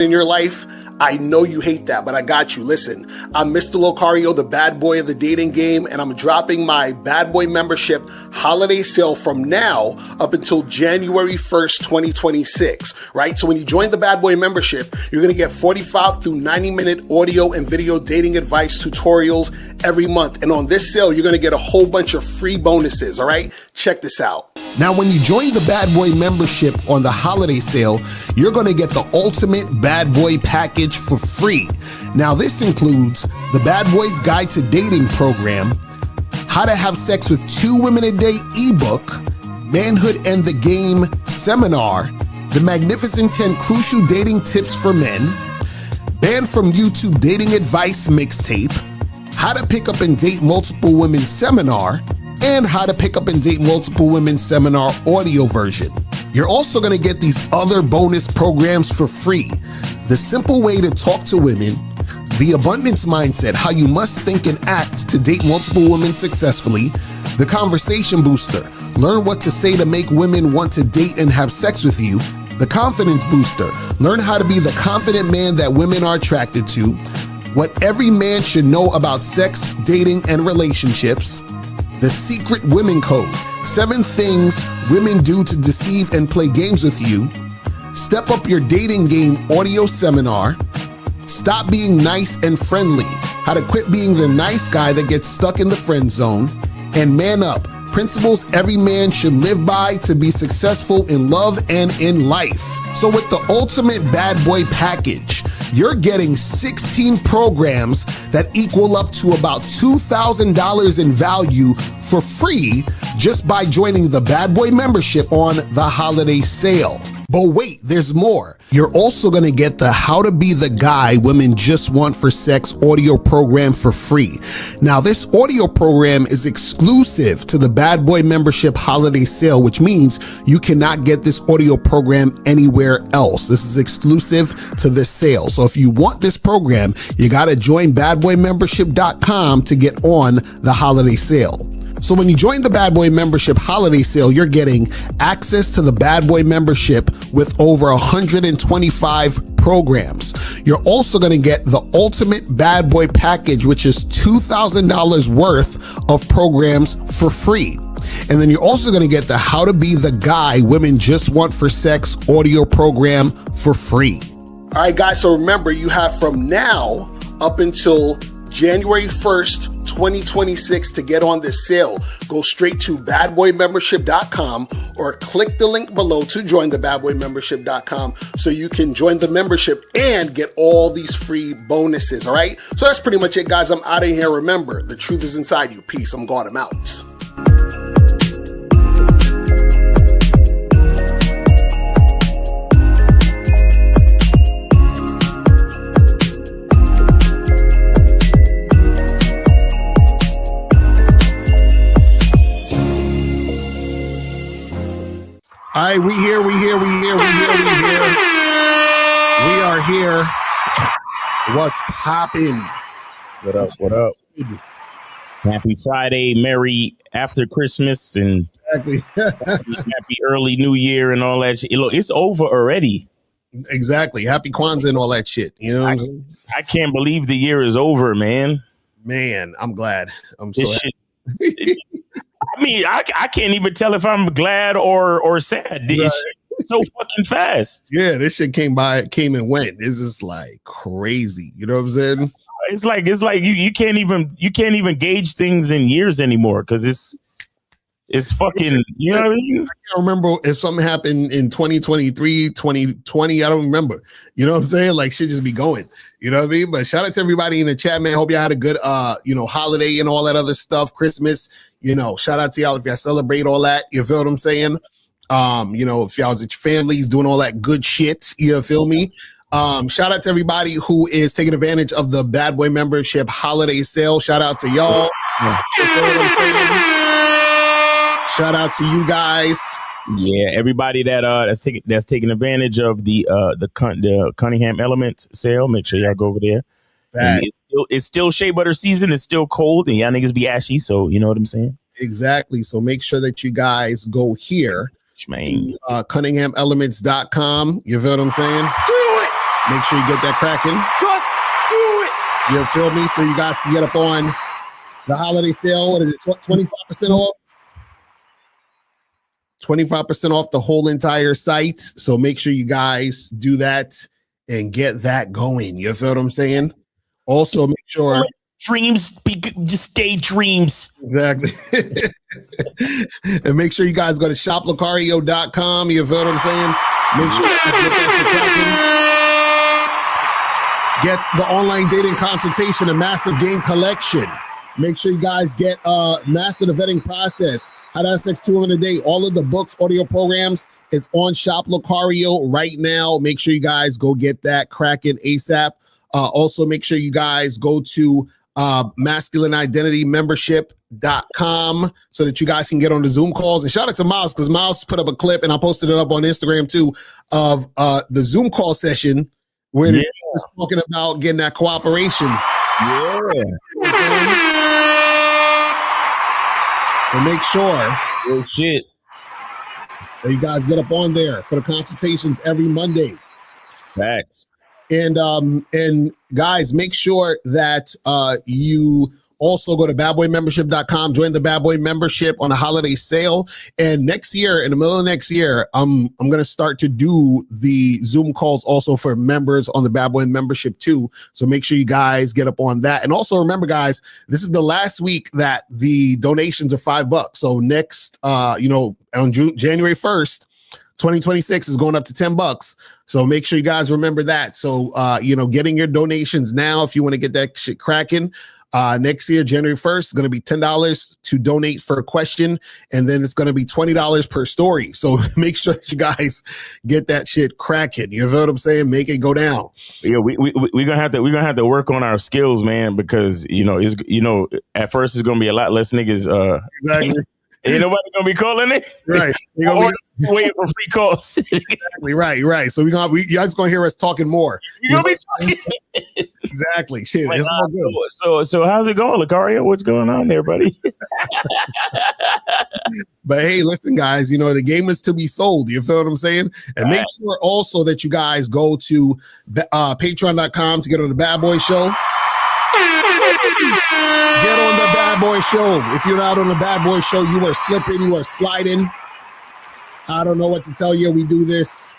in your life. I know you hate that, but I got you. Listen, I'm Mr. Locario, the bad boy of the dating game, and I'm dropping my bad boy membership holiday sale from now up until January 1st, 2026, right? So when you join the bad boy membership, you're going to get 45 through 90-minute audio and video dating advice tutorials every month. And on this sale, you're going to get a whole bunch of free bonuses, all right? Check this out. Now, when you join the Bad Boy membership on the holiday sale, you're going to get the ultimate Bad Boy package for free. Now, this includes the Bad Boys Guide to Dating program, How to Have Sex with 2 Women a Day ebook, Manhood and the Game seminar, the Magnificent 10 Crucial Dating Tips for Men, Banned from YouTube Dating Advice mixtape, How to Pick Up and Date Multiple Women seminar, and How to Pick Up and Date Multiple Women seminar audio version. You're also going to get these other bonus programs for free. The Simple Way to Talk to Women, The Abundance Mindset, How You Must Think and Act to Date Multiple Women Successfully, The Conversation Booster, Learn What to Say to Make Women Want to Date and Have Sex with You, The Confidence Booster, Learn How to Be the Confident Man that Women are attracted to, What Every Man Should Know About Sex, Dating, and Relationships, The Secret Women Code, 7 Things Women Do to Deceive and Play Games with You, Step Up Your Dating Game audio seminar, Stop Being Nice and Friendly, How to Quit Being the Nice Guy That Gets Stuck in the Friend Zone, and Man Up, Principles Every Man Should Live By to Be Successful in Love and in Life. So with the ultimate bad boy package, you're getting 16 programs that equal up to about $2,000 in value for free just by joining the Bad Boy membership on the holiday sale. But wait, there's more. You're also going to get the How to Be the Guy Women Just Want for Sex audio program for free. Now, this audio program is exclusive to the Bad Boy membership holiday sale, which means you cannot get this audio program anywhere else. This is exclusive to this sale. So if you want this program, you got to join badboymembership.com to get on the holiday sale. So when you join the Bad Boy membership holiday sale, you're getting access to the Bad Boy membership with over 125 programs. You're also going to get the ultimate Bad Boy package, which is $2,000 worth of programs for free. And then you're also going to get the How to Be the Guy Women Just Want for Sex audio program for free. All right, guys. So remember, you have from now up until January 1st, 2026 to get on this sale. Go straight to badboymembership.com or click the link below to join the badboymembership.com so you can join the membership and get all these free bonuses, all right? So that's pretty much it, guys. I'm out of here. Remember, the truth is inside you. Peace. I'm gone. I'm out. All right, we are here. What's poppin'? What up? Happy Friday, merry after Christmas, and exactly. happy early New Year and all that shit. Look, it's over already. Exactly. Happy Kwanzaa and all that shit. You know what I'm saying? I can't believe the year is over, man. Man, I'm glad. I'm so happy. I mean, I can't even tell if I'm glad or sad. Right. It's so fucking fast. Yeah, this shit came and went. This is like crazy. You know what I'm saying? It's like you can't even gauge things in years anymore because it's fucking. You know what I mean? I can't remember if something happened in 2023, 2020. I don't remember. You know what I'm saying? Like shit just be going. You know what I mean? But shout out to everybody in the chat, man. Hope y'all had a good holiday and all that other stuff. Christmas. Shout out to y'all if y'all celebrate all that. You feel what I'm saying? If y'all was at your families doing all that good shit, you feel me? Shout out to everybody who is taking advantage of the Bad Boy membership holiday sale. Shout out to y'all. You feel what I'm saying? Shout out to you guys. Yeah, everybody that's taking advantage of the Cunningham Element sale. Make sure y'all go over there. It's still shea butter season. It's still cold, and y'all niggas be ashy. So you know what I'm saying. Exactly. So make sure that you guys go here, Cunninghamelements.com. CunninghamElements.com. You feel what I'm saying? Do it. Make sure you get that cracking. Just do it. You feel me? So you guys can get up on the holiday sale. What is it? 25% off? 25% off the whole entire site. So make sure you guys do that and get that going. You feel what I'm saying? Also, make sure dreams just stay dreams. Exactly. And make sure you guys go to shoplocario.com. You feel what I'm saying? Make sure you guys get that shit cracking. Get the online dating consultation, a massive game collection. Make sure you guys get master the vetting process. How to have sex 2 women a day. All of the books, audio programs is on Shop Locario right now. Make sure you guys go get that cracking ASAP. Also, make sure you guys go to masculineidentitymembership.com so that you guys can get on the Zoom calls. And shout out to Miles, because Miles put up a clip, and I posted it up on Instagram too, of the Zoom call session where they was talking about getting that cooperation. Yeah. So make sure oh shit that you guys get up on there for the consultations every Monday. Facts. And guys, make sure that you also go to badboymembership.com, join the Bad Boy membership on a holiday sale. And next year, in the middle of next year, I'm going to start to do the Zoom calls also for members on the Bad Boy membership too. So make sure you guys get up on that. And also remember, guys, this is the last week that the donations are $5. So next, on January 1st, 2026 is going up to $10. So make sure you guys remember that. So, getting your donations now, if you want to get that shit cracking. Next year, January 1st, is going to be $10 to donate for a question. And then it's going to be $20 per story. So make sure that you guys get that shit cracking. You know what I'm saying? Make it go down. Yeah, we're gonna have to work on our skills, man, because at first it's gonna be a lot less niggas Exactly. Ain't nobody gonna be calling it. Right. Or waiting for free calls. Exactly. Right. So you guys gonna hear us talking more. You're gonna be talking. Exactly. Shit. Like, it's all good. So how's it going, Locario? What's going on there, buddy? But hey, listen, guys, the game is to be sold. You feel what I'm saying? And make sure also that you guys go to patreon.com to get on the Bad Boy Show. Get on the Bad Boy Show. If you're not on the Bad Boy Show, you are slipping, you are sliding. I don't know what to tell you. We do this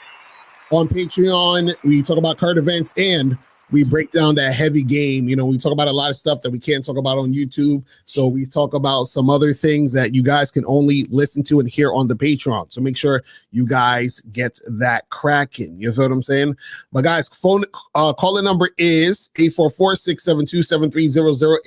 on Patreon. We talk about current events and we break down that heavy game. We talk about a lot of stuff that we can't talk about on YouTube. So we talk about some other things that you guys can only listen to and hear on the Patreon. So make sure you guys get that cracking. You feel what I'm saying? But guys, phone calling number is 844-672-7300.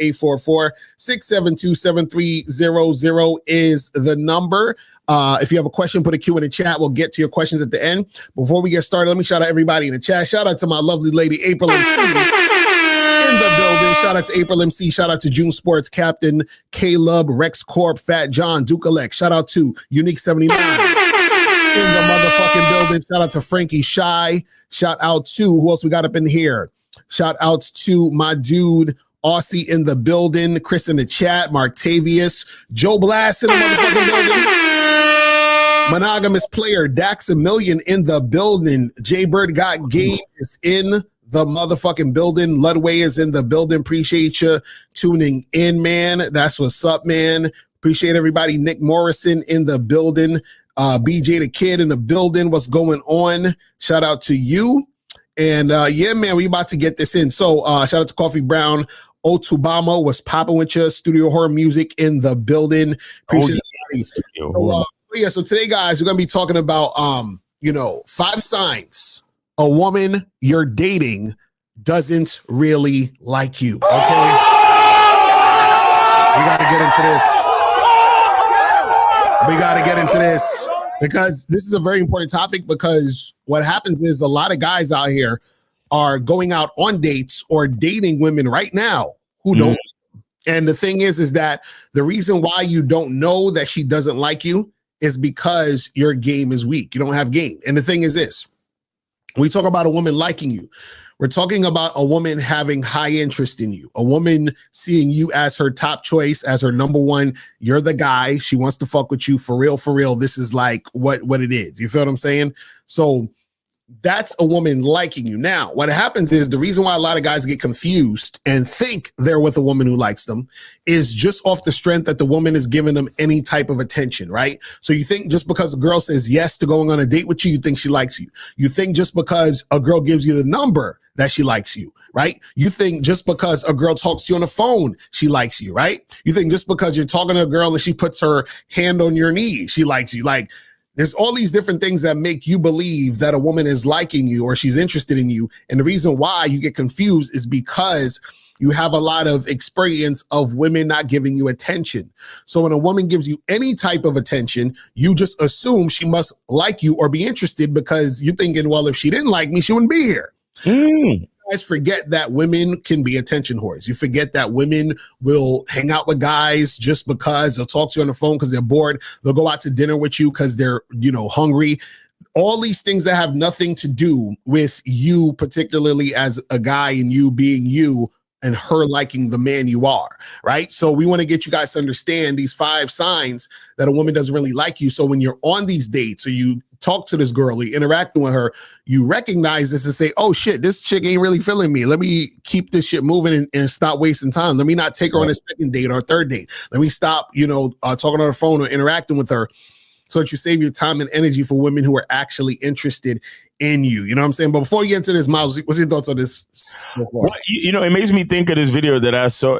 844-672-7300 is the number. If you have a question, put a Q in the chat. We'll get to your questions at the end. Before we get started, let me shout out everybody in the chat. Shout out to my lovely lady, April MC in the building. Shout out to April MC. Shout out to June Sports Captain, Caleb, Rex Corp, Fat John, Duke Elect. Shout out to Unique 79 in the motherfucking building. Shout out to Frankie Shy. Shout out to, who else we got up in here? Shout out to my dude, Aussie in the building, Chris in the chat, Martavius, Joe Blast in the motherfucking building. Monogamous player, Dax a Million in the building. Jay Bird Got Game is in the motherfucking building. Ludway is in the building. Appreciate you tuning in, man. That's what's up, man. Appreciate everybody. Nick Morrison in the building. BJ the Kid in the building. What's going on? Shout out to you. And yeah, man, we about to get this in. So shout out to Coffee Brown. Otubama was popping with you. Studio Horror Music in the building. Appreciate it. So today, guys, we're gonna be talking about 5 signs a woman you're dating doesn't really like you. Okay, we gotta get into this because this is a very important topic, because what happens is a lot of guys out here are going out on dates or dating women right now who don't. And the thing is that the reason why you don't know that she doesn't like you is because your game is weak. You don't have game. And the thing is this, we talk about a woman liking you. We're talking about a woman having high interest in you, a woman seeing you as her top choice, as her number one. You're the guy. She wants to fuck with you for real, for real. This is like what it is. You feel what I'm saying? So That's a woman liking you. Now, what happens is the reason why a lot of guys get confused and think they're with a woman who likes them is just off the strength that the woman is giving them any type of attention, right? So you think just because a girl says yes to going on a date with you, you think she likes you. You think just because a girl gives you the number that she likes you, right? You think just because a girl talks to you on the phone, she likes you, right? You think just because you're talking to a girl and she puts her hand on your knee, she likes you. Like, there's all these different things that make you believe that a woman is liking you or she's interested in you. And the reason why you get confused is because you have a lot of experience of women not giving you attention. So when a woman gives you any type of attention, you just assume she must like you or be interested because you're thinking, well, if she didn't like me, she wouldn't be here. You guys forget that women can be attention whores. You forget that women will hang out with guys just because they'll talk to you on the phone because they're bored. They'll go out to dinner with you because they're, hungry. All these things that have nothing to do with you, particularly as a guy and you being you and her liking the man you are, right? So we want to get you guys to understand these 5 signs that a woman doesn't really like you. So when you're on these dates or you talk to this girl, you interacting with her, you recognize this and say, oh shit, this chick ain't really feeling me. Let me keep this shit moving and stop wasting time. Let me not take her on a second date or a third date. Let me stop, talking on the phone or interacting with her so that you save your time and energy for women who are actually interested in you. You know what I'm saying? But before you get into this, Miles, what's your thoughts on this? Well, it makes me think of this video that I saw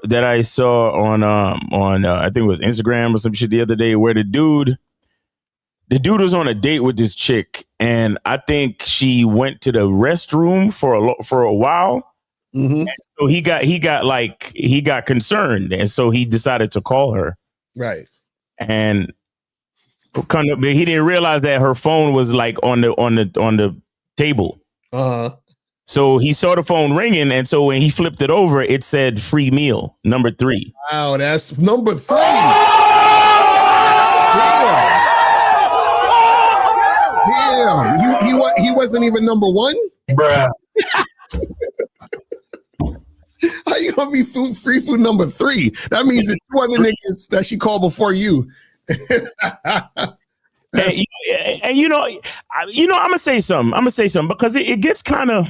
on I think it was Instagram or some shit the other day where the dude was on a date with this chick, and I think she went to the restroom for a while. Mm-hmm. So he got concerned, and so he decided to call her. Right. And he didn't realize that her phone was like on the table. So he saw the phone ringing, and so when he flipped it over, it said free meal number 3. Wow, that's number 3. Damn. He wasn't even number 1? Bruh. How you gonna be free food number 3? That means it's 2 other niggas that she called before you. and I'm gonna say something because it gets kind of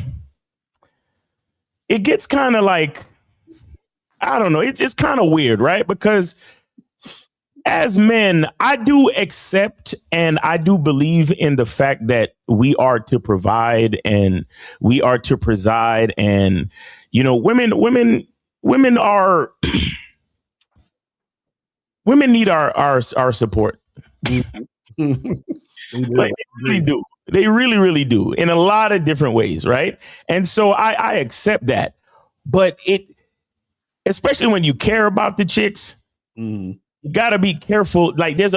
like, I don't know, it's kind of weird, right? Because as men, I do accept and I do believe in the fact that we are to provide and we are to preside, and women are women need our support. Like, they really do in a lot of different ways, right? And so I accept that, but especially when you care about the chicks, you gotta be careful. Like there's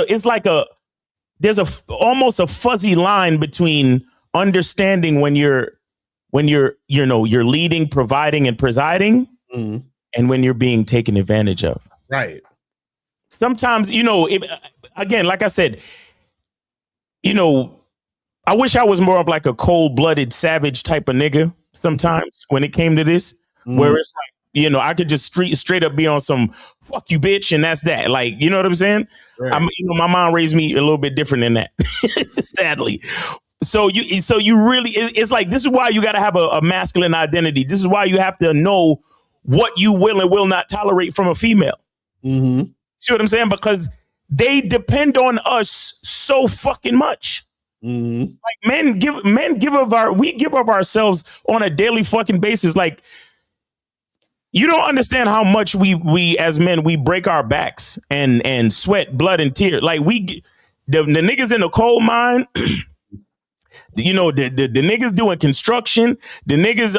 almost a fuzzy line between understanding when you're leading, providing, and presiding, and when you're being taken advantage of. Right. Sometimes, again, like I said, I wish I was more of like a cold-blooded, savage type of nigga sometimes when it came to this, where it's like, I could just straight up be on some fuck you, bitch, and that's that. Like, you know what I'm saying? Right. My mom raised me a little bit different than that, sadly. So you really, it's like, this is why you got to have a masculine identity. This is why you have to know what you will and will not tolerate from a female. See what I'm saying? Because they depend on us so fucking much. Like we give of ourselves on a daily fucking basis. Like, you don't understand how much we as men, we break our backs and sweat, blood, and tears. Like the niggas in the coal mine, the niggas doing construction, the niggas,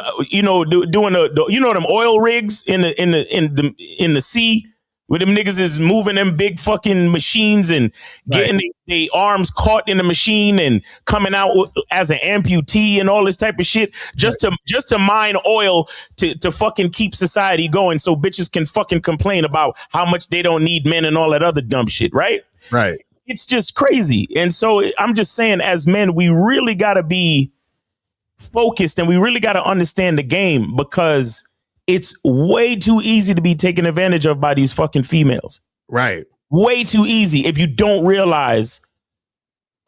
doing them oil rigs in the sea. Where them niggas is moving them big fucking machines and getting their arms caught in the machine and coming out as an amputee and all this type of shit just to mine oil to fucking keep society going so bitches can fucking complain about how much they don't need men and all that other dumb shit, right? Right. It's just crazy. And so I'm just saying, as men, we really got to be focused and we really got to understand the game, because it's way too easy to be taken advantage of by these fucking females. Right. Way too easy if you don't realize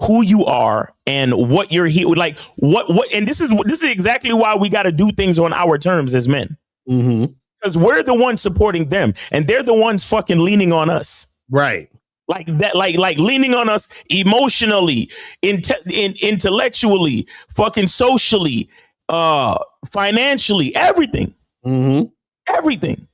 who you are and what you're here, like what, and this is exactly why we got to do things on our terms as men. Because we're the ones supporting them, and they're the ones fucking leaning on us. Right. Like that, like leaning on us emotionally, intellectually, fucking socially, financially, everything. Everything.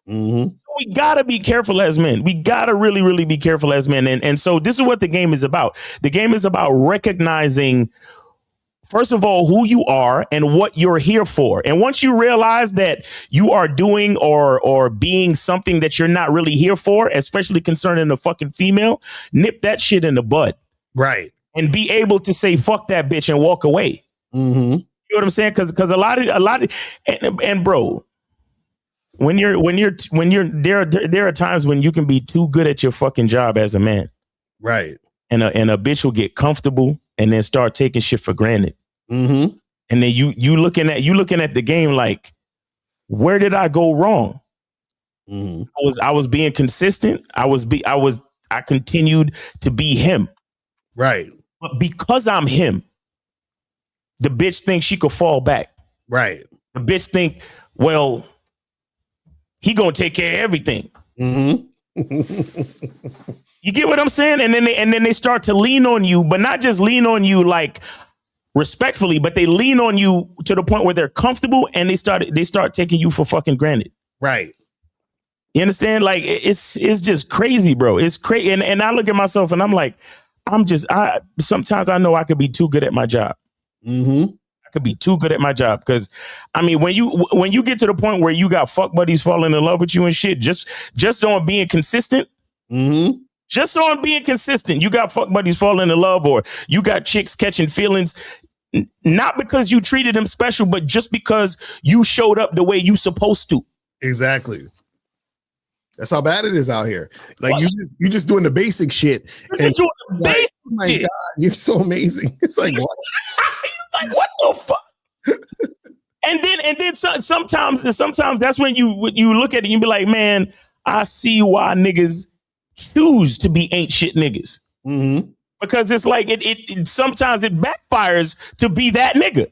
So we gotta be careful as men. We gotta really, really be careful as men. And so this is what the game is about. The game is about recognizing, first of all, who you are and what you're here for. And once you realize that you are doing or being something that you're not really here for, especially concerning the fucking female, nip that shit in the bud. Right. And be able to say, fuck that bitch and walk away. You know what I'm saying? Because a lot of, and bro, when you're there are times when you can be too good at your fucking job as a man. Right. And a bitch will get comfortable and then start taking shit for granted. And then you looking at the game like, where did I go wrong? I was being consistent. I continued to be him. Right. But because I'm him, the bitch thinks she could fall back. Right. The bitch think, well, he gonna take care of everything. You get what I'm saying? And then they start to lean on you, but not just lean on you like respectfully, but they lean on you to the point where they're comfortable and they start taking you for fucking granted. Right. You understand? Like it's just crazy, bro. It's crazy. And I look at myself and I'm like, sometimes I know I could be too good at my job. I could be too good at my job because, I mean, when you get to the point where you got fuck buddies falling in love with you and shit, just on being consistent. Just on being consistent, you got fuck buddies falling in love, or you got chicks catching feelings, not because you treated them special, but just because you showed up the way you supposed to. Exactly. That's how bad it is out here. Like you just doing the basic shit. You're just doing the basic shit. Oh my God, you're so amazing. It's like what? Like what the fuck? and then sometimes that's when you look at it and you be like, man, I see why niggas choose to be ain't shit niggas. Because it's like it sometimes it backfires to be that nigga.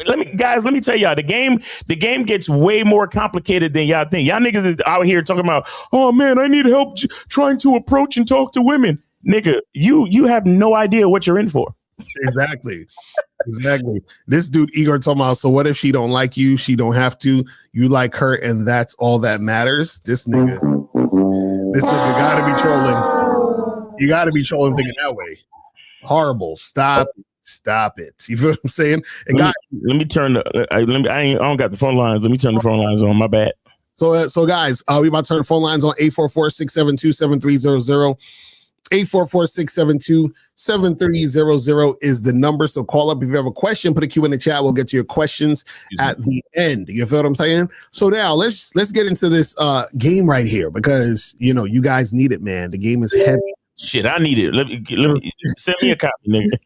Let me tell y'all, the game gets way more complicated than y'all think. Y'all niggas is out here talking about, oh man, I need help trying to approach and talk to women. Nigga, you have no idea what you're in for. Exactly. This dude Igor talking about, so what if she don't like you? She don't have to. You like her, and that's all that matters. This nigga gotta be trolling. You gotta be trolling thinking that way. Horrible. Stop it. You feel what I'm saying? And let me turn I don't got the phone lines. Let me turn the phone lines on. My bad. So guys, we about to turn the phone lines on. 844-672-7300. 844-672-7300 is the number. So call up if you have a question, put a Q in the chat. We'll get to your questions at the end. You feel what I'm saying? So now let's get into this game right here, because you know you guys need it, man. The game is heavy. Shit, I need it. Let me send me a copy, nigga.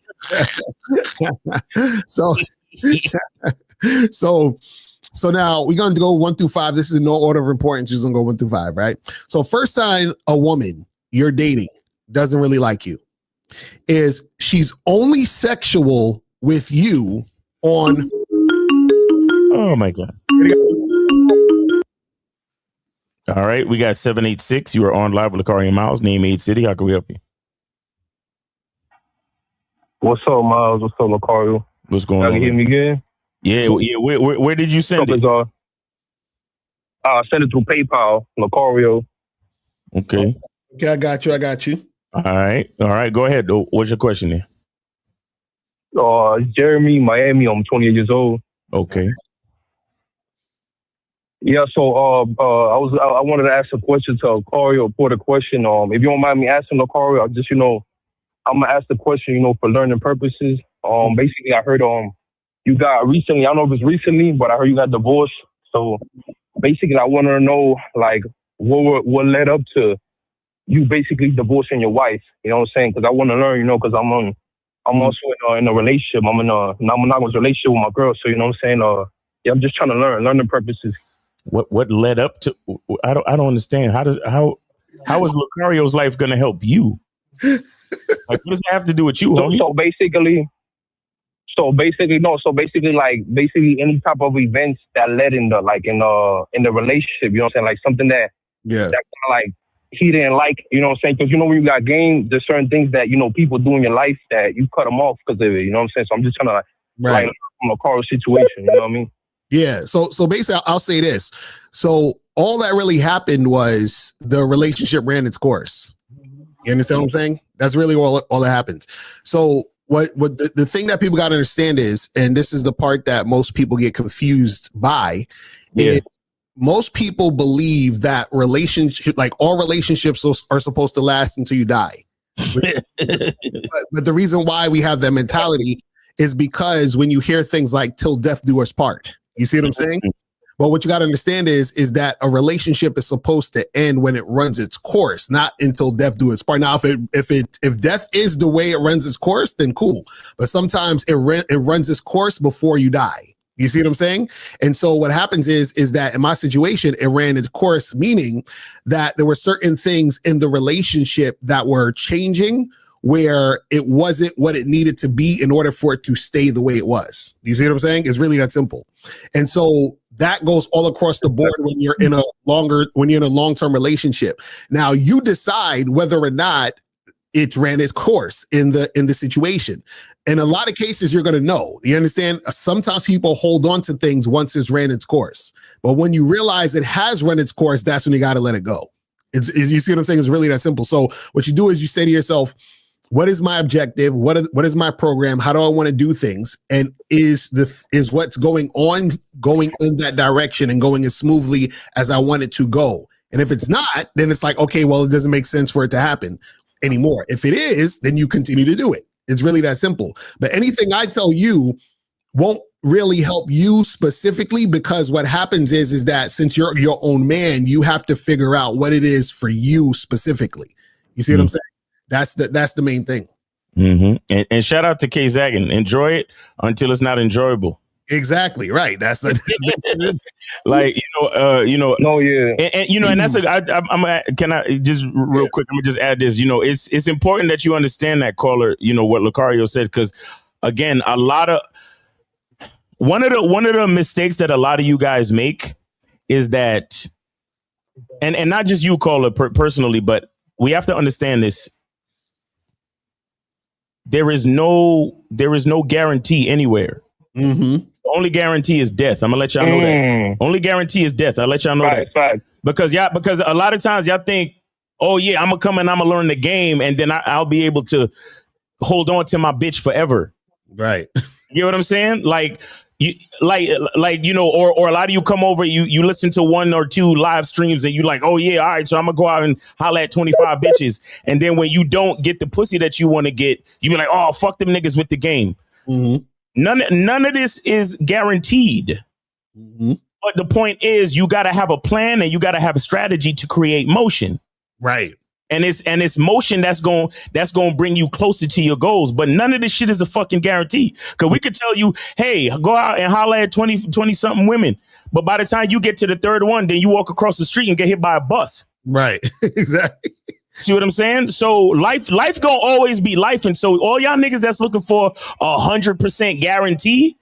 So now we're gonna go 1 through 5. This is no order of importance. Just gonna go 1 through 5, right? So first sign a woman you're dating doesn't really like you is she's only sexual with you on. Oh my God. All right, we got 786. You are on live with Locario and Miles. Name, age, city. How can we help you? What's up, Miles? What's up, Locario? What's going on? Can you hear me again? Yeah. Where did you send it? I sent it through PayPal, Locario. Okay. Okay, I got you. All right. Go ahead. What's your question there? Jeremy, Miami. I'm 28 years old. Okay. Yeah. So I wanted to ask a question to Locario. Put a question. If you don't mind me asking Locario, I'm gonna ask the question, for learning purposes. Basically, I heard you got recently. I don't know if it's recently, but I heard you got divorced. So basically, I want to know like what led up to you basically divorcing your wife. You know what I'm saying? Because I want to learn. Because I'm also in a relationship. I'm in a monogamous relationship with my girl. So you know what I'm saying? I'm just trying to learning purposes. What led up to? I don't understand. How is Locario's life going to help you? Like, what does that have to do with you, So, homie? basically any type of events that led in the relationship, you know what I'm saying? Like something that Yeah. kind of like he didn't like, you know what I'm saying? Because you know when you got game, there's certain things that you know people do in your life that you cut them off because of it. You know what I'm saying? So I'm just trying to Right. like from a Carl situation. You know what I mean? Yeah. So basically, I'll say this. So all that really happened was the relationship ran its course. You understand what I'm saying? That's really all that happens. So what the thing that people got to understand is, and this is the part that most people get confused by, is most people believe that relationship, like all relationships are supposed to last until you die. But the reason why we have that mentality is because when you hear things like "till death do us part," you see what I'm saying? But what you got to understand is that a relationship is supposed to end when it runs its course, not until death do its part. Now, if death is the way it runs its course, then cool. But sometimes it runs its course before you die. You see what I'm saying? And so what happens is that in my situation, it ran its course, meaning that there were certain things in the relationship that were changing where it wasn't what it needed to be in order for it to stay the way it was. You see what I'm saying? It's really that simple. And so that goes all across the board when you're in a long-term relationship. Now you decide whether or not it ran its course in the situation. In a lot of cases, you're going to know. You understand? Sometimes people hold on to things once it's ran its course. But when you realize it has run its course, that's when you got to let it go. You see what I'm saying? It's really that simple. So what you do is you say to yourself, what is my objective? What is my program? How do I want to do things? And is what's going on going in that direction and going as smoothly as I want it to go? And if it's not, then it's like, okay, well, it doesn't make sense for it to happen anymore. If it is, then you continue to do it. It's really that simple. But anything I tell you won't really help you specifically, because what happens is that since you're your own man, you have to figure out what it is for you specifically. You see what I'm saying? That's the main thing. Mm-hmm. And shout out to K Zaggin. Enjoy it until it's not enjoyable. Exactly right. That's like No, yeah, and that's can I just real quick? I'm gonna just add this. It's important that you understand that, caller. What Locario said, because again, one of the mistakes that a lot of you guys make is that, and not just you, caller, personally, but we have to understand this. There is no guarantee anywhere. Mm-hmm. The only guarantee is death. I'm gonna let y'all know that. Only guarantee is death. I'll let y'all know that. Because a lot of times y'all think, oh yeah, I'm gonna come and I'm gonna learn the game, and then I'll be able to hold on to my bitch forever. Right. You know what I'm saying? Like or a lot of you come over, you listen to one or two live streams and you like, oh yeah, all right, so I'm gonna go out and holler at 25 bitches. And then when you don't get the pussy that you want to get, you be like, oh, fuck them niggas with the game. Mm-hmm. None of this is guaranteed. Mm-hmm. But the point is, you got to have a plan and you got to have a strategy to create motion. Right. And it's motion that's going to bring you closer to your goals. But none of this shit is a fucking guarantee. Because we could tell you, hey, go out and holler at 20 something women. But by the time you get to the third one, then you walk across the street and get hit by a bus. Right. Exactly. See what I'm saying? So life gonna always be life. And so all y'all niggas that's looking for 100% guarantee,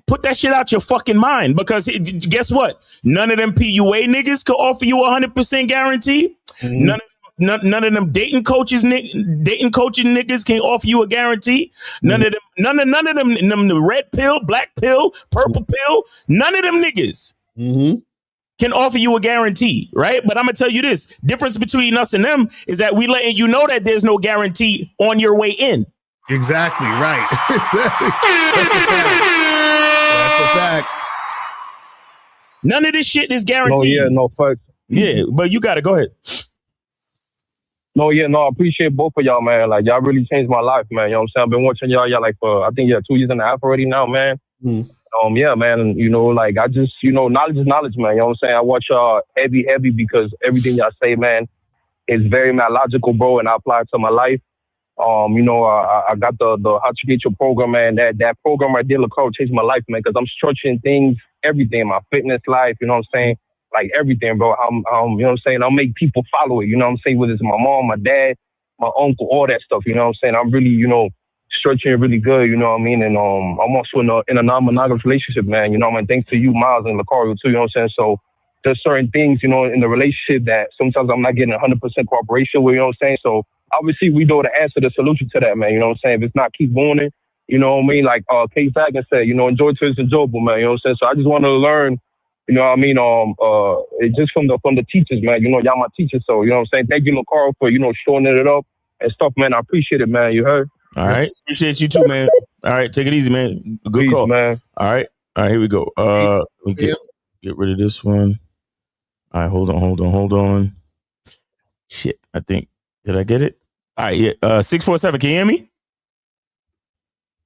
put that shit out your fucking mind. Because guess what? None of them PUA niggas could offer you 100% guarantee. Mm-hmm. None of them dating coaching niggas can offer you a guarantee. None of them the red pill, black pill, purple pill. None of them niggas can offer you a guarantee, right? But I'm gonna tell you this: difference between us and them is that we letting you know that there's no guarantee on your way in. Exactly right. That's a fact. None of this shit is guaranteed. No, yeah, no fuck. Yeah, but you gotta go ahead. No, yeah, no, I appreciate both of y'all, man. Like, y'all really changed my life, man. You know what I'm saying? I've been watching y'all like for, I think, 2 years and a half already now, man. Yeah, man. And, like, I just, knowledge is knowledge, man. You know what I'm saying? I watch y'all heavy because everything y'all say, man, is very logical, bro, and I apply it to my life. I got the How to Get Your program, man. That program right there, Locario, changed my life, man, because I'm structuring things, everything, my fitness life, you know what I'm saying? Like everything, bro. You know what I'm saying? I'll make people follow it. You know what I'm saying? Whether it's my mom, my dad, my uncle, all that stuff. You know what I'm saying? I'm really, stretching really good. You know what I mean? And I'm also in a non-monogamous relationship, man. You know what I mean? Thanks to you, Miles and Locario too. You know what I'm saying? So there's certain things, in the relationship that sometimes I'm not getting 100% cooperation with. You know what I'm saying? So obviously we know the answer, the solution to that, man. You know what I'm saying? If it's not, keep going it. You know what I mean? Like K Fagan said, enjoy till it's enjoyable, man. You know what I'm saying? So I just want to learn. You know what I mean? Just from the teachers, man. Y'all my teachers. So, you know what I'm saying? Thank you, Locario, for, showing it up and stuff, man. I appreciate it, man. You heard? All right. Appreciate you too, man. All right. Take it easy, man. Good Peace, call. man. All right. Here we go. We get rid of this one. All right. Hold on. Shit. I think, did I get it? All right. Yeah. 647. Can you hear me?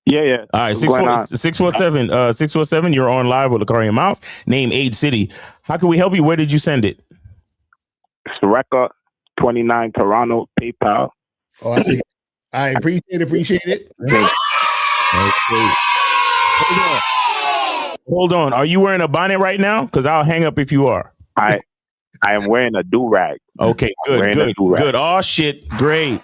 Yeah. All right, 647. You're on live with Locario Miles. Name, age, city. How can we help you? Where did you send it? Sreka, 29, Toronto, PayPal. Oh, I see. I appreciate it. Hold on. Are you wearing a bonnet right now? Because I'll hang up if you are. I am wearing a do-rag. Okay, good. Oh, shit. Great.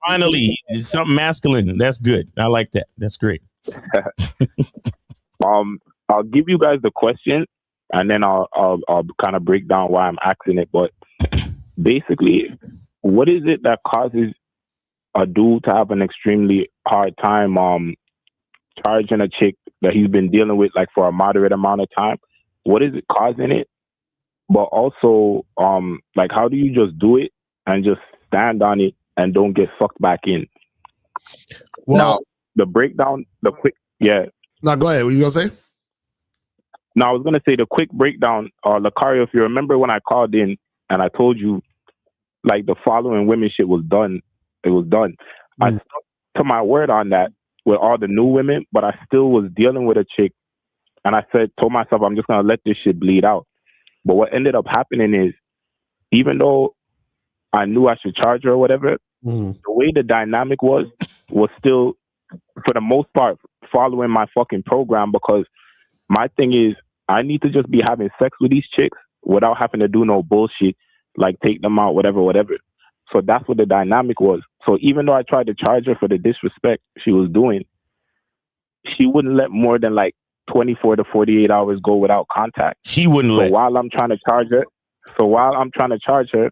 Finally, it's something masculine. That's good. I like that. That's great. I'll give you guys the question, and then I'll kind of break down why I'm asking it. But basically, what is it that causes a dude to have an extremely hard time charging a chick that he's been dealing with like for a moderate amount of time? What is it causing it? But also, like, how do you just do it and just stand on it and don't get sucked back in? Well, now, the breakdown, the quick, yeah. No, go ahead. What you gonna say? No, I was gonna say the quick breakdown. Locario, if you remember when I called in and I told you, like, the following women shit was done, it was done. I stuck to my word on that with all the new women, but I still was dealing with a chick, and I told myself I'm just gonna let this shit bleed out. But what ended up happening is, even though I knew I should charge her or whatever, the way the dynamic was still, for the most part, following my fucking program, because my thing is, I need to just be having sex with these chicks without having to do no bullshit, like take them out, whatever. So that's what the dynamic was. So even though I tried to charge her for the disrespect she was doing, she wouldn't let more than like 24 to 48 hours go without contact. She wouldn't let. While I'm trying to charge her,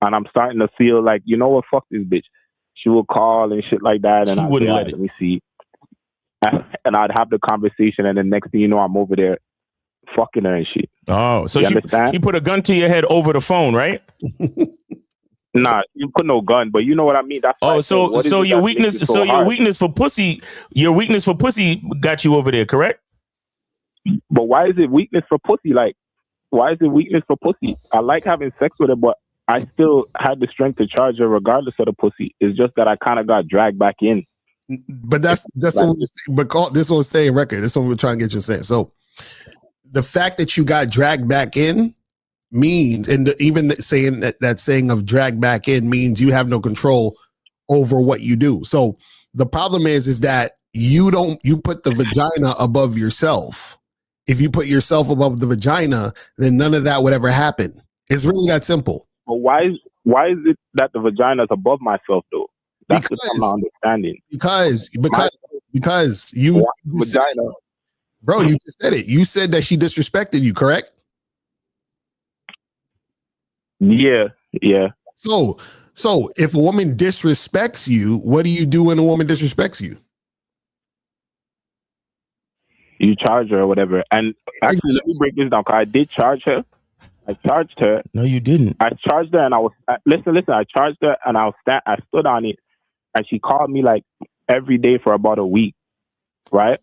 and I'm starting to feel like, you know what, fuck this bitch. She will call and shit like that, and she wouldn't let it. Let me see. And I'd have the conversation, and the next thing you know, I'm over there fucking her and shit. Oh, so she put a gun to your head over the phone, right? Nah, you put no gun, but you know what I mean. That's so your weakness, your weakness for pussy got you over there, correct? But why is it weakness for pussy? Like, why is it weakness for pussy? I like having sex with her, but I still had the strength to charge her regardless of the pussy. It's just that I kind of got dragged back in. But that's what this was saying record. This is what we're trying to get you to say. So the fact that you got dragged back in means, and even saying that saying of drag back in means you have no control over what you do. So the problem is that you put the vagina above yourself. If you put yourself above the vagina, then none of that would ever happen. It's really that simple. But why is it that the vagina is above myself though? That's what I'm not understanding. Because you vagina. Bro, you just said it. You said that she disrespected you, correct? Yeah. So if a woman disrespects you, what do you do when a woman disrespects you? You charge her or whatever. And actually, let me break this down, because I did charge her. I charged her. No, you didn't. I charged her, and I was listen. I charged her, and I stood on it, and she called me like every day for about a week, right?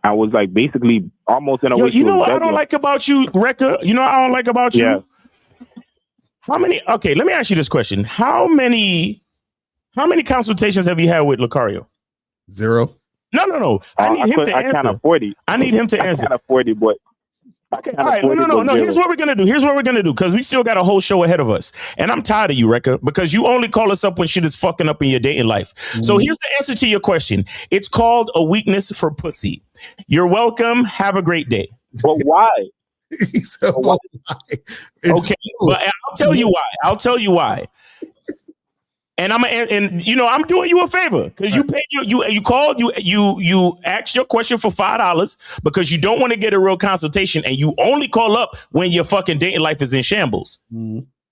I was like basically almost in a way. You know what I don't like about you, Rekka? You know what I don't like about you? Yeah. How many? Okay, let me ask you this question: How many consultations have you had with Locario? 0. No. I need him to answer. I can't afford it. I need him to answer. I can't afford it, but. Okay, all right. No. Here's what we're gonna do. Because we still got a whole show ahead of us, and I'm tired of you, Rekka, because you only call us up when shit is fucking up in your dating life. So here's the answer to your question. It's called a weakness for pussy. You're welcome. Have a great day. But why? He said, okay, but I'll tell you why. And I'm doing you a favor because you paid you called you asked your question for $5 because you don't want to get a real consultation, and you only call up when your fucking dating life is in shambles.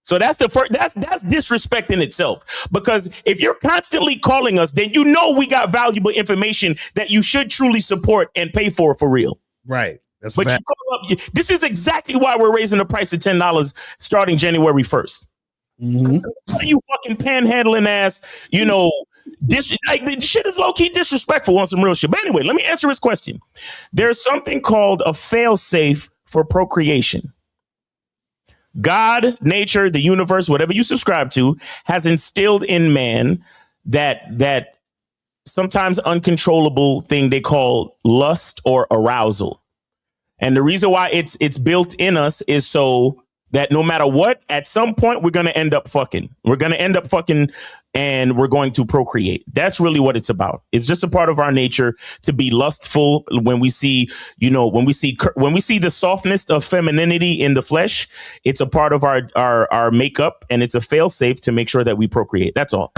So that's the first. That's disrespect in itself. Because if you're constantly calling us, then you know we got valuable information that you should truly support and pay for real. Right. That's but you call up. This is exactly why we're raising the price to $10 starting January 1st. You fucking panhandling ass, this shit is low key disrespectful on some real shit. But anyway, let me answer his question. There's something called a fail-safe for procreation. God, nature, the universe, whatever you subscribe to, has instilled in man that sometimes uncontrollable thing they call lust or arousal. And the reason why it's built in us is so that no matter what, at some point, we're going to end up fucking. We're going to end up fucking and we're going to procreate. That's really what it's about. It's just a part of our nature to be lustful when we see, when we see the softness of femininity in the flesh. It's a part of our makeup, and it's a fail safe to make sure that we procreate. That's all.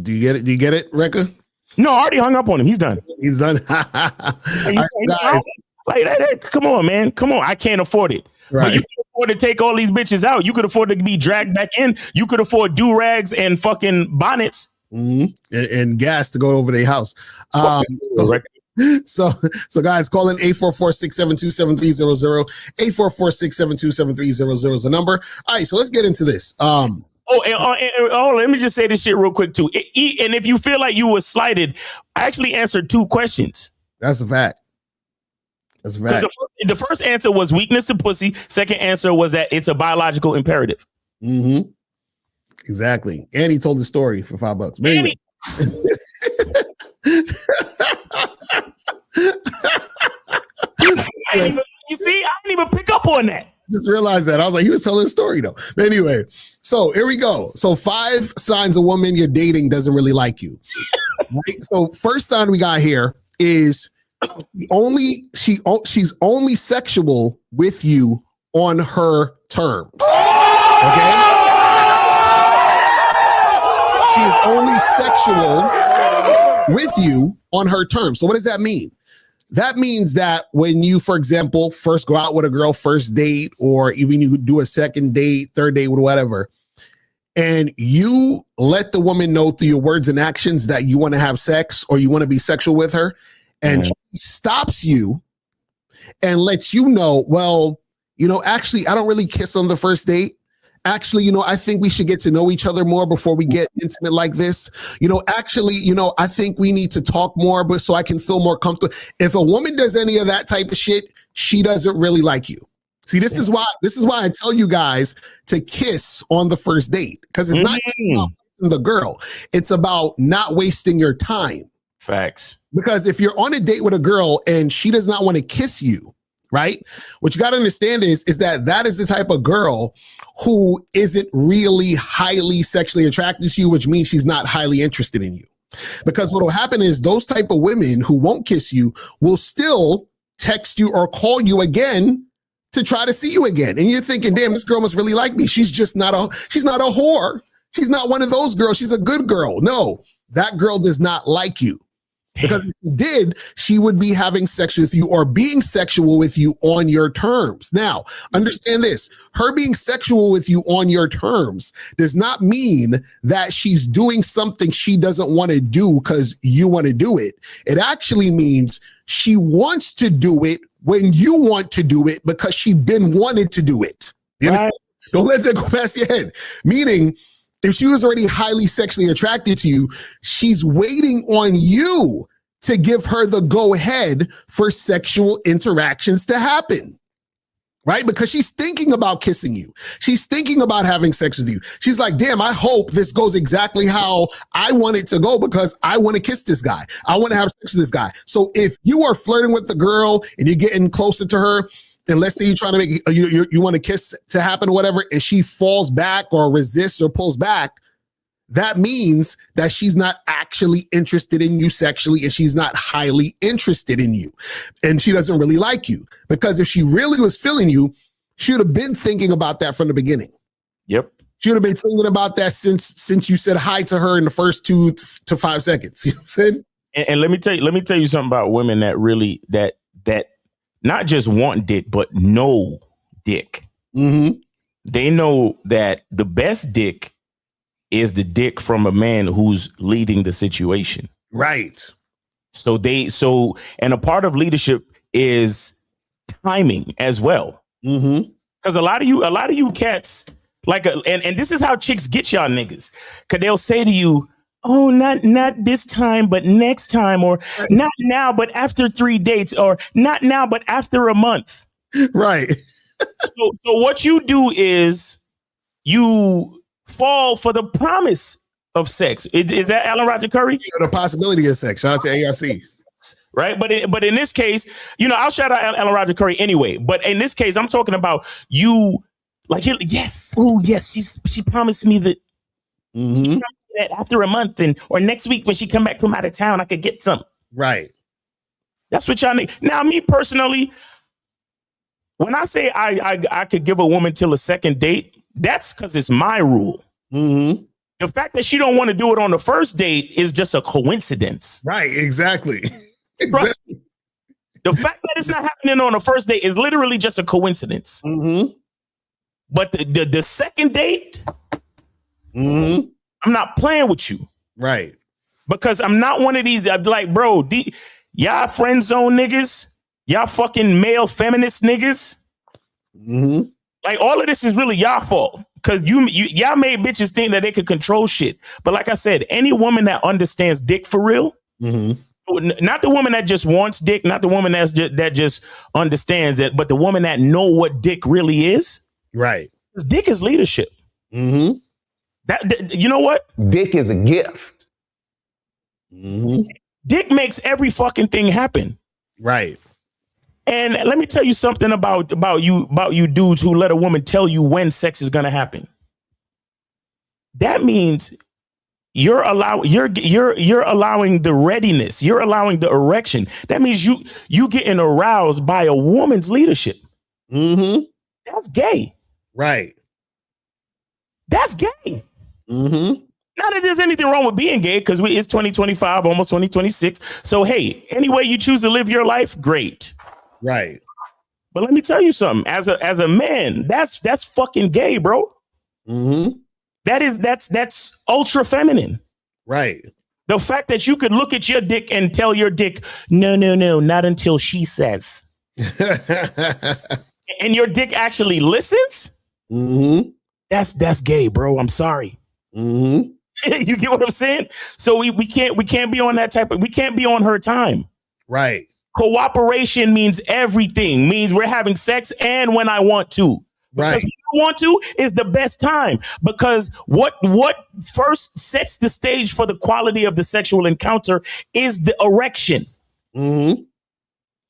Do you get it, Rekka? No, I already hung up on him. He's done. He's done. Guys. Like, come on, man. Come on. I can't afford it. Right. But you can afford to take all these bitches out. You could afford to be dragged back in. You could afford do-rags and fucking bonnets. And gas to go over their house. So guys, call in 844-672-7300. 844-672-7300 is the number. All right, so let's get into this. Let me just say this shit real quick, too. And if you feel like you were slighted, I actually answered 2 questions. That's a fact. That's right. The first answer was weakness to pussy. Second answer was that it's a biological imperative. Exactly. And he told the story for $5. Anyway. I didn't even pick up on that. Just realized that. I was like, he was telling a story though. But anyway, so here we go. So 5 signs a woman you're dating doesn't really like you. Right? So first sign we got here is she's only sexual with you on her terms. Okay? She is only sexual with you on her terms. So what does that mean? That means that when you, for example, first go out with a girl, first date, or even you do a second date, third date, whatever, and you let the woman know through your words and actions that you want to have sex or you want to be sexual with her, and she stops you and lets you know, well, actually, I don't really kiss on the first date. Actually, I think we should get to know each other more before we get intimate like this. I think we need to talk more, but so I can feel more comfortable. If a woman does any of that type of shit, she doesn't really like you. See, this is why I tell you guys to kiss on the first date, because it's not about the girl. It's about not wasting your time. Facts. Because if you're on a date with a girl and she does not want to kiss you, right? What you got to understand is that is the type of girl who isn't really highly sexually attracted to you, which means she's not highly interested in you. Because what will happen is those type of women who won't kiss you will still text you or call you again to try to see you again. And you're thinking, damn, this girl must really like me. She's not a whore. She's not one of those girls. She's a good girl. No, that girl does not like you. Because if she did, she would be having sex with you or being sexual with you on your terms. Now, understand this. Her being sexual with you on your terms does not mean that she's doing something she doesn't want to do because you want to do it. It actually means she wants to do it when you want to do it because she's been wanted to do it. Right. Don't let that go past your head. Meaning, if she was already highly sexually attracted to you, she's waiting on you to give her the go-ahead for sexual interactions to happen, right? Because she's thinking about kissing you. She's thinking about having sex with you. She's like, damn, I hope this goes exactly how I want it to go because I want to kiss this guy. I want to have sex with this guy. So if you are flirting with the girl and you're getting closer to her, and let's say you're trying to make you want a kiss to happen or whatever, and she falls back or resists or pulls back, that means that she's not actually interested in you sexually, and she's not highly interested in you. And she doesn't really like you, because if she really was feeling you, she would have been thinking about that from the beginning. Yep. She would have been thinking about that since you said hi to her in the first 2 to 5 seconds. You know what I'm saying? And let me tell you something about women that really that not just want dick, but know dick. Mm-hmm. They know that the best dick is the dick from a man who's leading the situation. Right. So and a part of leadership is timing as well. Mm-hmm. Because a lot of you cats, and this is how chicks get y'all niggas. Cause they'll say to you, oh, not this time, but next time, or not now, but after 3 dates, or not now, but after a month. Right. So what you do is you fall for the promise of sex. Is that Alan Roger Curry? The possibility of sex. Shout out to ARC. Right. But in this case, I'll shout out Alan Roger Curry anyway. But in this case, I'm talking about you. Like, yes. Oh, yes. She promised me that. Mm-hmm. That after a month or next week when she come back from out of town, I could get some. Right. That's what y'all need. Now, me personally, when I say I could give a woman till a second date, that's because it's my rule. Mm-hmm. The fact that she don't want to do it on the first date is just a coincidence. Right. Exactly. Trust me. The fact that it's not happening on the first date is literally just a coincidence. Mm-hmm. But the second date, mm-hmm. I'm not playing with you. Right. Because I'm not one of these. I'm like, bro, y'all friend zone niggas, y'all fucking male feminist niggas. Mm-hmm. Like, all of this is really y'all fault. Because y'all made bitches think that they could control shit. But like I said, any woman that understands dick for real, mm-hmm. not the woman that just wants dick, not the woman that just understands it, but the woman that know what dick really is. Right. Because dick is leadership. Mm-hmm. That you know what? Dick is a gift. Mm-hmm. Dick makes every fucking thing happen. Right. And let me tell you something about you dudes who let a woman tell you when sex is gonna happen. That means you're allowing the readiness. You're allowing the erection. That means you getting aroused by a woman's leadership. Mm-hmm. That's gay. Right. That's gay. Mm-hmm. Not that there's anything wrong with being gay, because it's 2025, almost 2026. So hey, any way you choose to live your life, great. Right. But let me tell you something. As a man, that's fucking gay, bro. Mm-hmm. That's ultra feminine. Right. The fact that you could look at your dick and tell your dick, no, not until she says. And your dick actually listens. Mm-hmm. That's gay, bro. I'm sorry. Mm-hmm. You get what I'm saying? So we can't be on that we can't be on her time. Right. Cooperation means everything. Means we're having sex and when I want to. Because right. when I want to is the best time. Because what first sets the stage for the quality of the sexual encounter is the erection. Mm-hmm.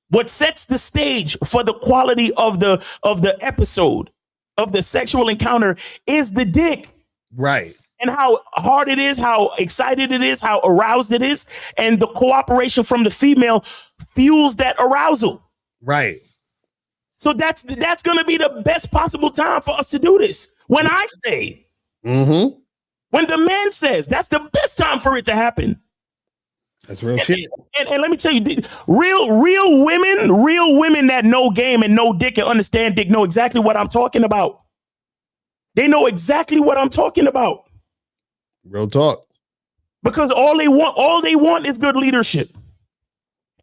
What sets the stage for the quality of the episode of the sexual encounter is the dick. Right. And how hard it is, how excited it is, how aroused it is. And the cooperation from the female fuels that arousal. Right. So that's going to be the best possible time for us to do this. When I say, mm-hmm. when the man says, that's the best time for it to happen. That's real shit. And let me tell you, real women that know game and know dick and understand dick know exactly what I'm talking about. They know exactly what I'm talking about. Real talk. Because all they want is good leadership.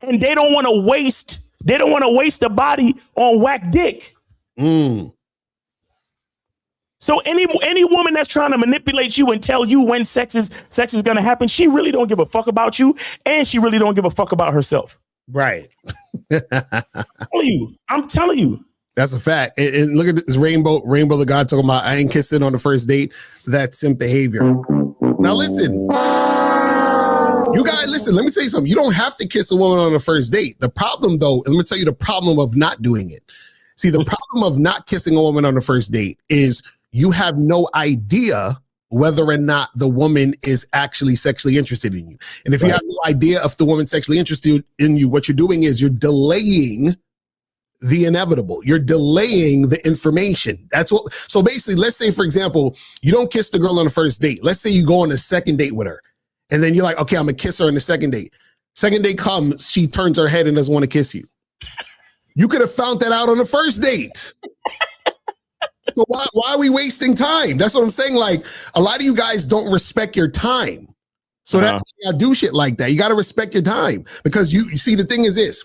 And they don't want to waste the body on whack dick. Mm. So any woman that's trying to manipulate you and tell you when sex is going to happen, she really don't give a fuck about you, and she really don't give a fuck about herself. Right. I'm telling you. That's a fact. And look at this Rainbow the God talking about I ain't kissing on the first date. That's simp behavior. Now listen. You guys, listen, let me tell you something. You don't have to kiss a woman on the first date. The problem, though, and let me tell you the problem of not doing it. See, the problem of not kissing a woman on the first date is you have no idea whether or not the woman is actually sexually interested in you. And if you have no idea if the woman's sexually interested in you, what you're doing is you're delaying the inevitable. You're delaying the information. That's what. So basically, let's say, for example, you don't kiss the girl on the first date. Let's say you go on a second date with her. And then you're like, okay, I'm going to kiss her on the second date. Second date comes, she turns her head and doesn't want to kiss you. You could have found that out on the first date. So why are we wasting time? That's what I'm saying. Like, a lot of you guys don't respect your time. So that's why you gotta do shit like that. You got to respect your time, because you see, the thing is this,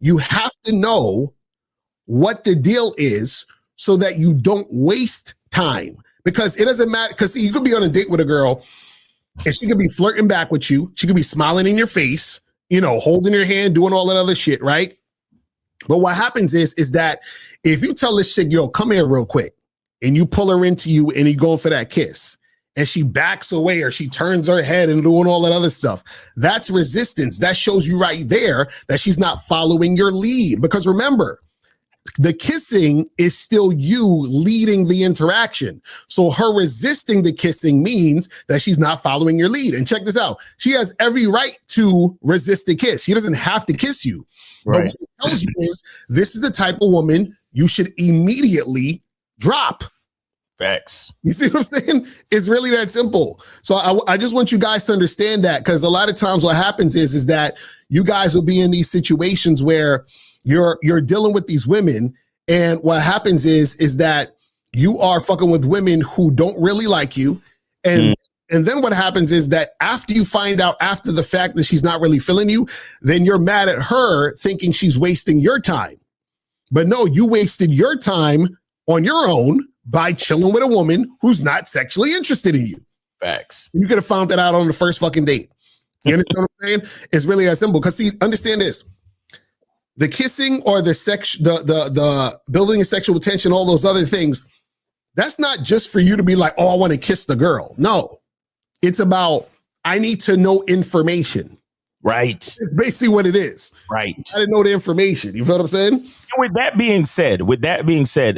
you have to know what the deal is so that you don't waste time, because it doesn't matter. Because you could be on a date with a girl and she could be flirting back with you. She could be smiling in your face, holding your hand, doing all that other shit, right? But what happens is that if you tell this chick, yo, come here real quick, and you pull her into you and you go for that kiss, and she backs away or she turns her head and doing all that other stuff, that's resistance. That shows you right there that she's not following your lead. Because remember, the kissing is still you leading the interaction. So her resisting the kissing means that she's not following your lead. And check this out. She has every right to resist the kiss. She doesn't have to kiss you. Right. But what it tells you is this is the type of woman you should immediately drop. Facts. You see what I'm saying? It's really that simple. So I just want you guys to understand that, because a lot of times what happens is that you guys will be in these situations where you're dealing with these women, and what happens is that you are fucking with women who don't really like you, and then what happens is that after you find out after the fact that she's not really feeling you, then you're mad at her thinking she's wasting your time. But no, you wasted your time on your own by chilling with a woman who's not sexually interested in you. Facts. You could have found that out on the first fucking date. You understand what I'm saying? It's really that simple. Because see, understand this. The kissing or the building of sexual tension, all those other things, that's not just for you to be like, oh, I want to kiss the girl. No, it's about, I need to know information. Right. It's basically what it is. Right. I didn't know the information. You feel what I'm saying? And with that being said,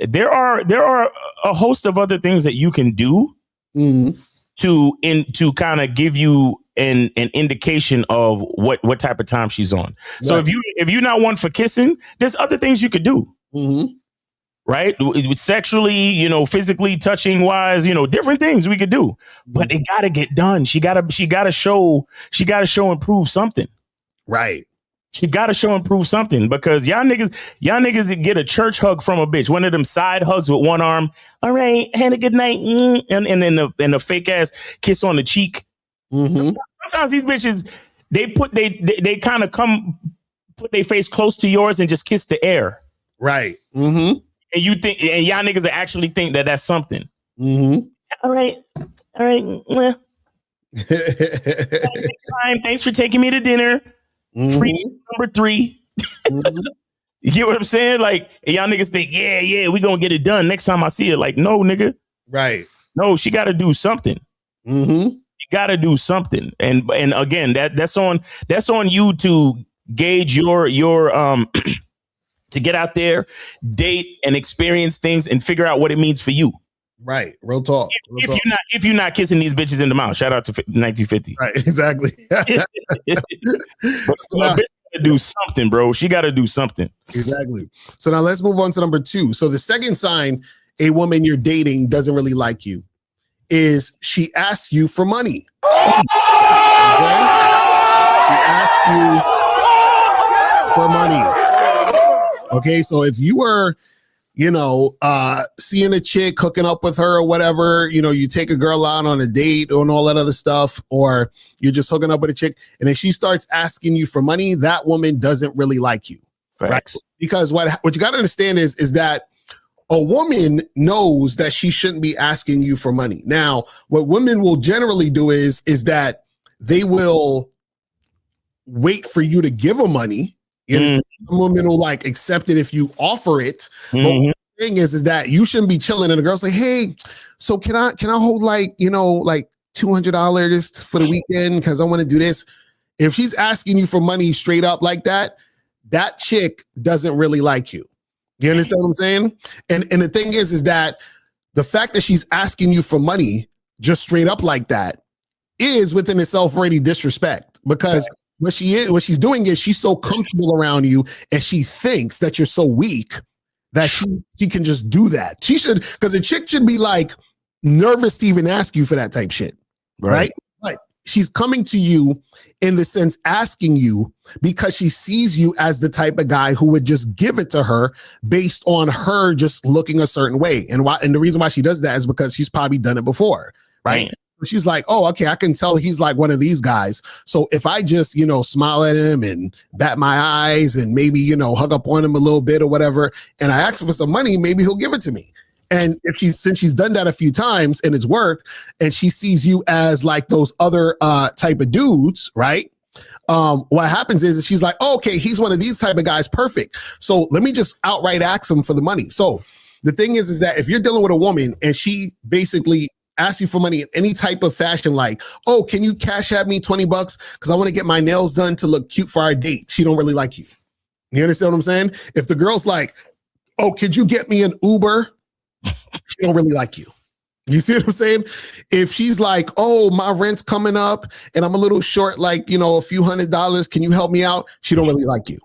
there are a host of other things that you can do to kind of give you an indication of what type of time she's on. Right. So if you're not one for kissing, there's other things you could do. Right? With sexually, physically, touching wise, different things we could do, but it gotta get done. She gotta show and prove something. Right. She gotta show and prove something, because y'all niggas get a church hug from a bitch, one of them side hugs with one arm. All right, had a good night, and then the fake ass kiss on the cheek. Sometimes these bitches, they kind of put their face close to yours and just kiss the air. Right. And you think, and y'all niggas actually think that that's something. All right. Well. Thanks for taking me to dinner. Free number 3. You get what I'm saying? Like, y'all niggas think, yeah, we gonna get it done next time I see it. Like, no, nigga. Right. No, she got to do something. You got to do something. And again, that's on you to gauge your to get out there, date, and experience things and figure out what it means for you. Right. Real talk. If you're not kissing these bitches in the mouth, shout out to 1950. Right. Exactly. But a bitch gotta do something, bro. She got to do something. Exactly. So now let's move on to number 2. So the second sign a woman you're dating doesn't really like you is she asks you for money. Okay? She asks you for money. Okay, so if you were, seeing a chick, hooking up with her or whatever, you take a girl out on a date and all that other stuff, or you're just hooking up with a chick, and if she starts asking you for money, that woman doesn't really like you. Facts. Right? Because what you got to understand is that a woman knows that she shouldn't be asking you for money. Now, what women will generally do is that they will wait for you to give them money. Some women will accept it if you offer it. But the thing is that you shouldn't be chilling and the girl's like, hey, so can I hold $200 for the weekend because I want to do this? If she's asking you for money straight up like that, that chick doesn't really like you. You understand what I'm saying? And the thing is that the fact that she's asking you for money just straight up like that is within itself already disrespect, because what she's doing is she's so comfortable around you and she thinks that you're so weak that she can just do that. She should, because a chick should be like nervous to even ask you for that type shit. Right? But she's coming to you in the sense asking you because she sees you as the type of guy who would just give it to her based on her just looking a certain way. And the reason why she does that is because she's probably done it before. Right? She's like, oh, okay, I can tell he's like one of these guys. So if I just, smile at him and bat my eyes and maybe, hug up on him a little bit or whatever, and I ask him for some money, maybe he'll give it to me. And since she's done that a few times and it's worked, and she sees you as like those other type of dudes, right? What happens is she's like, oh, okay, he's one of these type of guys. Perfect. So let me just outright ask him for the money. So the thing is that if you're dealing with a woman and she basically ask you for money in any type of fashion, like, oh, can you cash at me $20 because I want to get my nails done to look cute for our date? She don't really like you. You understand what I'm saying? If the girl's like, oh, could you get me an Uber? She don't really like you. You see what I'm saying? If she's like, oh, my rent's coming up and I'm a little short, like, a few $100s. Can you help me out? She don't really like you.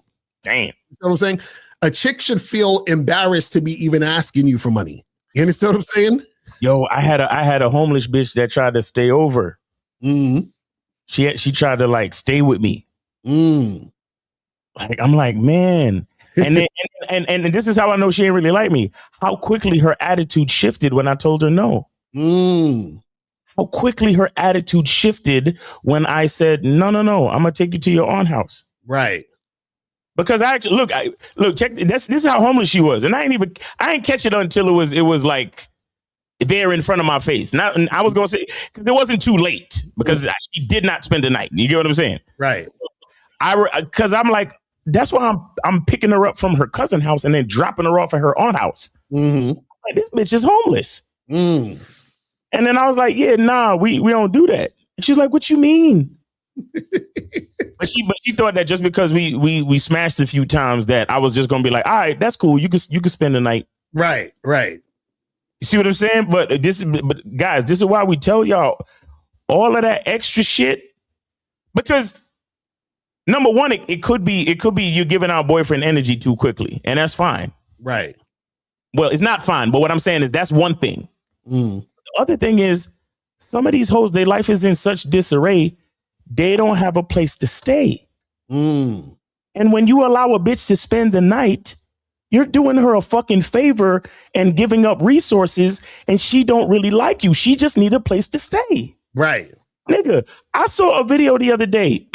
Damn. You see what I'm saying? A chick should feel embarrassed to be even asking you for money. You understand what I'm saying? Yo, I had a homeless bitch that tried to stay over. Mm-hmm. She tried to like stay with me. Like I'm like, man. And then, and this is how I know she ain't really like me. How quickly her attitude shifted when I told her no. How quickly her attitude shifted when I said, no, I'm gonna take you to your aunt house. Right. Because I actually look, check this is how homeless she was. And I ain't catch it until it was like there in front of my face. Now, I was going to say, because it wasn't too late, because she did not spend the night. You get what I'm saying? Right. Because I'm like, that's why I'm picking her up from her cousin's house and then dropping her off at her aunt's house. Like, this bitch is homeless. And then I was like, yeah, nah, we don't do that. And she's like, what you mean? but she thought that just because we smashed a few times that I was just going to be like, all right, that's cool. You can spend the night. Right. You see what I'm saying? But guys, this is why we tell y'all all of that extra shit, because number one, it could be you giving our boyfriend energy too quickly, and that's fine. Right. Well, it's not fine, but what I'm saying is that's one thing. The other thing is some of these hoes, their life is in such disarray, they don't have a place to stay. And when you allow a bitch to spend the night, you're doing her a fucking favor and giving up resources, and she don't really like you. She just need a place to stay. Right. Nigga, I saw a video the other day.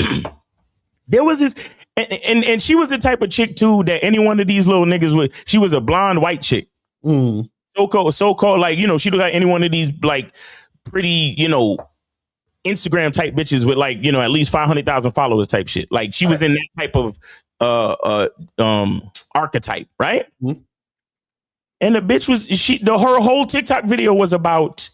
There was this, and she was the type of chick too that any one of these little niggas would. She was a blonde white chick. So-called, like, she looked like any one of these like pretty, Instagram type bitches with like, at least 500,000 followers type shit. Like she was in that type of archetype, right? And the bitch was her whole TikTok video was about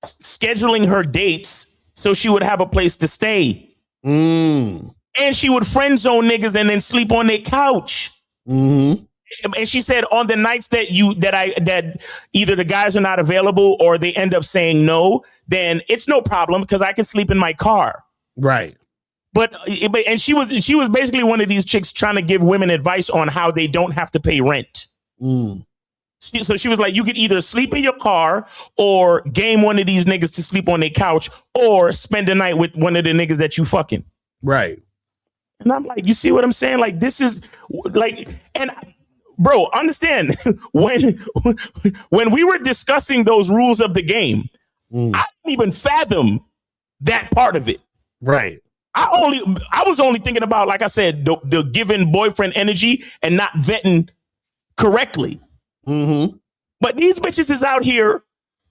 scheduling her dates so she would have a place to stay. And she would friend zone niggas and then sleep on their couch. And she said on the nights that either the guys are not available or they end up saying no, then it's no problem because I can sleep in my car. Right. But she was basically one of these chicks trying to give women advice on how they don't have to pay rent. So she was like, you could either sleep in your car or game one of these niggas to sleep on their couch or spend the night with one of the niggas that you fucking. Right. And I'm like, you see what I'm saying? Like, this is like, and bro, understand when we were discussing those rules of the game, I didn't even fathom that part of it. Right. I was only thinking about, like I said, the giving boyfriend energy and not vetting correctly. But these bitches is out here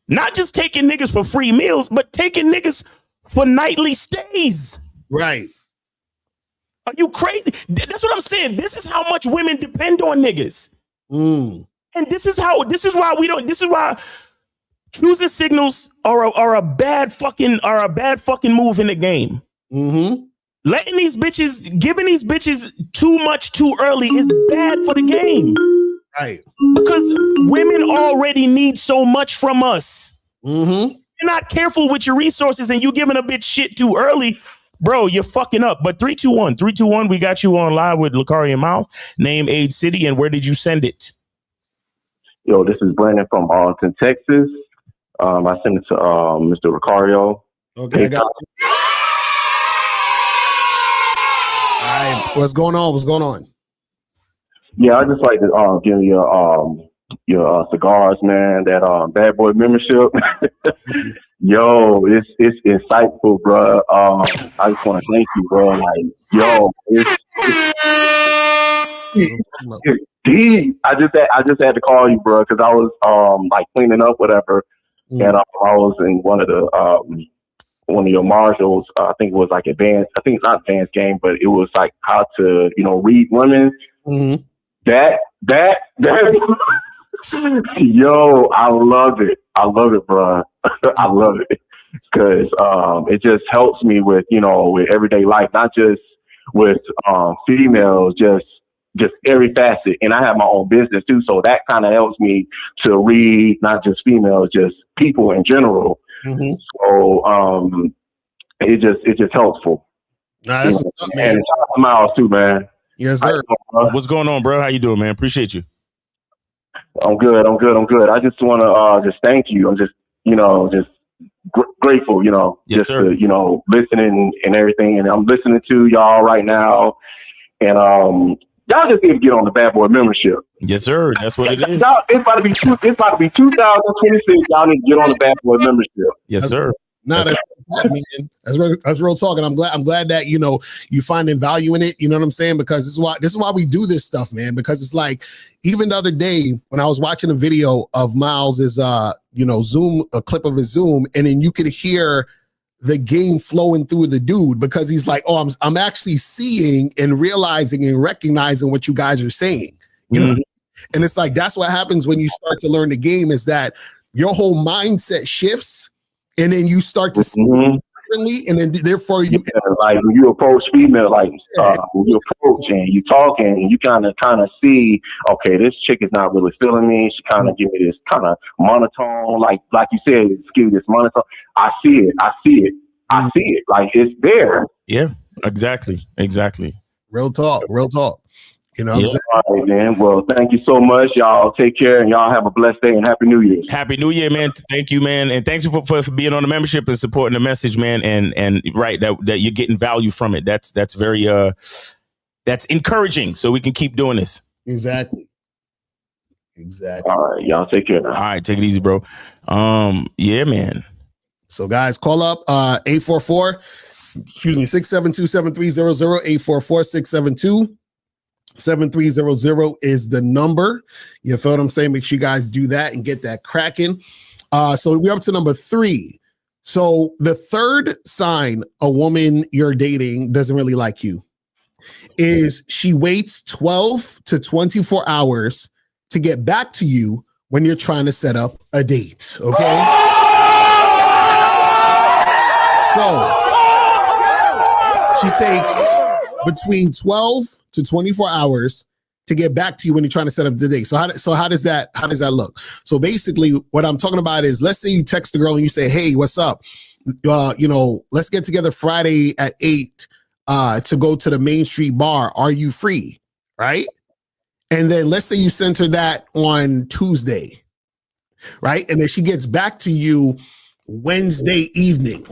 not just taking niggas for free meals, but taking niggas for nightly stays. Right. Are you crazy? That's what I'm saying. This is how much women depend on niggas. And this is why choosing signals are a bad fucking move in the game. Letting these bitches, giving these bitches too much too early is bad for the game. Right. Because women already need so much from us. Mm-hmm. You're not careful with your resources and you giving a bitch shit too early, bro, you're fucking up. But 321, we got you on live with Locario and Miles. Name, age, city, and where did you send it? Yo, this is Brandon from Arlington, Texas. I sent it to Mr. Locario. Okay, I got you. All right, what's going on? Yeah, I just like to give you your cigars, man. That Bad Boy membership. Yo, it's insightful, bro. I just want to thank you, bro. Like, yo, it's deep. I just had to call you, bro, because I was like cleaning up, whatever, and I was in one of your modules. I think it was like advanced. I think it's not advanced game, but it was like how to read women. Mm-hmm. That yo, I love it, bro. I love it because it just helps me with with everyday life, not just with females, just every facet. And I have my own business too, so that kind of helps me to read not just females, just people in general. Mm-hmm. So it just helpful. Nah, that's what's up, man. And shout out to Miles too, man. Yes, sir. What's going on, bro? How you doing, man? Appreciate you. I'm good. I just want to just thank you. I'm just grateful, Yes, just sir. to listening and everything. And I'm listening to y'all right now, and y'all just need to get on the Bad Boy membership. Yes, sir. That's what it is. It's about to be 2026. Y'all need to get on the Bad Boy membership. Yes, sir. That's real talk, and I'm glad that you finding value in it. You know what I'm saying? Because this is why we do this stuff, man. Because it's like, even the other day when I was watching a video of Miles's Zoom, a clip of his Zoom, and then you could hear the game flowing through the dude, because he's like, oh, I'm actually seeing and realizing and recognizing what you guys are saying. You know, and it's like, that's what happens when you start to learn the game, is that your whole mindset shifts. And then you start to see it differently, and then therefore you like when you approach female, like when you approach and you talking, and you kind of see, okay, this chick is not really feeling me. She kind of give me this kind of monotone, like you said, give me this monotone. I see it. Like, it's there. Yeah, exactly. Real talk. You know what I'm saying? All right, man. Well, thank you so much. Y'all take care, and y'all have a blessed day, and Happy New Year. Happy New Year, man. Thank you, man. And thanks for being on the membership and supporting the message, man. And right, that you're getting value from it. That's very that's encouraging. So we can keep doing this. Exactly. All right, y'all take care now. All right, take it easy, bro. Yeah, man. So guys, call up 672-7300, 844-672-7300 is the number. You feel what I'm saying? Make sure you guys do that and get that cracking. So we're up to number 3. So the third sign a woman you're dating doesn't really like you is she waits 12 to 24 hours to get back to you when you're trying to set up a date. Okay. So she takes between 12 to 24 hours to get back to you when you're trying to set up the date. So how does that look? So basically what I'm talking about is, let's say you text the girl and you say, hey, what's up? Let's get together Friday at 8 to go to the Main Street bar. Are you free? Right? And then let's say you sent her that on Tuesday, right? And then she gets back to you Wednesday evening.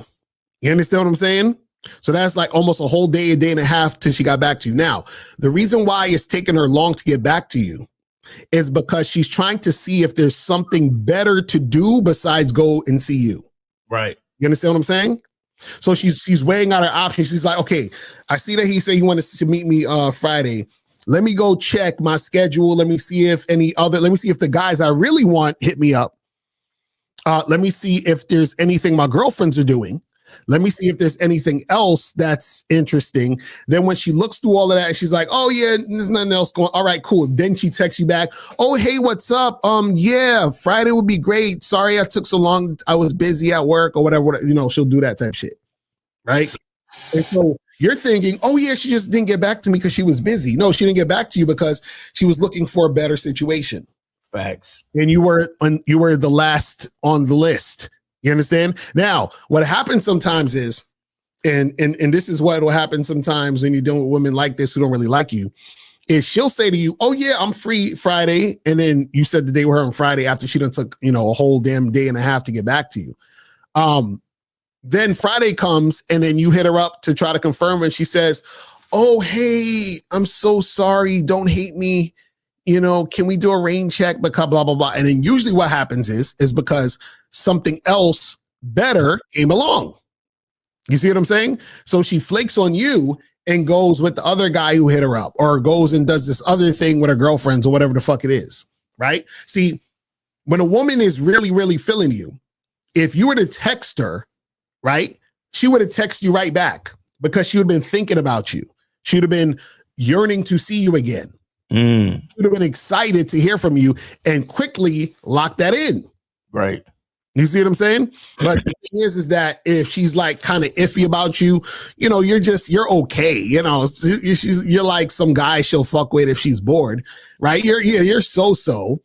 You understand what I'm saying? So that's like almost a whole day, a day and a half till she got back to you. Now, the reason why it's taking her long to get back to you is because she's trying to see if there's something better to do besides go and see you. Right. You understand what I'm saying? So she's weighing out her options. She's like, okay, I see that he said he wanted to meet me Friday. Let me go check my schedule. Let me see if the guys I really want hit me up. Let me see if there's anything my girlfriends are doing. Let me see if there's anything else that's interesting. Then when she looks through all of that and she's like, oh yeah, there's nothing else going. All right, cool. Then she texts you back. Oh, hey, what's up? Yeah, Friday would be great. Sorry I took so long. I was busy at work or whatever. She'll do that type of shit. Right. And so you're thinking, oh yeah, she just didn't get back to me because she was busy. No, she didn't get back to you because she was looking for a better situation. Facts. And you were the last on the list. You understand? Now, what happens sometimes is, and this is what will happen sometimes when you're dealing with women like this who don't really like you, is she'll say to you, oh yeah, I'm free Friday. And then you said the day with her on Friday after she done took, a whole damn day and a half to get back to you. Then Friday comes and then you hit her up to try to confirm and she says, oh, hey, I'm so sorry. Don't hate me. Can we do a rain check? Because blah, blah, blah. And then usually what happens is because something else better came along. You see what I'm saying? So she flakes on you and goes with the other guy who hit her up, or goes and does this other thing with her girlfriends or whatever the fuck it is, right? See, when a woman is really, really feeling you, if you were to text her, right, she would have texted you right back because she would have been thinking about you. She would have been yearning to see you again. She would have been excited to hear from you and quickly lock that in. Right. You see what I'm saying? But the thing is that if she's like kind of iffy about you, you're okay. You're like some guy she'll fuck with if she's bored, right? You're so.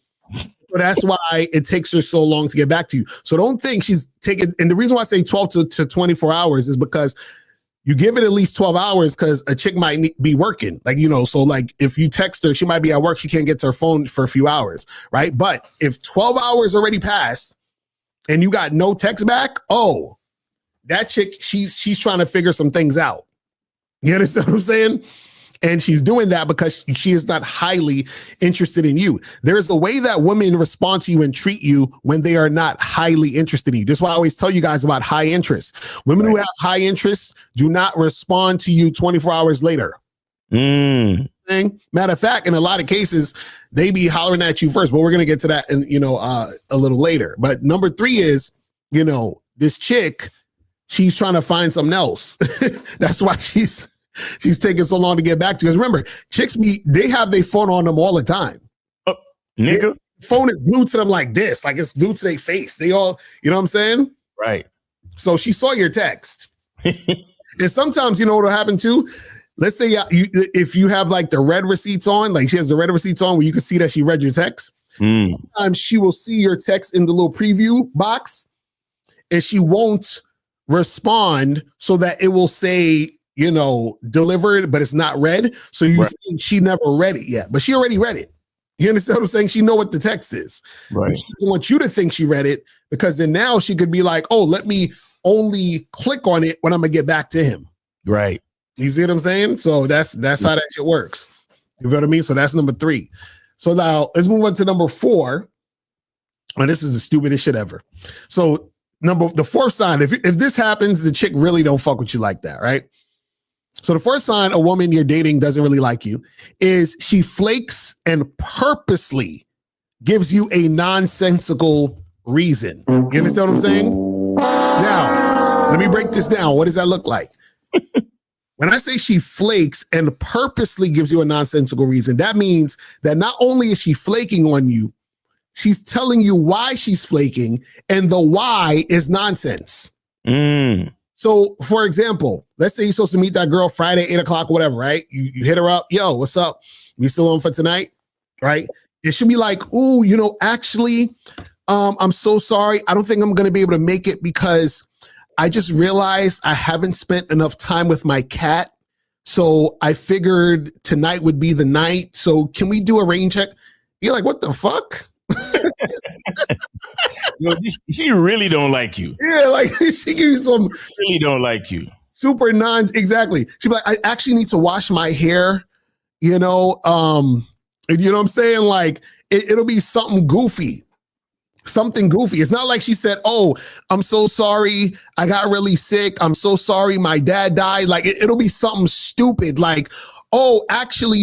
But that's why it takes her so long to get back to you. So don't think she's taking, and the reason why I say 12 to 24 hours is because you give it at least 12 hours because a chick might be working. So like if you text her, she might be at work. She can't get to her phone for a few hours, right? But if 12 hours already passed and you got no text back, oh, that chick, she's trying to figure some things out. You understand what I'm saying? And she's doing that because she is not highly interested in you. There's a way that women respond to you and treat you when they are not highly interested in you. That's why I always tell you guys about high interest. Women who have high interest do not respond to you 24 hours later. Matter of fact, in a lot of cases, they be hollering at you first, but we're going to get to that in, a little later. But number 3 is, this chick, she's trying to find something else. That's why she's taking so long to get back to you. Because remember, chicks they have their phone on them all the time. Nigga. Phone is glued to them like this, like it's glued to their face. They all, you know what I'm saying? Right. So she saw your text. And sometimes, what'll happen too? Let's say if you have like the red receipts on, like she has the red receipts on where you can see that she read your text. Sometimes she will see your text in the little preview box and she won't respond so that it will say, delivered, but it's not read. So you think she never read it yet, but she already read it. You understand what I'm saying? She know what the text is. Right. She doesn't want you to think she read it because then now she could be like, oh, let me only click on it when I'm gonna get back to him. Right. You see what I'm saying? So that's how that shit works. You know what I mean? So that's number 3. So now let's move on to number 4. And this is the stupidest shit ever. So the 4th sign, if this happens, the chick really don't fuck with you like that, right? So the first sign a woman you're dating doesn't really like you is she flakes and purposely gives you a nonsensical reason. You understand what I'm saying? Now, let me break this down. What does that look like? When I say she flakes and purposely gives you a nonsensical reason, that means that not only is she flaking on you, she's telling you why she's flaking, and the why is nonsense. So, for example, let's say you're supposed to meet that girl Friday, 8:00, whatever, right? You hit her up. Yo, what's up? We still on for tonight? Right? It should be like, ooh, actually, I'm so sorry. I don't think I'm going to be able to make it because I just realized I haven't spent enough time with my cat. So I figured tonight would be the night. So can we do a rain check? You're like, what the fuck? She really don't like you. Yeah, like she gives you some. Really don't like you. Super exactly. She'd be like, I actually need to wash my hair. You know what I'm saying? Like it'll be something goofy. Something goofy. It's not like she said, oh, I'm so sorry. I got really sick. I'm so sorry. My dad died. Like it'll be something stupid. Like, oh, actually,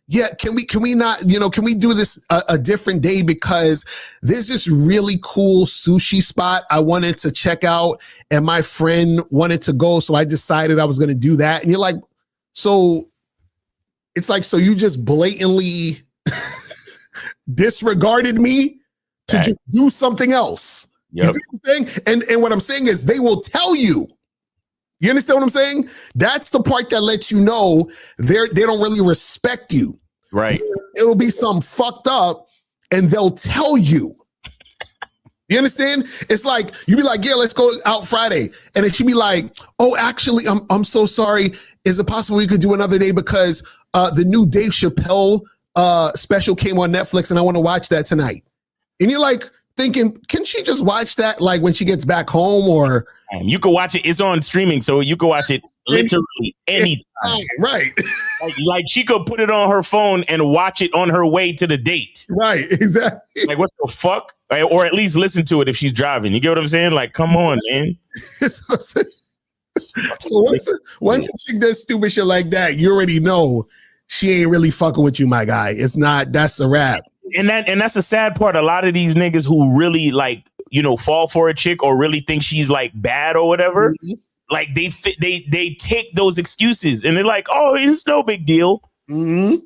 yeah, can we not, can we do this a different day because there's this really cool sushi spot I wanted to check out and my friend wanted to go. So I decided I was going to do that. And you're like, so it's like, so you just blatantly disregarded me to just do something else. Yep. You see what I'm saying? And what I'm saying is they will tell you. You understand what I'm saying? That's the part that lets you know they don't really respect you. Right. It'll be some fucked up and they'll tell you. You understand? It's like you be like, yeah, let's go out Friday, and then she be like, oh, actually, I'm so sorry. Is it possible we could do another day because the new Dave Chappelle special came on Netflix, and I want to watch that tonight. And you're like thinking, can she just watch that like when she gets back home, or you can watch it? It's on streaming, so you can watch it literally anytime. Right. Like she could put it on her phone and watch it on her way to the date. Right. Exactly. Like what the fuck? Or at least listen to it if she's driving. You get what I'm saying? Like, come on, man. So once a chick does stupid shit like that, you already know she ain't really fucking with you, my guy. It's not. That's a wrap. And that's the sad part. A lot of these niggas who really like, fall for a chick or really think she's like bad or whatever. Mm-hmm. Like they take those excuses and they're like, oh, it's no big deal. Mm-hmm.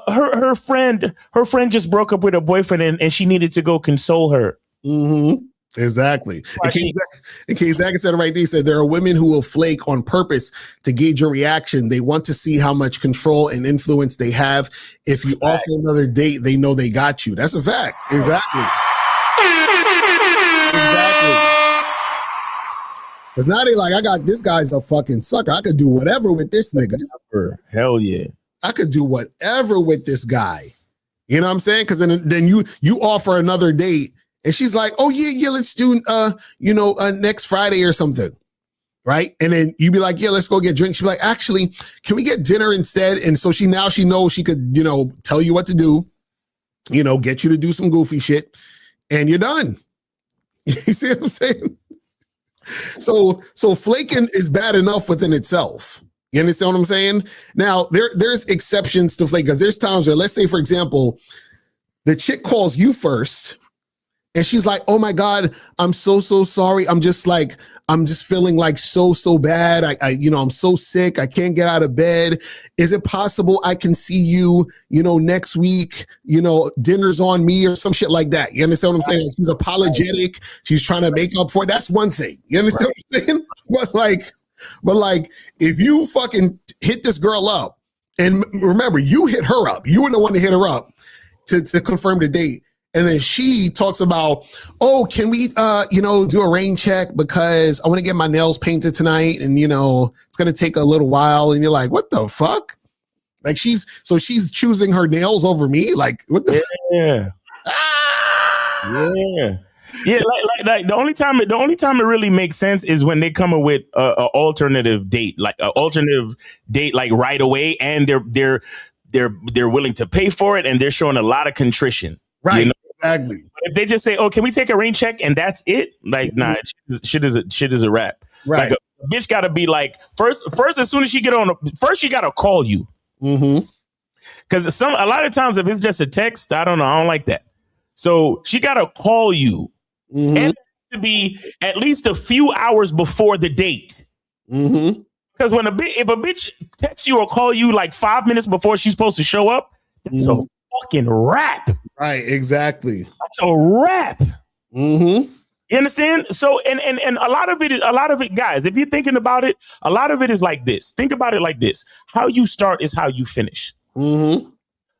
Her friend just broke up with her boyfriend and she needed to go console her. Mm-hmm. Exactly. In case Zach said it right there, he said there are women who will flake on purpose to gauge your reaction. They want to see how much control and influence they have. If you offer another date, they know they got you. That's a fact. Exactly. Because now they like, I got this guy's a fucking sucker. I could do whatever with this nigga. Hell yeah. I could do whatever with this guy. You know what I'm saying? Because then you offer another date and she's like, oh yeah, let's do next Friday or something. Right. And then you be like, yeah, let's go get drinks. She's like, actually, can we get dinner instead? And so she knows she could, tell you what to do, get you to do some goofy shit and you're done. You see what I'm saying? So flaking is bad enough within itself. You understand what I'm saying? Now, there's exceptions to flake because there's times where, let's say, for example, the chick calls you first and she's like, oh my God, I'm so sorry. I'm just feeling like so bad. I'm so sick. I can't get out of bed. Is it possible I can see you, next week, dinner's on me or some shit like that? You understand what I'm saying? She's apologetic. She's trying to make up for it. That's one thing. You understand what I'm saying? But if you fucking hit this girl up and remember, you hit her up, you were the one to hit her up to confirm the date. And then she talks about, oh, can we, do a rain check because I want to get my nails painted tonight. And, it's going to take a little while. And you're like, what the fuck? Like she's choosing her nails over me. Like, what the fuck? Yeah. Yeah. Like the only time it really makes sense is when they come up with an alternative date, like right away. And they're willing to pay for it. And they're showing a lot of contrition. Right. Exactly. But if they just say, "Oh, can we take a rain check?" and that's it, like, nah, shit is a wrap. Right. Like a bitch got to be like first as soon as she get on, first she got to call you. Mm-hmm. Because a lot of times if it's just a text, I don't know, I don't like that. So she got to call you, and it has to be at least a few hours before the date. Mm-hmm. Because if a bitch texts you or call you like 5 minutes before she's supposed to show up, that's a fucking wrap. Right, exactly. That's a wrap. Mm-hmm. You understand? So, and a lot of it, guys, if you're thinking about it, a lot of it is like this. Think about it like this. How you start is how you finish. Mm-hmm.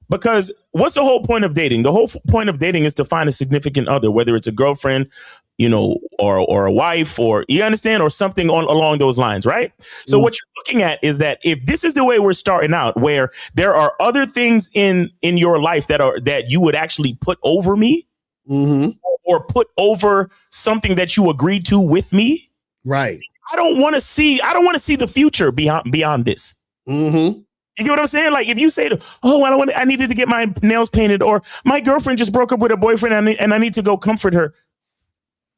Because what's the whole point of dating? The whole point of dating is to find a significant other, whether it's a girlfriend, or a wife, or you understand, or something along those lines, right? So what you're looking at is that if this is the way we're starting out, where there are other things in your life that you would actually put over me, or put over something that you agreed to with me, right? I don't want to see the future beyond this. Mm-hmm. You get what I'm saying? Like if you say, "Oh, I needed to get my nails painted," or "My girlfriend just broke up with her boyfriend and I need to go comfort her,"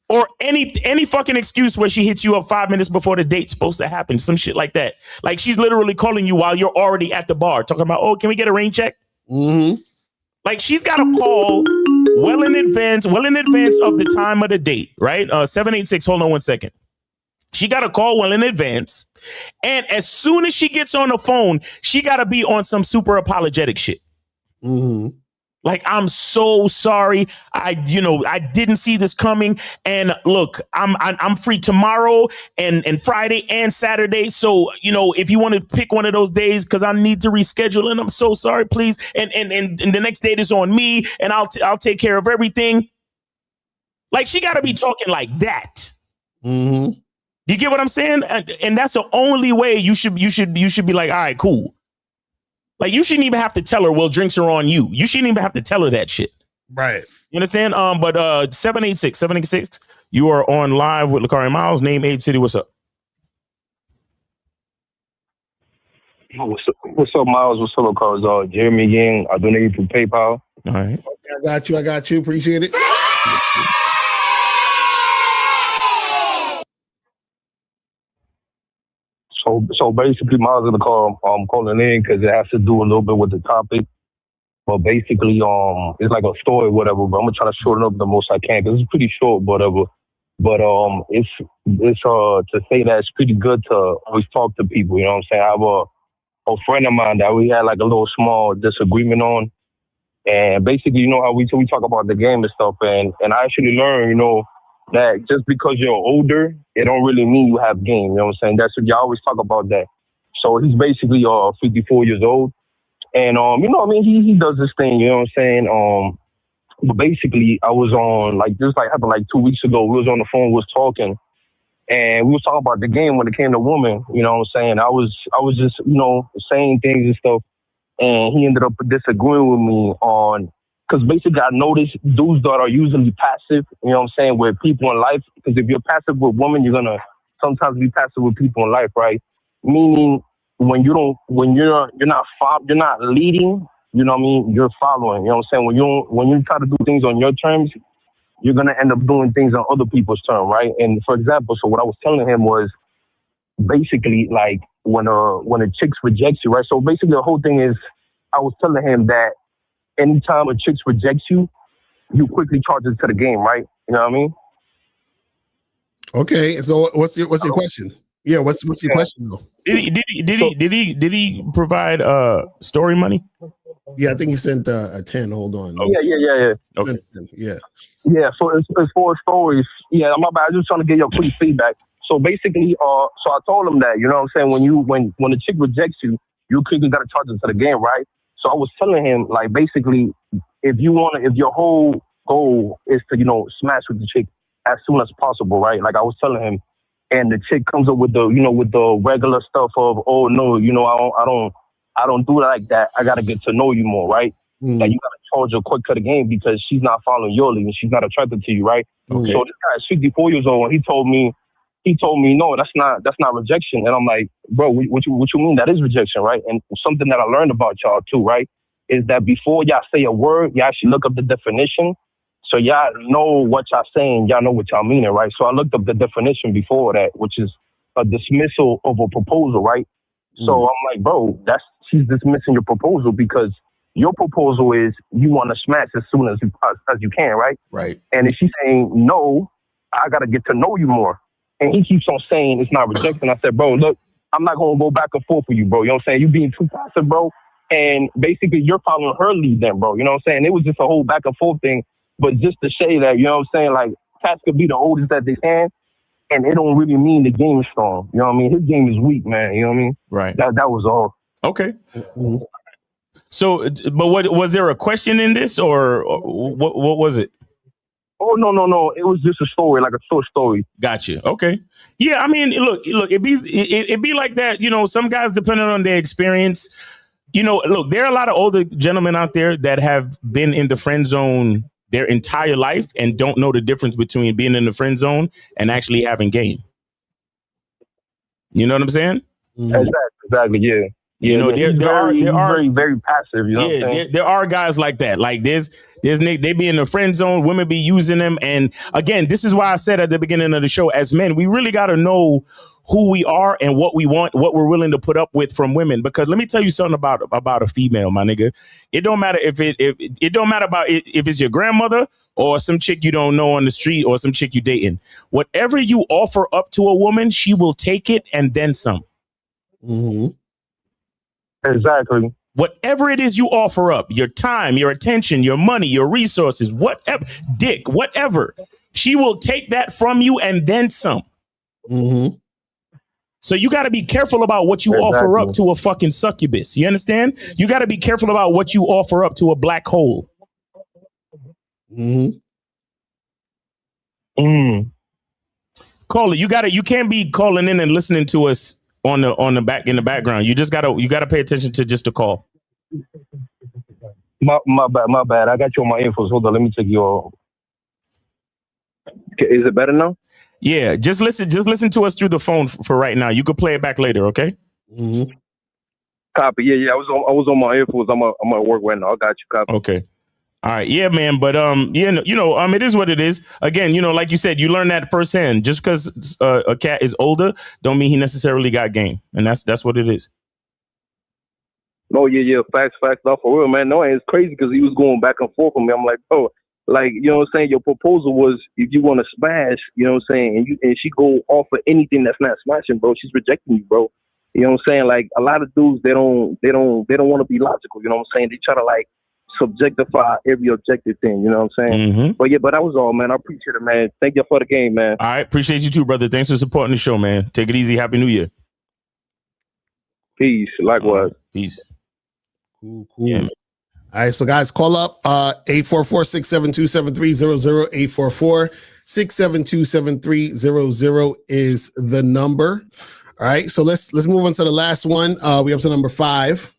or any fucking excuse where she hits you up 5 minutes before the date's supposed to happen, some shit like that. Like she's literally calling you while you're already at the bar, talking about, "Oh, can we get a rain check?" Mm-hmm. Like she's got to call well in advance of the time of the date, right? 786. Hold on one second. She got to call well in advance. And as soon as she gets on the phone, she got to be on some super apologetic shit. Mm-hmm. Like, I'm so sorry. I didn't see this coming. And look, I'm free tomorrow and Friday and Saturday. So, if you want to pick one of those days, because I need to reschedule, and I'm so sorry, please. And the next date is on me, and I'll take care of everything. Like, she got to be talking like that. Mm-hmm. You get what I'm saying? And that's the only way you should be like, all right, cool. Like, you shouldn't even have to tell her, well, drinks are on you. You shouldn't even have to tell her that shit. Right. You understand? But 786, you are on live with Locario Miles. Name, age, city. What's up? What's up, Miles? What's up, Locario? Jeremy again. I donate through PayPal. All right. Okay, I got you. Appreciate it. So basically, Miles gonna call. I'm calling in because it has to do a little bit with the topic. But basically, it's like a story, whatever. But I'm gonna try to shorten up the most I can because it's pretty short, whatever. But it's to say that it's pretty good to always talk to people. You know what I'm saying? I have a friend of mine that we had like a little small disagreement on, and basically, how we talk about the game and stuff, and I actually learned, that just because you're older, it don't really mean you have game. You know what I'm saying? That's what y'all always talk about that. So he's basically 54 years old. And he does this thing, you know what I'm saying? But basically I was on this happened like 2 weeks ago. We was on the phone, we was talking, and we was talking about the game when it came to women, you know what I'm saying? I was just, saying things and stuff, and he ended up disagreeing with me on, because basically I noticed dudes that are usually passive, you know what I'm saying, with people in life. Because if you're passive with women, you're gonna sometimes be passive with people in life, right? Meaning when you're not leading, you know what I mean, you're following. You know what I'm saying? When you try to do things on your terms, you're gonna end up doing things on other people's terms, right? And for example, so what I was telling him was basically like when a chick rejects you, right? So basically the whole thing is I was telling him that anytime a chick rejects you, you quickly charge it to the game, right? You know what I mean? Okay. So what's your question? Yeah, what's your question though? Did he provide story money? Yeah, I think he sent a 10. Hold on. Yeah. Okay. Yeah, so it's 4 stories. Yeah, my bad. I was just trying to get your quick feedback. So basically, so I told him that, you know what I'm saying, when a chick rejects you, you quickly gotta charge it to the game, right? So I was telling him, like, basically, if your whole goal is to, smash with the chick as soon as possible, right? Like I was telling him, and the chick comes up with the regular stuff of, oh no, I don't do it like that. I gotta get to know you more, right? Mm. Like you gotta charge her quick to the game because she's not following your lead and she's not attracted to you, right? Okay. So this guy is 54 years old and he told me no, that's not rejection. And I'm like, bro, what you mean that is rejection, right? And something that I learned about y'all too, right, is that before y'all say a word, y'all actually look up the definition. So y'all know what y'all saying, y'all know what y'all meaning, right? So I looked up the definition before that, which is a dismissal of a proposal, right? So I'm like, bro, she's dismissing your proposal because your proposal is you want to smash as soon as you can, right? Right. And if she's saying no, I gotta get to know you more. And he keeps on saying it's not rejection. I said, bro, look, I'm not gonna go back and forth with you, bro. You know what I'm saying? You being too passive, bro. And basically you're following her lead then, bro. You know what I'm saying? It was just a whole back and forth thing. But just to say that, you know what I'm saying, like cats could be the oldest that they can, and it don't really mean the game is strong. You know what I mean? His game is weak, man. You know what I mean? Right. That was all. Okay. So, but what was there a question in this, or what was it? Oh no! It was just a story, like a short story. Gotcha. Okay. Yeah, I mean, look, it be like that. Some guys, depending on their experience, look, there are a lot of older gentlemen out there that have been in the friend zone their entire life and don't know the difference between being in the friend zone and actually having game. You know what I'm saying? Exactly. Yeah. He's very, very passive. You know what I'm saying? There are guys like that. Like there's they be in the friend zone. Women be using them. And again, this is why I said at the beginning of the show, as men, we really got to know who we are and what we want, what we're willing to put up with from women. Because let me tell you something about a female, my nigga. It don't matter if it don't matter about if it's your grandmother or some chick you don't know on the street or some chick you dating. Whatever you offer up to a woman, she will take it and then some. Mm-hmm. Exactly. whatever it is you offer up, your time, your attention, your money, your resources, whatever, dick, whatever, she will take that from you and then some. Mm-hmm. So you got to be careful about what you offer up to a fucking succubus. You understand? You got to be careful about what you offer up to a black hole. Mm-hmm. Caller, you can't be calling in and listening to us in the background. You gotta pay attention to just the call. My bad. I got you on my infos. Hold on, let me take your. Is it better now? Yeah, just listen to us through the phone for right now. You could play it back later, okay? Mm-hmm. Copy. Yeah. I was on my infos. I'm at work right now. I got you. Copy. Okay. All right, yeah, man, but it is what it is. Again, like you said, you learn that firsthand. Just because a cat is older, don't mean he necessarily got game, and that's what it is. Oh yeah, facts off for real, man. No, it's crazy because he was going back and forth with me. I'm like, bro, like you know what I'm saying. Your proposal was if you want to smash, you know what I'm saying, and she go off for anything that's not smashing, bro. She's rejecting you, bro. You know what I'm saying? Like a lot of dudes, they don't want to be logical. You know what I'm saying? They try to like subjectify every objective thing, you know what I'm saying? Mm-hmm. But that was all, man. I appreciate it, man. Thank you for the game, man. All right, appreciate you too, brother. Thanks for supporting the show, man. Take it easy. Happy New Year. Peace. Likewise. Peace. Cool. Yeah, all right, so guys, call up 844-672-7300. 844-672-7300 is the number. All right, so let's move on to the last one. We up to number 5.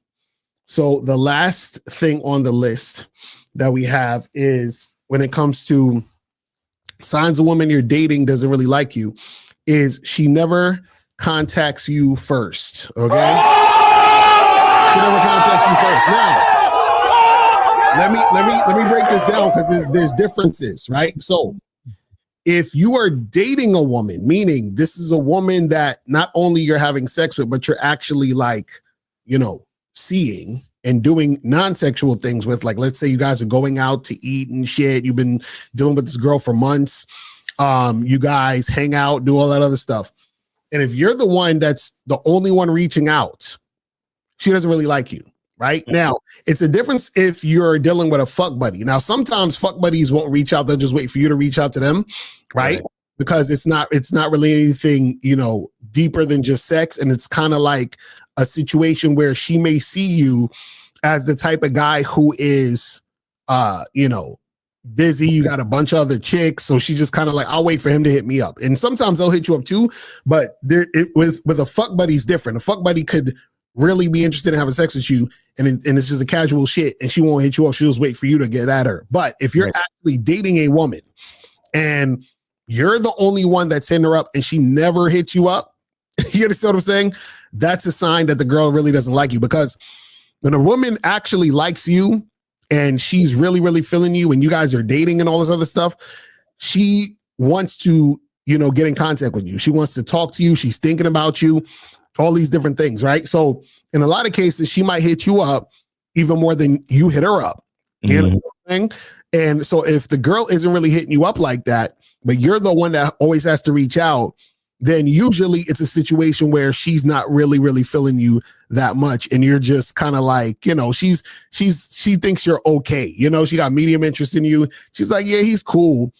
So the last thing on the list that we have is when it comes to signs a woman you're dating doesn't really like you, is she never contacts you first. Okay, she never contacts you first. Now, let me break this down because there's differences, right? So if you are dating a woman, meaning this is a woman that not only you're having sex with, but you're actually like, seeing and doing non-sexual things with, like, let's say you guys are going out to eat and shit. You've been dealing with this girl for months. You guys hang out, do all that other stuff. And if you're the one that's the only one reaching out, she doesn't really like you, right? Now, it's a difference if you're dealing with a fuck buddy. Now, sometimes fuck buddies won't reach out. They'll just wait for you to reach out to them, right? Because it's not really anything, deeper than just sex. And it's kind of like a situation where she may see you as the type of guy who is, busy. You got a bunch of other chicks. So she just kind of like, I'll wait for him to hit me up. And sometimes they'll hit you up too. But with a fuck buddy's different. A fuck buddy could really be interested in having sex with you. And it's just a casual shit. And she won't hit you up. She'll just wait for you to get at her. But if you're actually dating a woman and you're the only one that's hitting her up and she never hits you up, you understand what I'm saying? That's a sign that the girl really doesn't like you, because when a woman actually likes you and she's really, really feeling you and you guys are dating and all this other stuff, she wants to, get in contact with you. She wants to talk to you. She's thinking about you, all these different things, right? So in a lot of cases, she might hit you up even more than you hit her up. You know what I'm saying? And so if the girl isn't really hitting you up like that, but you're the one that always has to reach out, then usually it's a situation where she's not really, really feeling you that much. And you're just kind of like, she thinks you're okay. She got medium interest in you. She's like, yeah, he's cool,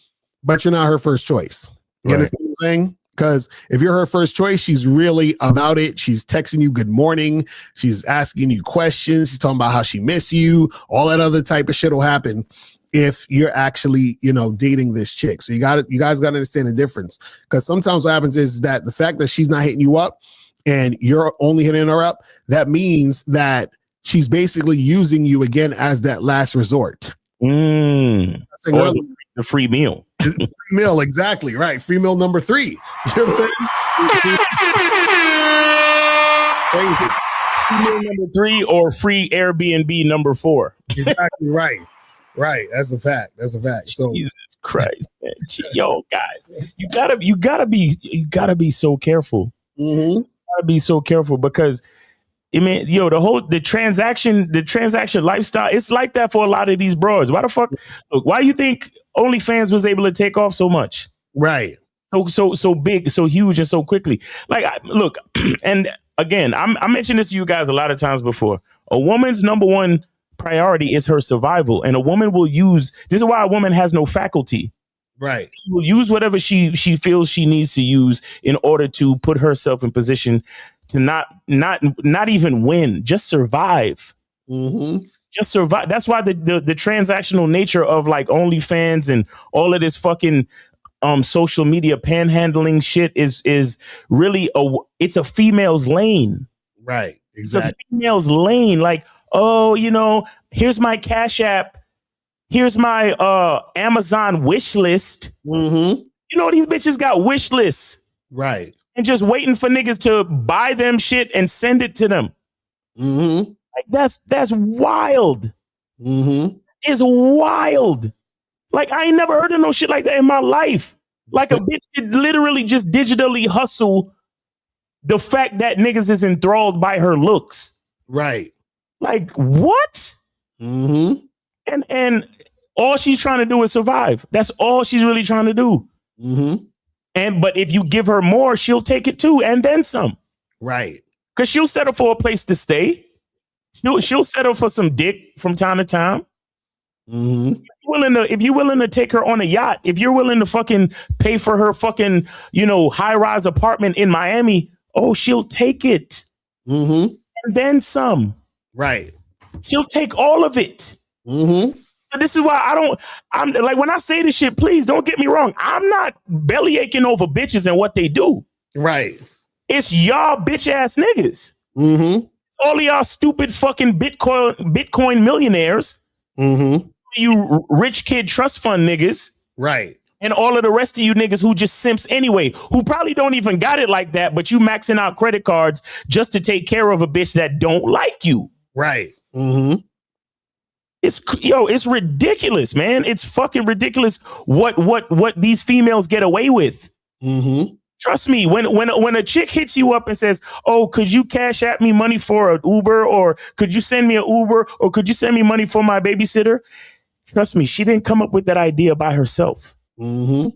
but you're not her first choice. You understand what I'm saying? Because if you're her first choice, she's really about it. She's texting you good morning. She's asking you questions. She's talking about how she miss you. All that other type of shit will happen if you're actually, dating this chick. So you guys got to understand the difference, because sometimes what happens is that the fact that she's not hitting you up and you're only hitting her up, that means that she's basically using you again as that last resort. Or the free meal. Free meal, exactly, right. Free meal number 3. You know what I'm saying? Crazy. Free meal number 3 or free Airbnb number 4. Exactly right. Right, that's a fact. So Jesus Christ, man. Yo, guys, you gotta be so careful. Mm-hmm. You gotta be so careful, because the transaction lifestyle, it's like that for a lot of these bros. Why you think OnlyFans was able to take off so much? Right. So big, so huge, and so quickly. Like, look, and again, I mentioned this to you guys a lot of times before. A woman's number one priority is her survival, and a woman will use. This is why a woman has no faculty. Right. She will use whatever she feels she needs to use in order to put herself in position to not even win, just survive. Mm-hmm. Just survive. That's why the transactional nature of like OnlyFans and all of this fucking social media panhandling shit is really it's a female's lane. Right. Exactly. It's a female's lane. Like, oh, here's my Cash App. Here's my Amazon wish list. Mm-hmm. These bitches got wish lists. Right. And just waiting for niggas to buy them shit and send it to them. Mm-hmm. Like that's wild. Mm-hmm. It's wild. Like I ain't never heard of no shit like that in my life. Like a bitch could literally just digitally hustle the fact that niggas is enthralled by her looks. Right. Like what? Mm-hmm. And all she's trying to do is survive. That's all she's really trying to do. Mm-hmm. But if you give her more, she'll take it too, and then some. Right. Because she'll settle for a place to stay. She'll settle for some dick from time to time. Mm-hmm. If you're willing to take her on a yacht, if you're willing to fucking pay for her fucking, high-rise apartment in Miami, she'll take it. Mm-hmm. And then some. Right. She'll take all of it. Mm-hmm. So this is why I'm like, when I say this shit, please don't get me wrong. I'm not belly aching over bitches and what they do. Right. It's y'all bitch ass niggas. Mm-hmm. All of y'all stupid fucking Bitcoin millionaires. Mm-hmm. You rich kid trust fund niggas. Right. And all of the rest of you niggas who just simps anyway, who probably don't even got it like that, but you maxing out credit cards just to take care of a bitch that don't like you. Right. Mm-hmm. It's ridiculous, man. It's fucking ridiculous what these females get away with. Mm-hmm. Trust me, when a chick hits you up and says, "Oh, could you cash at me money for an Uber, or could you send me an Uber, or could you send me money for my babysitter?" Trust me, she didn't come up with that idea by herself. Mm-hmm.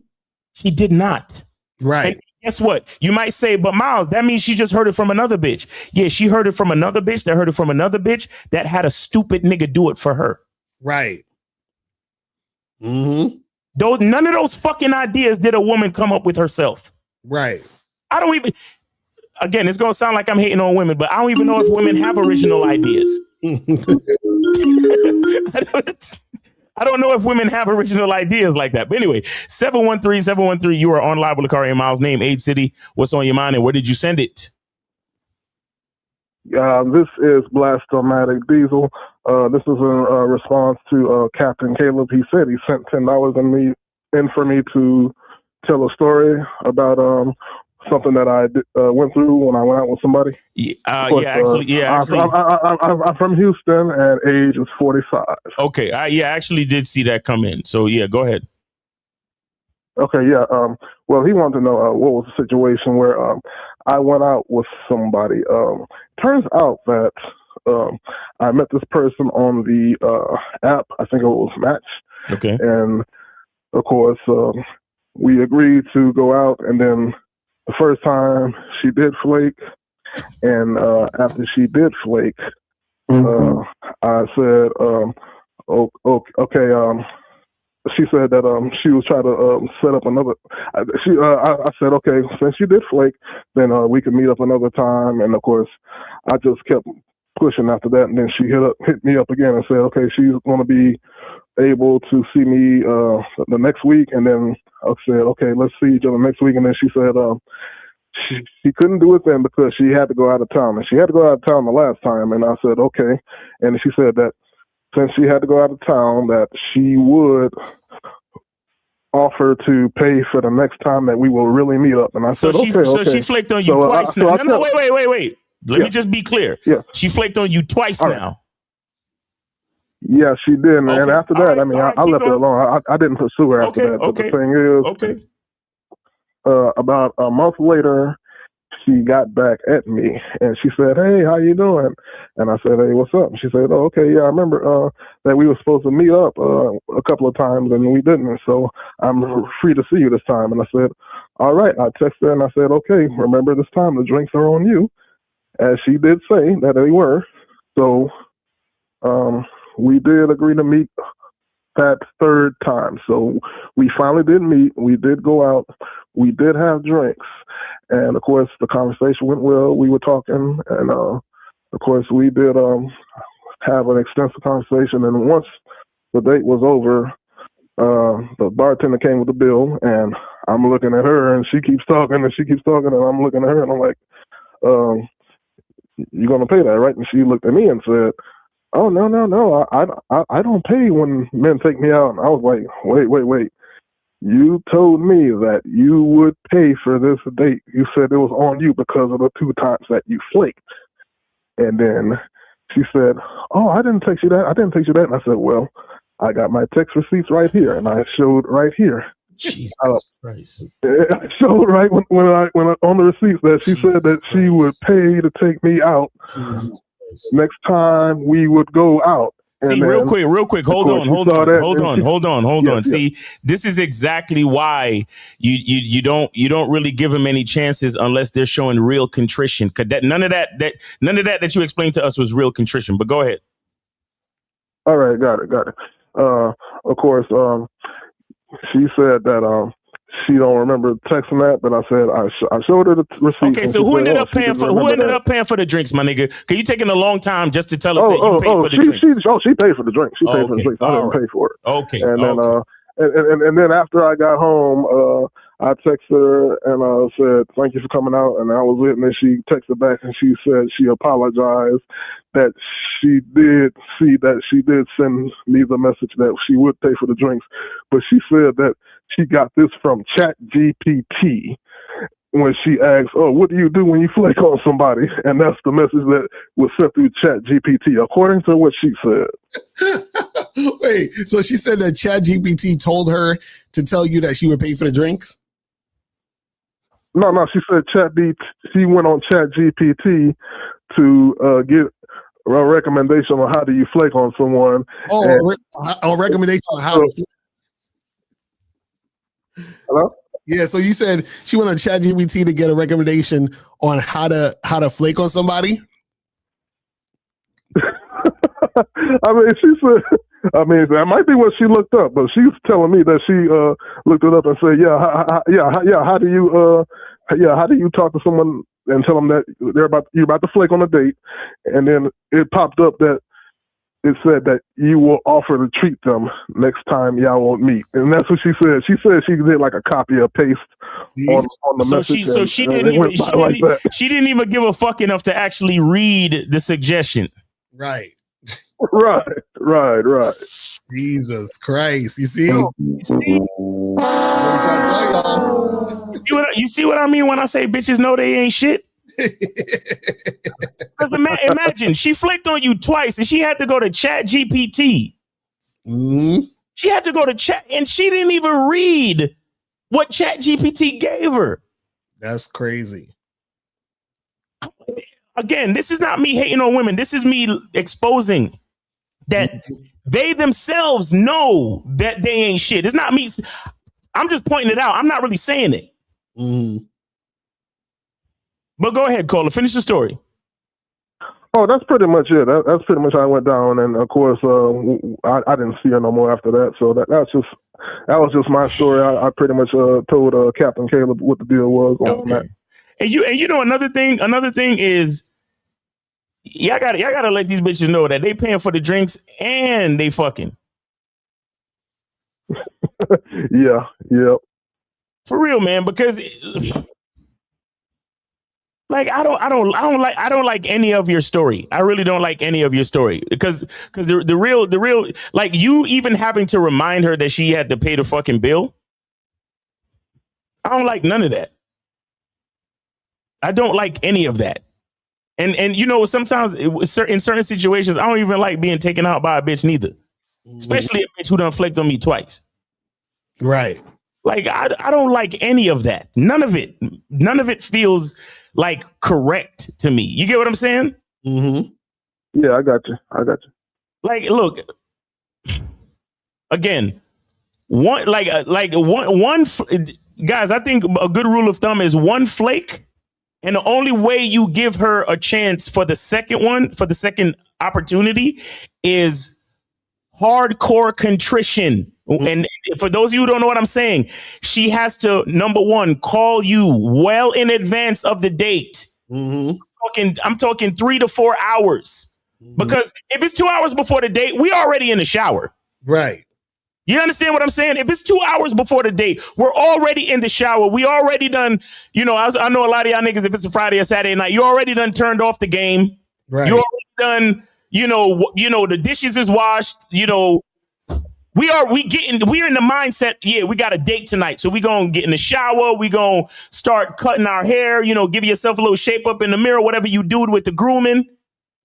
She did not. Right. And guess what? You might say, but Miles, that means she just heard it from another bitch. Yeah, she heard it from another bitch that heard it from another bitch that had a stupid nigga do it for her. Right. Mm-hmm. None of those fucking ideas did a woman come up with herself. Right. I don't even, again, it's going to sound like I'm hating on women, but I don't even know if women have original ideas. I don't know if women have original ideas like that. But anyway, 713-713, you are on live with Locario and Miles. Name, age, city, what's on your mind, and where did you send it? This is Blastomatic Diesel. This is a response to Captain Caleb. He said he sent $10 in for me to tell a story about something that I went through when I went out with somebody. I'm from Houston, and age is 45. Okay, I actually did see that come in. So yeah, go ahead. Okay, yeah. Well, he wanted to know what was the situation where I went out with somebody. Turns out that I met this person on the app. I think it was Match. Okay. And of course, we agreed to go out, and then the first time she did flake, and after she did flake, I said, okay. She said that she was trying to set up another. I said, okay, since you did flake, then we could meet up another time. And of course, I just kept pushing after that. And then she hit me up again and said, okay, she's going to be able to see me the next week. And then I said, okay, let's see each other next week. And then she said she couldn't do it then because she had to go out of town. And she had to go out of town the last time. And I said, okay. And she said that since she had to go out of town, that she would offer to pay for the next time that we will really meet up. And I said, okay. So she flaked on you twice now. No, wait. Let me just be clear. Yeah. She flaked on you twice now. Yeah, she did. Okay. And after that, I left her alone. I didn't pursue her after that. But the thing is, about a month later, she got back at me and she said, hey, how you doing? And I said, hey, what's up? And she said, oh, okay, yeah, I remember that we were supposed to meet up a couple of times and we didn't. So I'm free to see you this time. And I said, all right. I texted her and I said, okay, remember this time the drinks are on you. as she did say that they were. So we did agree to meet that third time. So we finally did meet. We did go out. We did have drinks. And, of course, the conversation went well. We were talking. And, of course, we did have an extensive conversation. And once the date was over, the bartender came with the bill. And I'm looking at her, and she keeps talking, and she keeps talking. And I'm looking at her, and I'm like, you're going to pay that, right? And she looked at me and said, oh, no. I don't pay when men take me out. And I was like, wait. You told me that you would pay for this date. You said it was on you because of the 2 times that you flaked. And then she said, oh, I didn't text you that. And I said, well, I got my text receipts right here. And I showed right here. Jesus Christ. I showed right when I on the receipts that she said that she would pay to take me out. Next time we would go out. See, real quick. Hold on. See, this is exactly why you don't really give them any chances unless they're showing real contrition. Cause none of that you explained to us was real contrition. But go ahead. All right, got it. Of course, she said that she don't remember texting that, but I said I showed her the receipt. Okay, so who ended up paying for the drinks, my nigga? Cause you taking a long time just to tell us that you paid for the drinks. She paid for the drinks. She paid for the drinks. I didn't pay for it. Okay. And then and then after I got home, I texted her and said thank you for coming out, and I was with me. She texted back and she said she apologized that she did see that she did send me the message that she would pay for the drinks, but she said that she got this from ChatGPT when she asked, oh, what do you do when you flake on somebody? And that's the message that was sent through ChatGPT, according to what she said. Wait, so she said that ChatGPT told her to tell you that she would pay for the drinks? No, she said she went on ChatGPT to get a recommendation on how do you flake on someone. A recommendation on how to flake. Hello? Yeah, so you said she went on ChatGPT to get a recommendation on how to flake on somebody? I mean, she said, that might be what she looked up, but she's telling me that she looked it up and said, how do you talk to someone and tell them that you're about to flake on a date, and then it popped up that it said that you will offer to treat them next time y'all won't meet, and that's what she said. She said she did like a copy or paste on the message. She didn't even give a fuck enough to actually read the suggestion. Right. Right. Jesus Christ. You see? You see what I mean when I say bitches know they ain't shit? Because imagine she flicked on you twice and she had to go to ChatGPT. Mm-hmm. She had to go to chat and she didn't even read what ChatGPT gave her. That's crazy. Again, this is not me hating on women. This is me exposing that they themselves know that they ain't shit. It's not me. I'm just pointing it out. I'm not really saying it. Mm-hmm. But go ahead, Cola. Finish the story. Oh, that's pretty much it. That's pretty much how I went down. And of course, I didn't see her no more after that. So that was just my story. I pretty much told Captain Caleb what the deal was on that. And you know another thing is y'all gotta let these bitches know that they paying for the drinks and they fucking. Yeah. For real, man, because like I don't like any of your story. I really don't like any of your story because the real like you even having to remind her that she had to pay the fucking bill. I don't like none of that. I don't like any of that. And you know, sometimes in certain situations, I don't even like being taken out by a bitch neither. Especially a bitch who done flaked on me twice. Right. Like, I don't like any of that. None of it feels like correct to me. You get what I'm saying? Mm-hmm. Yeah, I got you. Like, look, again, guys, I think a good rule of thumb is one flake And the only way you give her a chance for the second opportunity is hardcore contrition. And for those of you who don't know what I'm saying, she has to, number one, call you well in advance of the date. I'm talking 3 to 4 hours. Because if it's 2 hours before the date, we already in the shower. Right. You understand what I'm saying? If it's 2 hours before the date, we're already in the shower. We already done, I know a lot of y'all niggas, if it's a Friday or Saturday night, you already done turned off the game. Right. You already done, the dishes is washed, we're in the mindset, we got a date tonight. So we gonna get in the shower, we gonna start cutting our hair, give yourself a little shape up in the mirror, whatever you do with the grooming.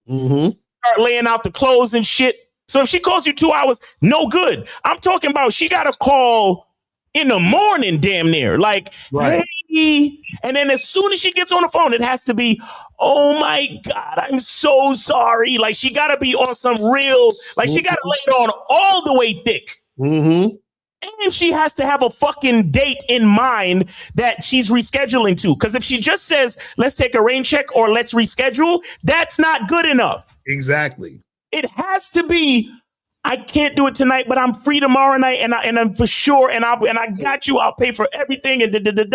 Start laying out the clothes and shit. So if she calls you 2 hours, no good. I'm talking about she got to call in the morning, damn near. Like, right. Hey. And then as soon as she gets on the phone, it has to be, oh my God, I'm so sorry. Like, she got to be on some real, like, she got to lay it on all the way thick. And she has to have a fucking date in mind that she's rescheduling to. Because if she just says, let's take a rain check or let's reschedule, that's not good enough. Exactly. It has to be, I can't do it tonight, but I'm free tomorrow night, and I'm for sure, and I got you. I'll pay for everything, and It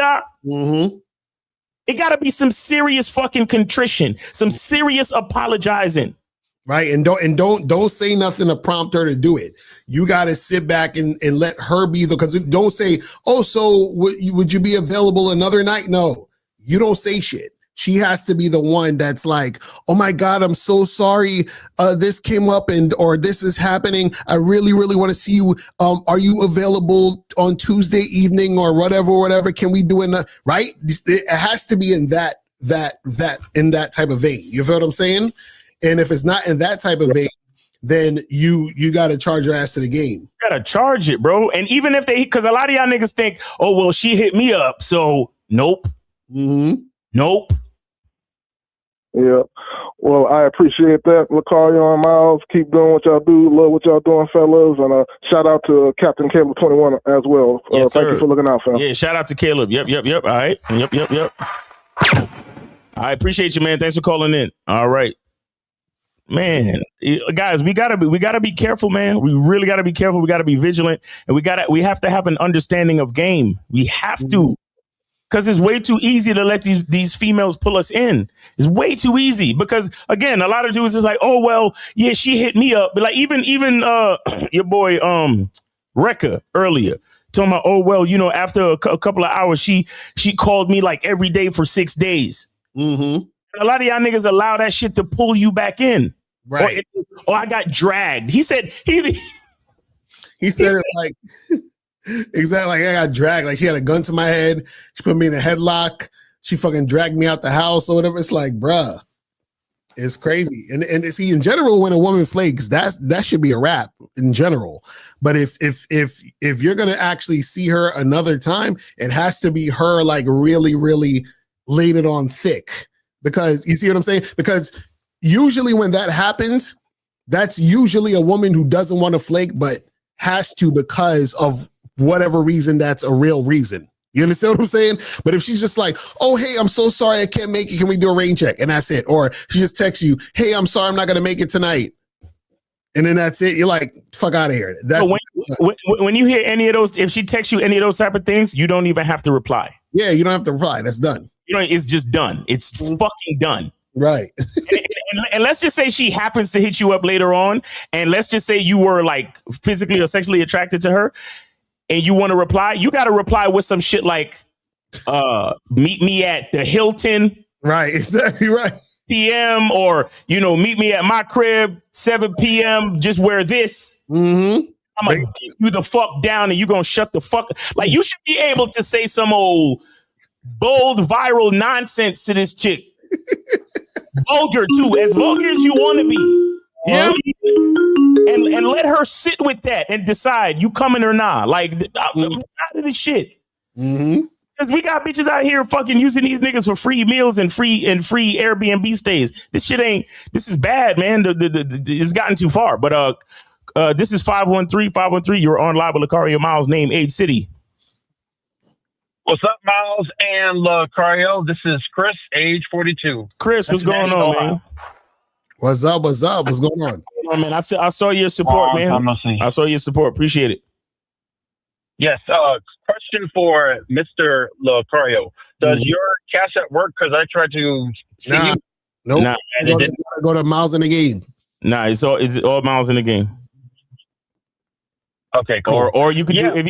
got to be some serious fucking contrition, some serious apologizing. Right, and don't say nothing to prompt her to do it. You got to sit back and let her be because don't say, oh, so would you be available another night? No, you don't say shit. She has to be the one that's like, oh my God, I'm so sorry. This came up or this is happening. I really, really want to see you. Are you available on Tuesday evening or whatever? Can we do it? Right? It has to be in that type of vein. You feel what I'm saying? And if it's not in that type of vein, then you got to charge your ass to the game. You got to charge it, bro. And even if because a lot of y'all niggas think, oh, well, she hit me up. So nope. Nope. Yeah. Well, I appreciate that, Locario and Miles. Keep doing what y'all do. Love what y'all doing, fellas. And shout out to Captain Caleb 21 as well. Yes, thank you for looking out, fam. Yeah, shout out to Caleb. Yep. All right. Yep. I appreciate you, man. Thanks for calling in. All right. Man, guys, we gotta be careful, man. We really gotta be careful. We gotta be vigilant, and we have to have an understanding of game. We have to. Because it's way too easy to let these females pull us in. It's way too easy. Because again, a lot of dudes is like, oh well, yeah, she hit me up. But like even your boy Rekka earlier talking about, oh well, after a couple of hours, she called me like every day for 6 days. And a lot of y'all niggas allow that shit to pull you back in. Right. Or I got dragged. He said he said it like. Exactly. Like I got dragged. Like she had a gun to my head. She put me in a headlock. She fucking dragged me out the house or whatever. It's like, bruh, it's crazy. And see, in general, when a woman flakes, that should be a wrap in general. But if you're gonna actually see her another time, it has to be her like really, really laying it on thick. Because you see what I'm saying? Because usually when that happens, that's usually a woman who doesn't want to flake, but has to because of whatever reason that's a real reason. You understand what I'm saying? But if she's just like, oh, hey, I'm so sorry I can't make it. Can we do a rain check? And that's it. Or she just texts you, hey, I'm sorry I'm not going to make it tonight. And then that's it. You're like, fuck out of here. That's when you hear any of those, if she texts you any of those type of things, you don't even have to reply. Yeah, you don't have to reply. That's done. It's just done. It's fucking done. Right. and let's just say she happens to hit you up later on. And let's just say you were like physically or sexually attracted to her. And you want to reply, you got to reply with some shit like, meet me at the Hilton. Right, exactly right. PM or, meet me at my crib, 7 p.m. Just wear this. I'm going to get you the fuck down and you going to shut the fuck. Like you should be able to say some old bold viral nonsense to this chick. Vulgar too, as vulgar as you want to be. Yeah. And let her sit with that and decide you coming or not. Like, I'm tired of this shit. Because we got bitches out here fucking using these niggas for free meals and free Airbnb stays. This is bad, man. It's gotten too far. But this is 513. You're on live with Locario, Miles, name, age, city. What's up, Miles and Locario? This is Chris, age 42. Chris, what's going on, man? What's up? What's up? What's going on? Oh, man, I saw your support, man. I saw your support. Appreciate it. Yes. Question for Mr. Locario. Does your cash at work? Because I tried to see you. Nope. Nah, go to Miles in the game. Nah, it's all Miles in the game. Okay, cool. Or you could do if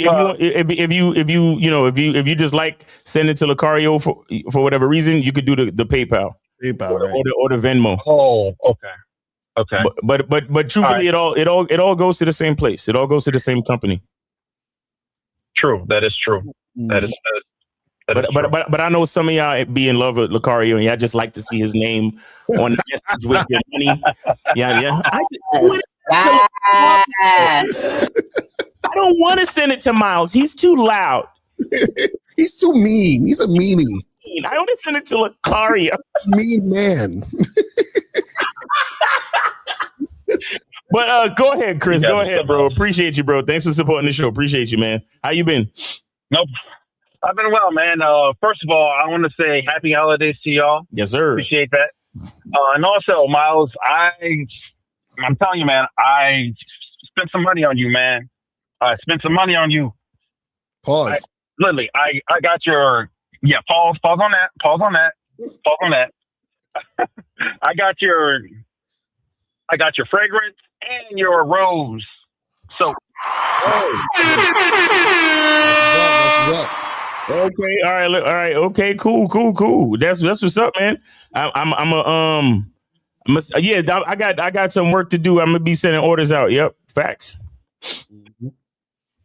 you just like send it to Locario for whatever reason, you could do the PayPal or the Venmo. Oh, okay. But truthfully, right. it all goes to the same place. It all goes to the same company. True. That is true. That is But I know some of y'all be in love with Locario and y'all just like to see his name on the message with your money. Yeah. I don't want to send it to Miles. He's too loud. He's too mean. He's a meanie. I want to send it to Locario. Mean man. But go ahead, Chris. Go ahead, bro. Appreciate you, bro. Thanks for supporting the show. Appreciate you, man. How you been? Nope. I've been well, man. First of all, I want to say happy holidays to y'all. Yes, sir. Appreciate that. And also, Miles, I'm telling you, man, I spent some money on you, man. I spent some money on you. Pause. Literally, I got your pause on that. Pause on that. I got your fragrance and your rose soap. What's up? Okay, all right. Okay, cool. That's what's up, man. I got some work to do. I'm gonna be sending orders out. Yep, facts.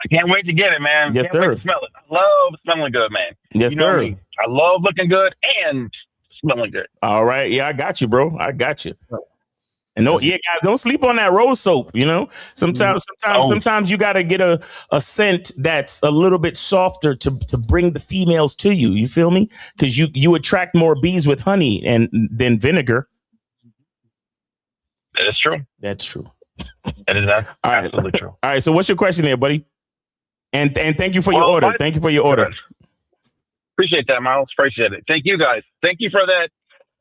I can't wait to get it, man. Yes, can't sir. wait to smell it. I love smelling good, man. Yes, you know sir. Me. I love looking good and smelling good. All right, yeah, I got you, bro. I got you. And guys, don't sleep on that rose soap. You know, sometimes you got to get a scent that's a little bit softer to bring the females to you. You feel me? Because you attract more bees with honey than vinegar. That is true. That's true. That is absolutely true. All right. So what's your question there, buddy? And thank you for your order. Thank you for your order. Appreciate that, Miles. Appreciate it. Thank you, guys. Thank you for that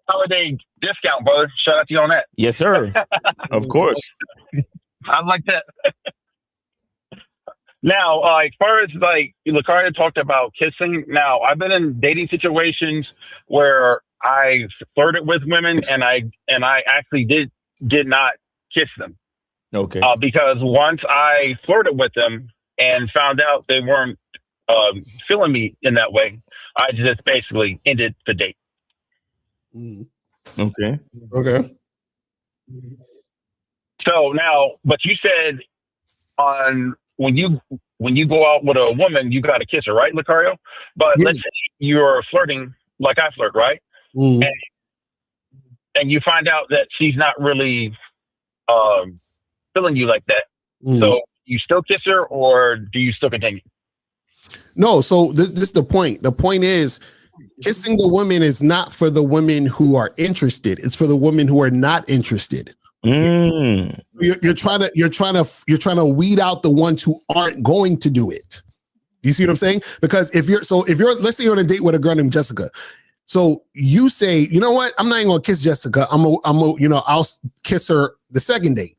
holiday discount, brother. Shout out to you on that. Yes, sir. Of course. I like that. Now, as far as Locario talked about kissing. Now, I've been in dating situations where I flirted with women and I actually did not kiss them. Okay. Because once I flirted with them and found out they weren't feeling me in that way, I just basically ended the date. Okay. So now, but you said when you go out with a woman, you got to kiss her, right, Locario? But let's say you're flirting like I flirt, right? And you find out that she's not really feeling you like that. So you still kiss her, or do you still continue? No. So this is the point. The point is, kissing the woman is not for the women who are interested. It's for the women who are not interested. You're trying to weed out the ones who aren't going to do it. You see what I'm saying? Because if you're let's say you're on a date with a girl named Jessica. So you say, you know what? I'm not even gonna kiss Jessica. I'll kiss her the second date.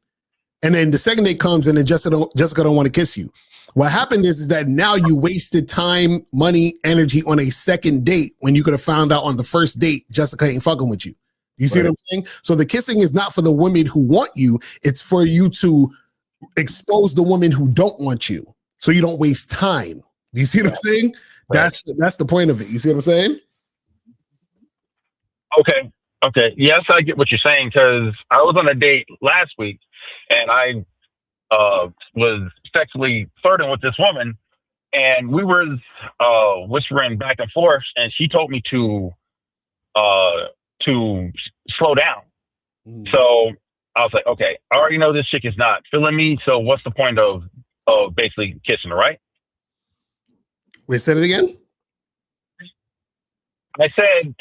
And then the second date comes and then Jessica don't want to kiss you. What happened is that now you wasted time, money, energy on a second date when you could have found out on the first date Jessica ain't fucking with you. You see what I'm saying? So the kissing is not for the women who want you. It's for you to expose the women who don't want you, so you don't waste time. You see what I'm saying? Right. That's the point of it. You see what I'm saying? Okay. Yes, I get what you're saying, because I was on a date last week and I was sexually flirting with this woman, and we were whispering back and forth, and she told me to slow down. So I was like, okay, I already know this chick is not feeling me, so what's the point of basically kissing her, right? Wait, say it again? I said,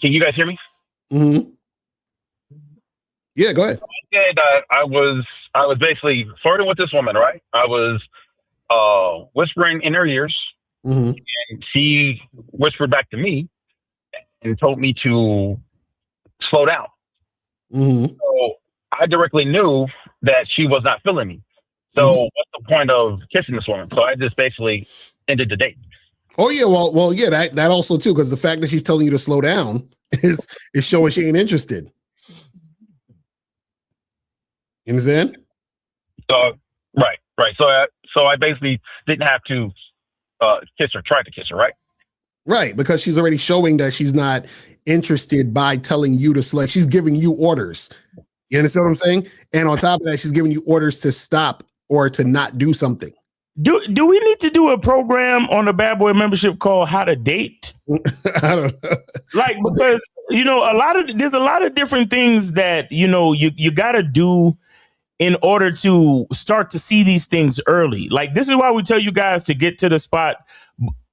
can you guys hear me? Mm-hmm. Yeah, go ahead. I said I was basically flirting with this woman, right? I was whispering in her ears, Mm-hmm. And she whispered back to me and told me to slow down. Mm-hmm. So I directly knew that she was not feeling me. So what's the point of kissing this woman? So I just basically ended the date. Oh yeah, well, yeah, that also too, because the fact that she's telling you to slow down is showing she ain't interested. You understand? Right. So I basically didn't have to kiss her, try to kiss her, right? Right, because she's already showing that she's not interested by telling you to slow. She's giving you orders. You understand what I'm saying? And on top of that, she's giving you orders to stop or to not do something. Do we need to do a program on the Bad Boy membership called How to Date? I don't know. Like, because there's a lot of different things that you got to do in order to start to see these things early. Like, this is why we tell you guys to get to the spot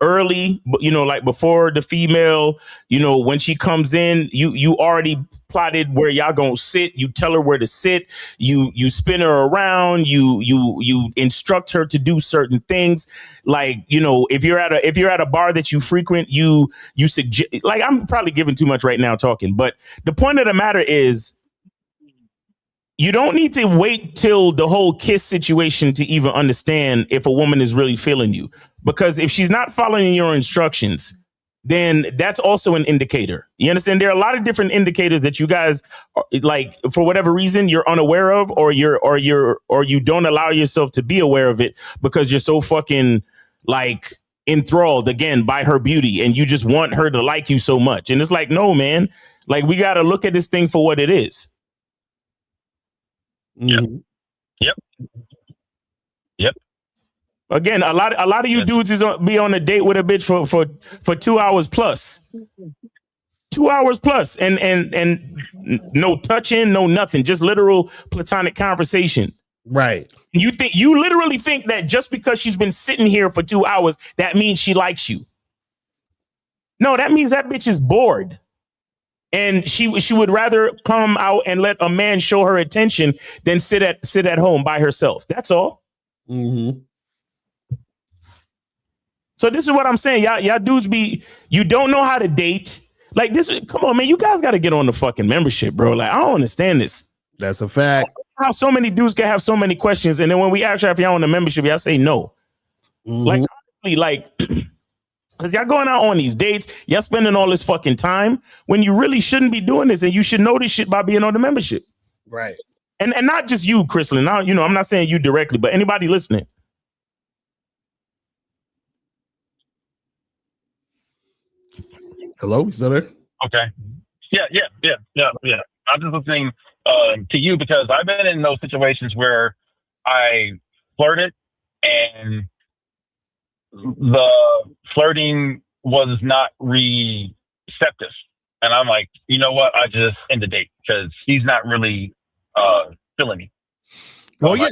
early, like before the female, when she comes in, you already plotted where y'all gonna sit. You tell her where to sit. You spin her around. You instruct her to do certain things. Like, if you're at a bar that you frequent, you suggest, like, I'm probably giving too much right now talking, but the point of the matter is, you don't need to wait till the whole kiss situation to even understand if a woman is really feeling you. Because if she's not following your instructions, then that's also an indicator. You understand? There are a lot of different indicators that you guys, like, for whatever reason, you're unaware of, or you don't allow yourself to be aware of it because you're so fucking, like, enthralled again by her beauty, and you just want her to like you so much. And it's like, no, man, like, we got to look at this thing for what it is. Mm-hmm. Yep. Again, a lot of you dudes be on a date with a bitch for 2 hours plus. 2 hours plus, and no touching, no nothing, just literal platonic conversation. Right. You literally think that just because she's been sitting here for 2 hours, that means she likes you. No, that means that bitch is bored. And she would rather come out and let a man show her attention than sit at home by herself. That's all. Mm-hmm. So this is what I'm saying. Y'all dudes you don't know how to date. Like this. Come on, man. You guys got to get on the fucking membership, bro. Like, I don't understand this. That's a fact. How so many dudes can have so many questions, and then when we ask y'all on the membership, y'all say no. Mm-hmm. Like, honestly, like. Because y'all going out on these dates, y'all spending all this fucking time when you really shouldn't be doing this, and you should know this shit by being on the membership. Right. And not just you, Chrislyn. Now, I'm not saying you directly, but anybody listening. Hello, is that there? Okay. Yeah. I'm just listening to you because I've been in those situations where I flirted and the flirting was not receptive. And I'm like, you know what? I just end the date because he's not really feeling me. Well, yeah.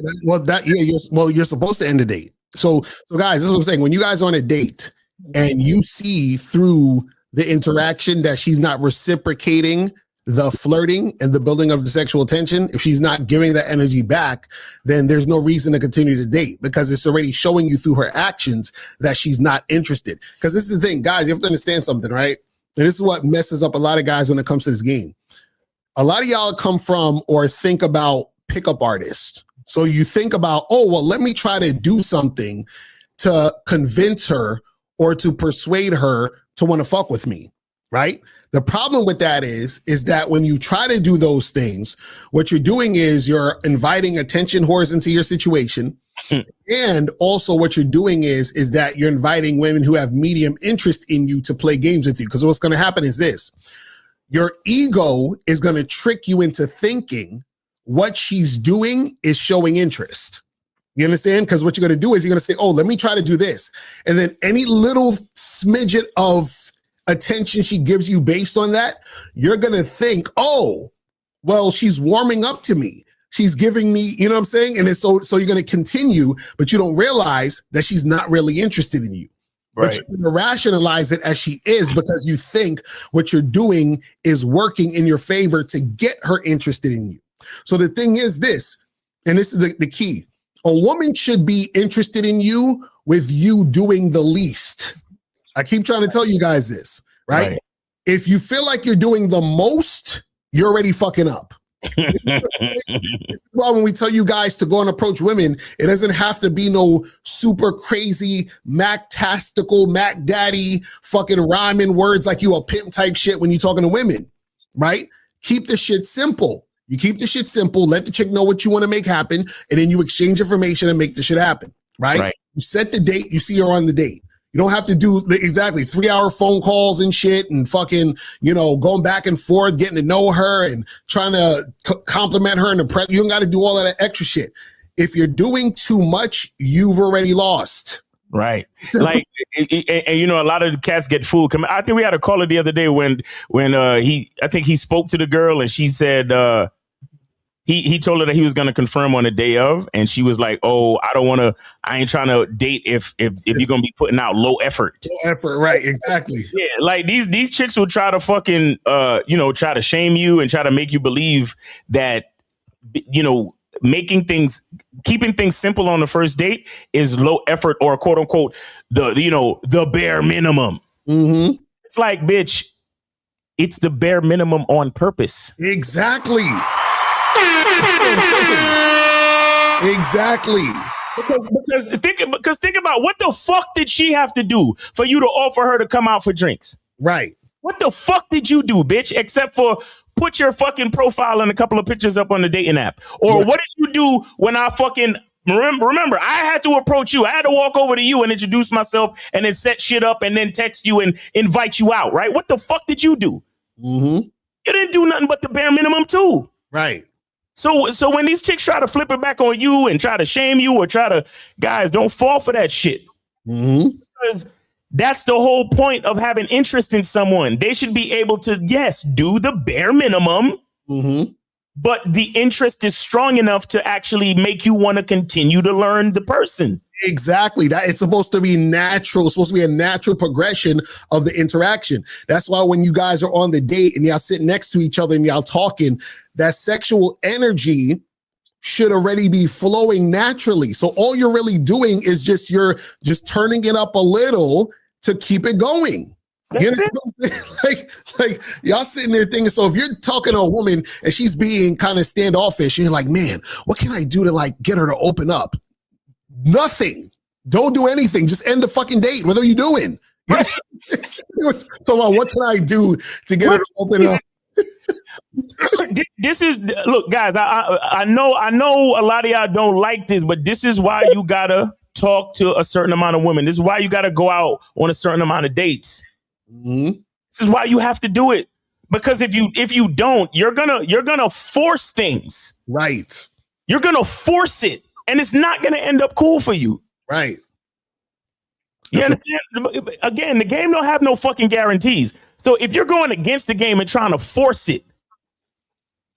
You're supposed to end the date. So guys, this is what I'm saying. When you guys are on a date and you see through the interaction that she's not reciprocating the flirting and the building of the sexual tension, if she's not giving that energy back, then there's no reason to continue to date because it's already showing you through her actions that she's not interested. Because this is the thing, guys, you have to understand something, right? And this is what messes up a lot of guys when it comes to this game. A lot of y'all come from or think about pickup artists. So you think about, oh, well, let me try to do something to convince her or to persuade her to want to fuck with me, right? The problem with that is that when you try to do those things, what you're doing is you're inviting attention whores into your situation. And also what you're doing is that you're inviting women who have medium interest in you to play games with you. Because what's going to happen is this. Your ego is going to trick you into thinking what she's doing is showing interest. You understand? Because what you're going to do is you're going to say, oh, let me try to do this. And then any little smidget of attention she gives you based on that, you're going to think, oh, well, she's warming up to me. She's giving me, you know what I'm saying? And so you're going to continue, but you don't realize that she's not really interested in you. Right. But you're going to rationalize it as she is because you think what you're doing is working in your favor to get her interested in you. So the thing is this, and this is the key. A woman should be interested in you with you doing the least. I keep trying to tell you guys this, right? If you feel like you're doing the most, you're already fucking up. This is why when we tell you guys to go and approach women, it doesn't have to be no super crazy Mac-tastical, Mac Daddy fucking rhyming words like you a pimp type shit when you're talking to women, right? Keep the shit simple. You keep the shit simple, let the chick know what you want to make happen, and then you exchange information and make the shit happen, right? You set the date, you see her on the date. You don't have to do exactly 3-hour phone calls and shit and fucking, going back and forth, getting to know her and trying to compliment her and impress. You don't got to do all of that extra shit. If you're doing too much, you've already lost. Right. Like, and a lot of the cats get fooled. I think we had a caller the other day when I think he spoke to the girl and she said, he told her that he was going to confirm on the day of, and she was like, "Oh, I ain't trying to date if you're going to be putting out low effort." Low effort, right? Exactly. Yeah, like these chicks will try to fucking try to shame you and try to make you believe that keeping things simple on the first date is low effort or quote unquote the bare minimum. Mm-hmm. It's like, bitch, it's the bare minimum on purpose. Exactly. Exactly. Because think about what the fuck did she have to do for you to offer her to come out for drinks? Right. What the fuck did you do, bitch? Except for put your fucking profile and a couple of pictures up on the dating app. Or what did you do when I fucking remember? I had to approach you. I had to walk over to you and introduce myself and then set shit up and then text you and invite you out. Right? What the fuck did you do? Mm-hmm. You didn't do nothing but the bare minimum too. Right. So when these chicks try to flip it back on you and try to shame you or guys, don't fall for that shit. Mm-hmm. Because that's the whole point of having interest in someone. They should be able to, yes, do the bare minimum, mm-hmm. but the interest is strong enough to actually make you want to continue to learn the person. Exactly. That it's supposed to be natural. It's supposed to be a natural progression of the interaction. That's why when you guys are on the date and y'all sit next to each other and y'all talking, that sexual energy should already be flowing naturally. So all you're really doing is you're just turning it up a little to keep it going. That's it. Like y'all sitting there thinking, so if you're talking to a woman and she's being kind of standoffish and you're like, man, what can I do to get her to open up? Nothing. Don't do anything. Just end the fucking date. What are you doing? So what can I do to get her to open up? This is, look, guys, I know a lot of y'all don't like this, but this is why you gotta talk to a certain amount of women. This is why you gotta go out on a certain amount of dates. Mm-hmm. This is why you have to do it. Because if you don't, you're gonna force things. Right. You're gonna force it. And it's not going to end up cool for you. Right. You understand? Again, the game don't have no fucking guarantees. So if you're going against the game and trying to force it,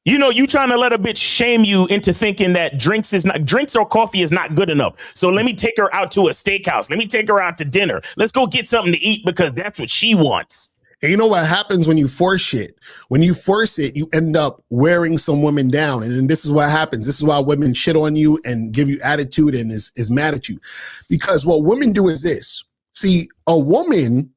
you trying to let a bitch shame you into thinking that drinks or coffee is not good enough. So let me take her out to a steakhouse. Let me take her out to dinner. Let's go get something to eat because that's what she wants. And you know what happens when you force shit? When you force it, you end up wearing some women down. And then this is what happens. This is why women shit on you and give you attitude and is mad at you. Because what women do is this. See, a woman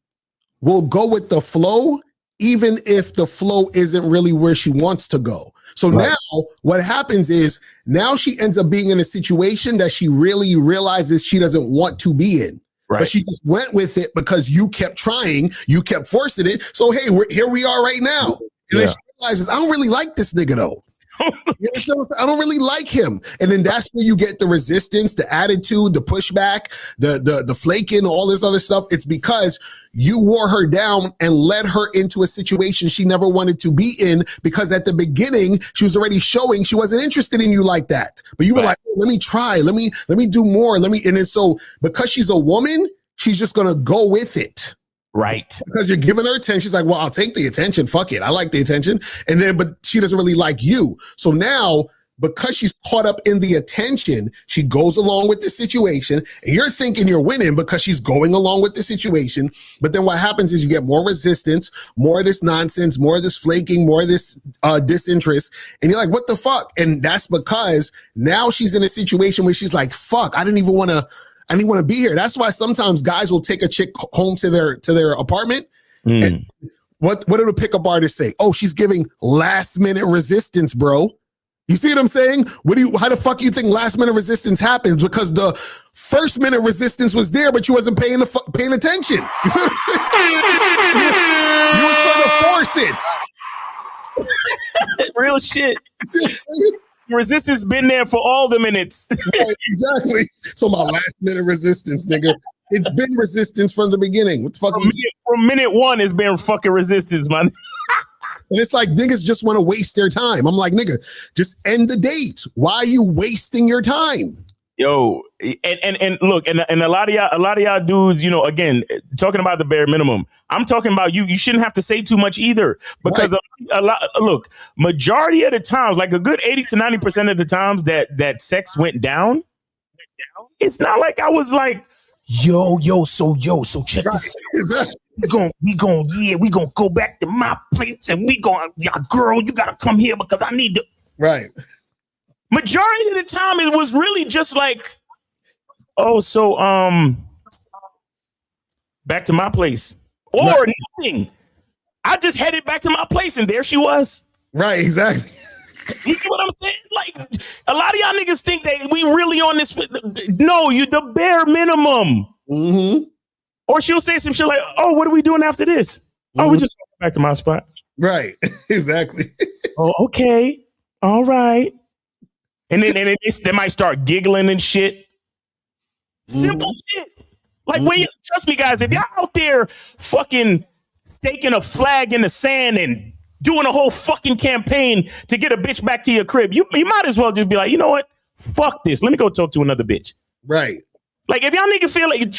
will go with the flow even if the flow isn't really where she wants to go. So now what happens is now she ends up being in a situation that she really realizes she doesn't want to be in. Right. But she just went with it because you kept trying, you kept forcing it. So, hey, here we are right now. And then she realizes, I don't really like this nigga, though. I don't really like him. And then that's where you get the resistance, the attitude, the pushback, the flaking, all this other stuff. It's because you wore her down and led her into a situation she never wanted to be in, because at the beginning she was already showing she wasn't interested in you like that. But you were like, oh, let me try, let me do more, and then so because she's a woman, she's just gonna go with it. Right. Because you're giving her attention. She's like, well, I'll take the attention. Fuck it. I like the attention. And then, but she doesn't really like you. So now because she's caught up in the attention, she goes along with the situation. And you're thinking you're winning because she's going along with the situation. But then what happens is you get more resistance, more of this nonsense, more of this flaking, more of this disinterest. And you're like, what the fuck? And that's because now she's in a situation where she's like, fuck, I didn't want to be here. That's why sometimes guys will take a chick home to their apartment. And what did a pickup artist say? Oh, she's giving last minute resistance, bro. You see what I'm saying? How the fuck you think last minute resistance happens? Because the first minute resistance was there, but you wasn't paying attention. You know what I'm saying? You were trying to force it. Real shit. See what I'm saying? Resistance been there for all the minutes. Right, exactly. So my last minute resistance, nigga. It's been resistance from the beginning. What the fuck? From minute one, it's been fucking resistance, man. And it's like niggas just want to waste their time. I'm like, nigga, just end the date. Why are you wasting your time? Yo, and look, and a lot of y'all dudes, you know, again, talking about the bare minimum. I'm talking about you shouldn't have to say too much either, because look, majority of the times, like a good 80 to 90% of the times that sex went down, it's not like I was like, so check this out. We gonna go back to my place and girl, you gotta come here because I need to. Right. Majority of the time, it was really just like, back to my place or nothing. I just headed back to my place and there she was. Right, exactly. You get what I'm saying? Like, a lot of y'all niggas think that we really on this. No, you the bare minimum. Mm-hmm. Or she'll say some shit like, oh, what are we doing after this? Mm-hmm. Oh, we just going back to my spot. Right, exactly. Oh, okay. All right. And then they might start giggling and shit. Simple shit. Like, when you, trust me, guys, if y'all out there fucking staking a flag in the sand and doing a whole fucking campaign to get a bitch back to your crib, you might as well just be like, you know what? Fuck this. Let me go talk to another bitch. Right. Like, if y'all nigga feel like,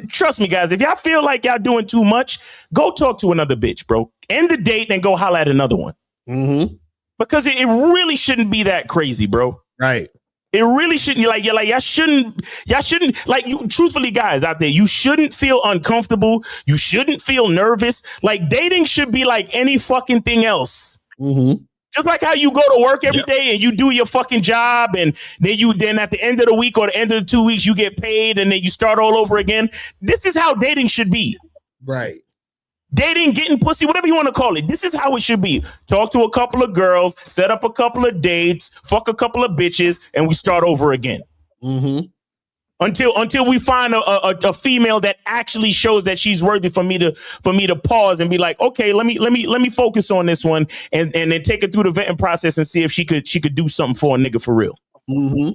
trust me, guys, if y'all feel like y'all doing too much, go talk to another bitch, bro. End the date and go holla at another one. Mm-hmm. Because it really shouldn't be that crazy, bro. Right. It really shouldn't. Y'all shouldn't, like, you, truthfully, guys out there, you shouldn't feel uncomfortable. You shouldn't feel nervous. Like, dating should be like any fucking thing else. Mm-hmm. Just like how you go to work every day and you do your fucking job, and then at the end of the week or the end of the 2 weeks, you get paid and then you start all over again. This is how dating should be. Right. Dating, getting pussy, whatever you want to call it. This is how it should be. Talk to a couple of girls, set up a couple of dates, fuck a couple of bitches, and we start over again. Mm-hmm. Until we find a female that actually shows that she's worthy for me to pause and be like, okay, let me focus on this one and then take her through the vetting process and see if she could do something for a nigga for real. Mm-hmm.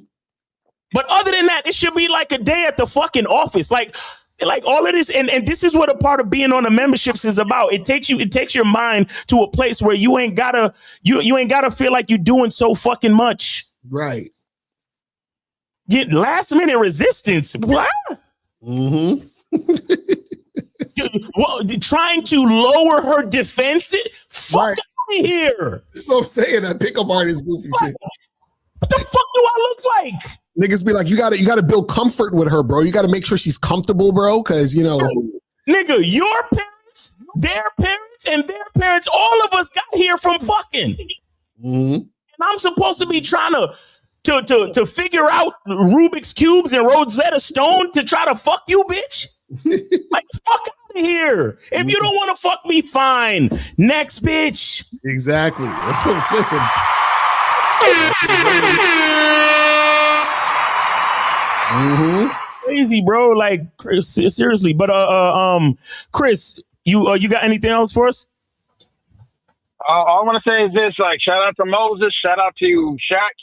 But other than that, it should be like a day at the fucking office. Like all of this, and this is what a part of being on the memberships is about. It takes your mind to a place where you ain't gotta feel like you're doing so fucking much. Right. Get last minute resistance. What? Mm-hmm. Trying to lower her defenses? Fuck out of here. That's what I'm saying. That pickup artist goofy shit. What the fuck do I look like? Niggas be like, you gotta build comfort with her, bro. You gotta make sure she's comfortable, bro. Cause nigga, your parents, their parents, and their parents, all of us got here from fucking. Mm-hmm. And I'm supposed to be trying to figure out Rubik's cubes and Rosetta Stone to try to fuck you, bitch. Like, fuck out of here. If you don't want to fuck me, fine. Next, bitch. Exactly. That's what I'm saying. Mm-hmm. It's crazy, bro. Like, seriously. But Chris, you got anything else for us? All I want to say is this: like, shout out to Moses, shout out to Shaq.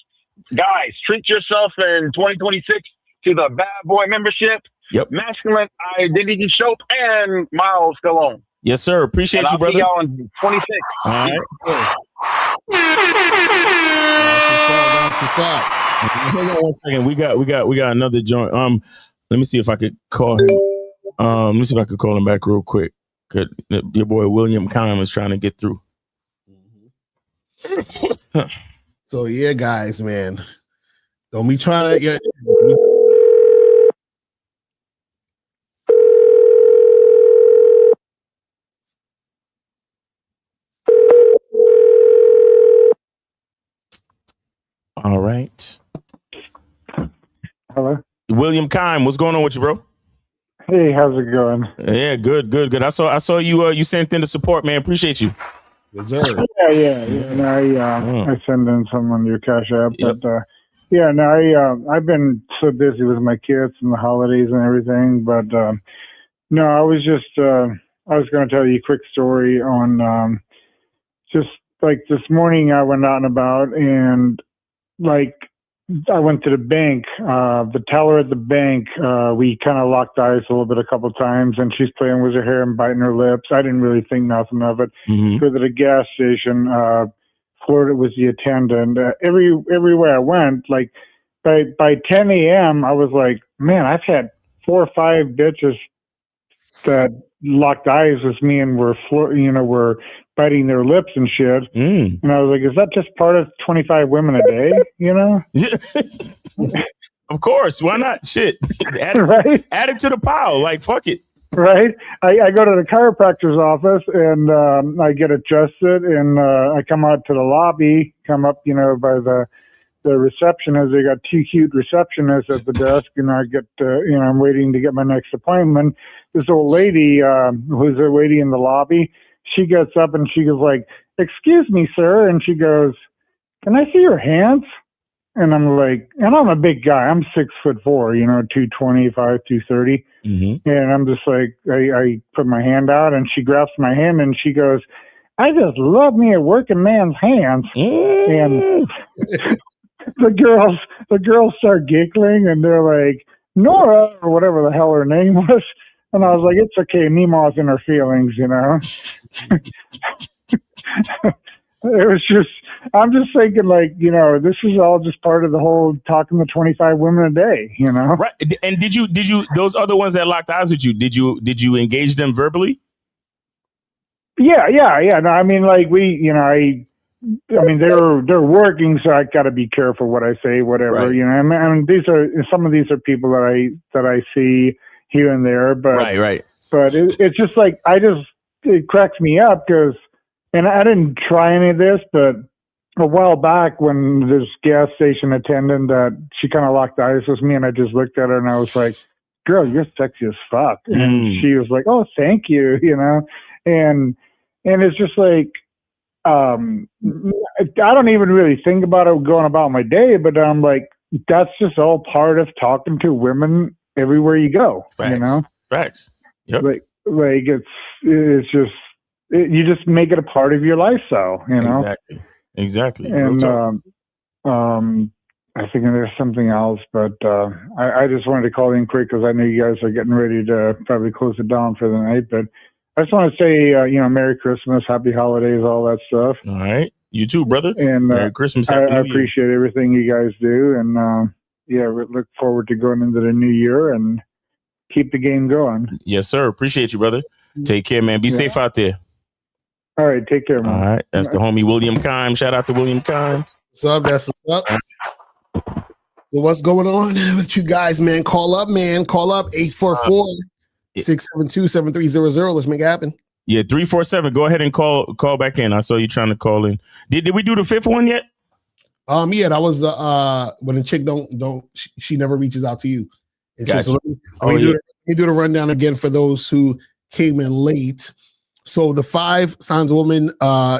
Guys, treat yourself in 2026 to the Bad Boy membership. Yep. Masculine Identity Show and Miles Stallone. Yes, sir. Appreciate you, brother. I'll see y'all in 26. All right. That's what's up. Hang on 1 second. We got another joint. Let me see if I could call him. Let me see if I could call him back real quick. Cause your boy William Cunningham is trying to get through. So yeah, guys, man, don't be trying to get. All right. Hello. William Kime, what's going on with you, bro? Hey, how's it going? Yeah, good. I saw you. You sent in the support, man. Appreciate you. Yes, sir. Yeah. And I send in some on your Cash App, Yep. but I've been so busy with my kids and the holidays and everything. But no, I was going to tell you a quick story on just like this morning. I went out and about, and like I went to the bank. The teller at the bank, we kind of locked eyes a little bit a couple of times, and she's playing with her hair and biting her lips. I didn't really think nothing of it. Mm-hmm. Go to the gas station, flirted with the attendant. Everywhere I went, like by 10 a.m., I was like, man, I've had 4 or 5 bitches that locked eyes with me and were biting their lips and shit. Mm. And I was like, is that just part of 25 women a day, Of course. Why not? Shit. Right? Add it to the pile. Like, fuck it. Right? I go to the chiropractor's office, and I get adjusted, and I come out to the lobby, come up, by the receptionist. They got 2 cute receptionists at the desk, and I get, I'm waiting to get my next appointment. This old lady, who's a lady in the lobby, she gets up and she goes like, "Excuse me, sir," and she goes, "Can I see your hands?" And I'm like, and I'm a big guy. I'm 6'4", 225, 230. Mm-hmm. And I'm just like, I put my hand out, and she grabs my hand, and she goes, "I just love me a working man's hands." And the girls start giggling, and they're like, "Nora," or whatever the hell her name was. And I was like, it's okay. Nema's in her feelings, It was just, I'm just thinking like, this is all just part of the whole talking to 25 women a day, Right. And did you, those other ones that locked eyes with you, did you engage them verbally? Yeah. No, I mean, like they're working, so I got to be careful what I say, whatever, Right. I mean, some of these are people that I see here and there, but right. But it's just like, it cracks me up because, and I didn't try any of this, but a while back when this gas station attendant, she kind of locked eyes with me, and I just looked at her and I was like, "Girl, you're sexy as fuck." And she was like, "Oh, thank you," and it's just like, I don't even really think about it going about my day, but I'm like, that's just all part of talking to women everywhere you go. Facts. Yep. Like it's just you just make it a part of your lifestyle, Exactly. And I think there's something else, but I just wanted to call in quick because I know you guys are getting ready to probably close it down for the night. But I just want to say, Merry Christmas, Happy Holidays, all that stuff. All right, you too, brother. And Merry Christmas. I appreciate everything you guys do, and we look forward to going into the new year and keep the game going. Yes, sir. Appreciate you, brother. Take care, man. Be safe out there. All right, take care, man. All right, that's the homie William Kime. Shout out to William Kime. What's up? That's what's up. So what's going on with you guys, man? Call up, man. Call up 844-672-7300. Let's make it happen. Yeah, 347. Go ahead and call back in. I saw you trying to call in. Did we do the 5th one yet? Yeah, that was the when the chick she never reaches out to you. Gotcha. So let me do the rundown again for those who came in late. So the 5 signs of woman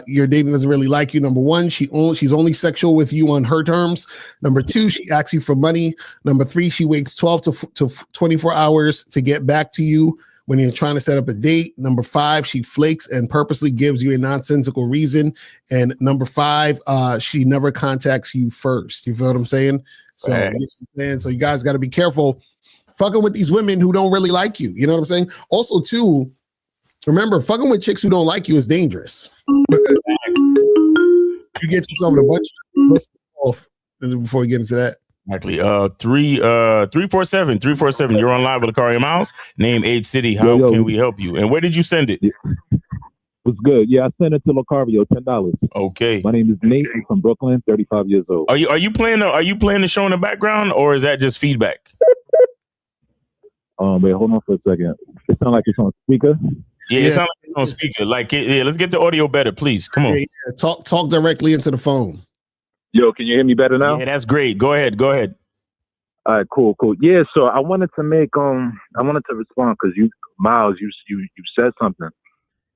you're dating doesn't really like you. Number 1, she's only sexual with you on her terms. Number 2, she asks you for money. Number 3, she waits 12 to 24 hours to get back to you when you're trying to set up a date. Number 5, she flakes and purposely gives you a nonsensical reason. And number 5, she never contacts you first. You feel what I'm saying? So, so you guys got to be careful fucking with these women who don't really like you. You know what I'm saying? Also, too, remember, fucking with chicks who don't like you is dangerous. Because you get yourself in a bunch of before we get into that. Exactly. 347. You're on live with Locario Miles. Name, age, city. How can we help you? And where did you send it? What's good? Yeah, I sent it to Locario, $10. Okay. My name is Nate. I'm from Brooklyn, 35 years old. Are you playing the show in the background, or is that just feedback? Wait, hold on for a second. It sounds like it's on speaker. Yeah, it sounds like it's on speaker. Like, yeah, let's get the audio better, please. Come on. Yeah, talk directly into the phone. Yo, can you hear me better now? Yeah, that's great. Go ahead. All right, cool. Yeah, so I wanted to respond because Miles, you said something,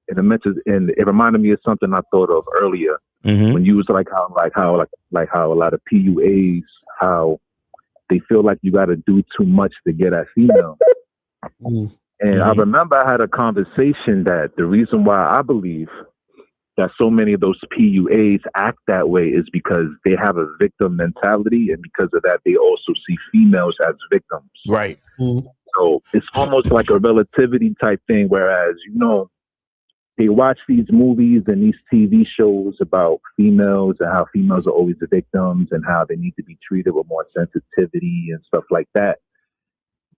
and it reminded me of something I thought of earlier when you was how a lot of PUAs, how they feel like you got to do too much to get at female. And I remember I had a conversation that the reason why I believe that so many of those PUAs act that way is because they have a victim mentality, and because of that, they also see females as victims. Right. So it's almost like a relativity type thing, whereas, they watch these movies and these TV shows about females and how females are always the victims and how they need to be treated with more sensitivity and stuff like that.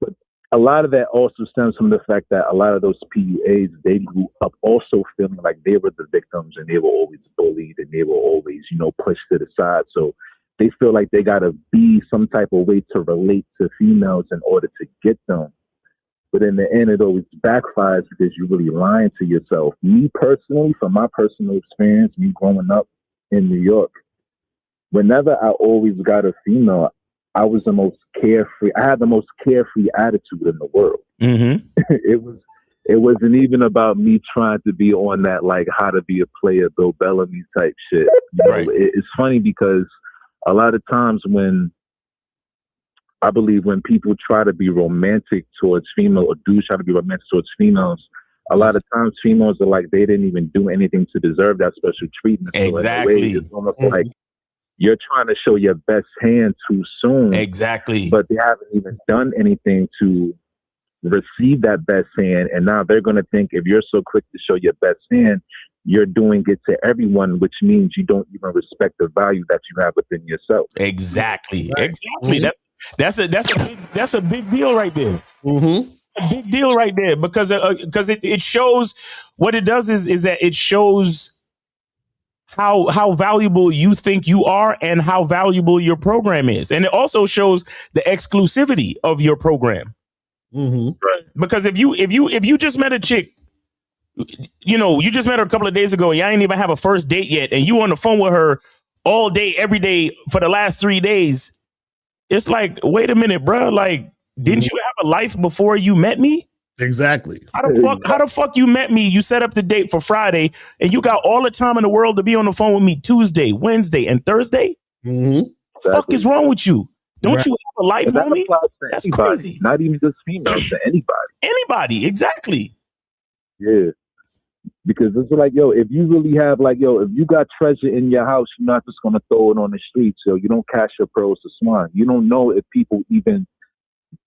But a lot of that also stems from the fact that a lot of those PUAs, they grew up also feeling like they were the victims and they were always bullied and they were always, pushed to the side. So they feel like they got to be some type of way to relate to females in order to get them. But in the end, it always backfires because you're really lying to yourself. Me personally, from my personal experience, me growing up in New York, whenever I always got a female, I was the most carefree. I had the most carefree attitude in the world. It wasn't even about me trying to be on that, like, how to be a player, Bill Bellamy type shit. Right. It's funny because a lot of times when people try to be romantic towards female, or dudes try to be romantic towards females, a lot of times females are like, they didn't even do anything to deserve that special treatment. Exactly. So in a way, it's almost like you're trying to show your best hand too soon. Exactly. But they haven't even done anything to receive that best hand. And now they're going to think if you're so quick to show your best hand, you're doing it to everyone, which means you don't even respect the value that you have within yourself. Exactly. That's a big deal right there. It's a big deal right there because it shows what it does is that it shows how valuable you think you are and how valuable your program is, and it also shows the exclusivity of your program. Right. Because if you just met a chick, you just met her a couple of days ago and y'all ain't even have a first date yet, and you on the phone with her all day, every day for the last 3 days, it's like, wait a minute, bro. Like, didn't you have a life before you met me? Exactly. How the fuck you met me? You set up the date for Friday and you got all the time in the world to be on the phone with me Tuesday, Wednesday, and Thursday? What the fuck is wrong with you? Don't you have a life, homie? That's crazy. Not even just females, to anybody. Anybody, exactly. Yeah. Because it's like, if you really have, like, if you got treasure in your house, you're not just going to throw it on the streets. So you don't cash your pearls to swine. You don't know if people even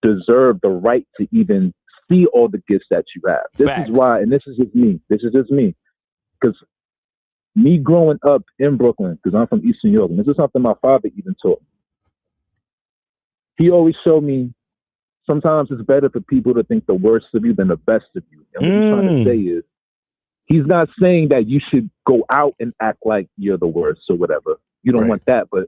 deserve the right to even see all the gifts that you have. This is why, and this is just me. Because me growing up in Brooklyn, because I'm from Eastern New York, and this is something my father even taught me. He always showed me sometimes it's better for people to think the worst of you than the best of you. And what he's trying to say is, he's not saying that you should go out and act like you're the worst or whatever. You don't want that, but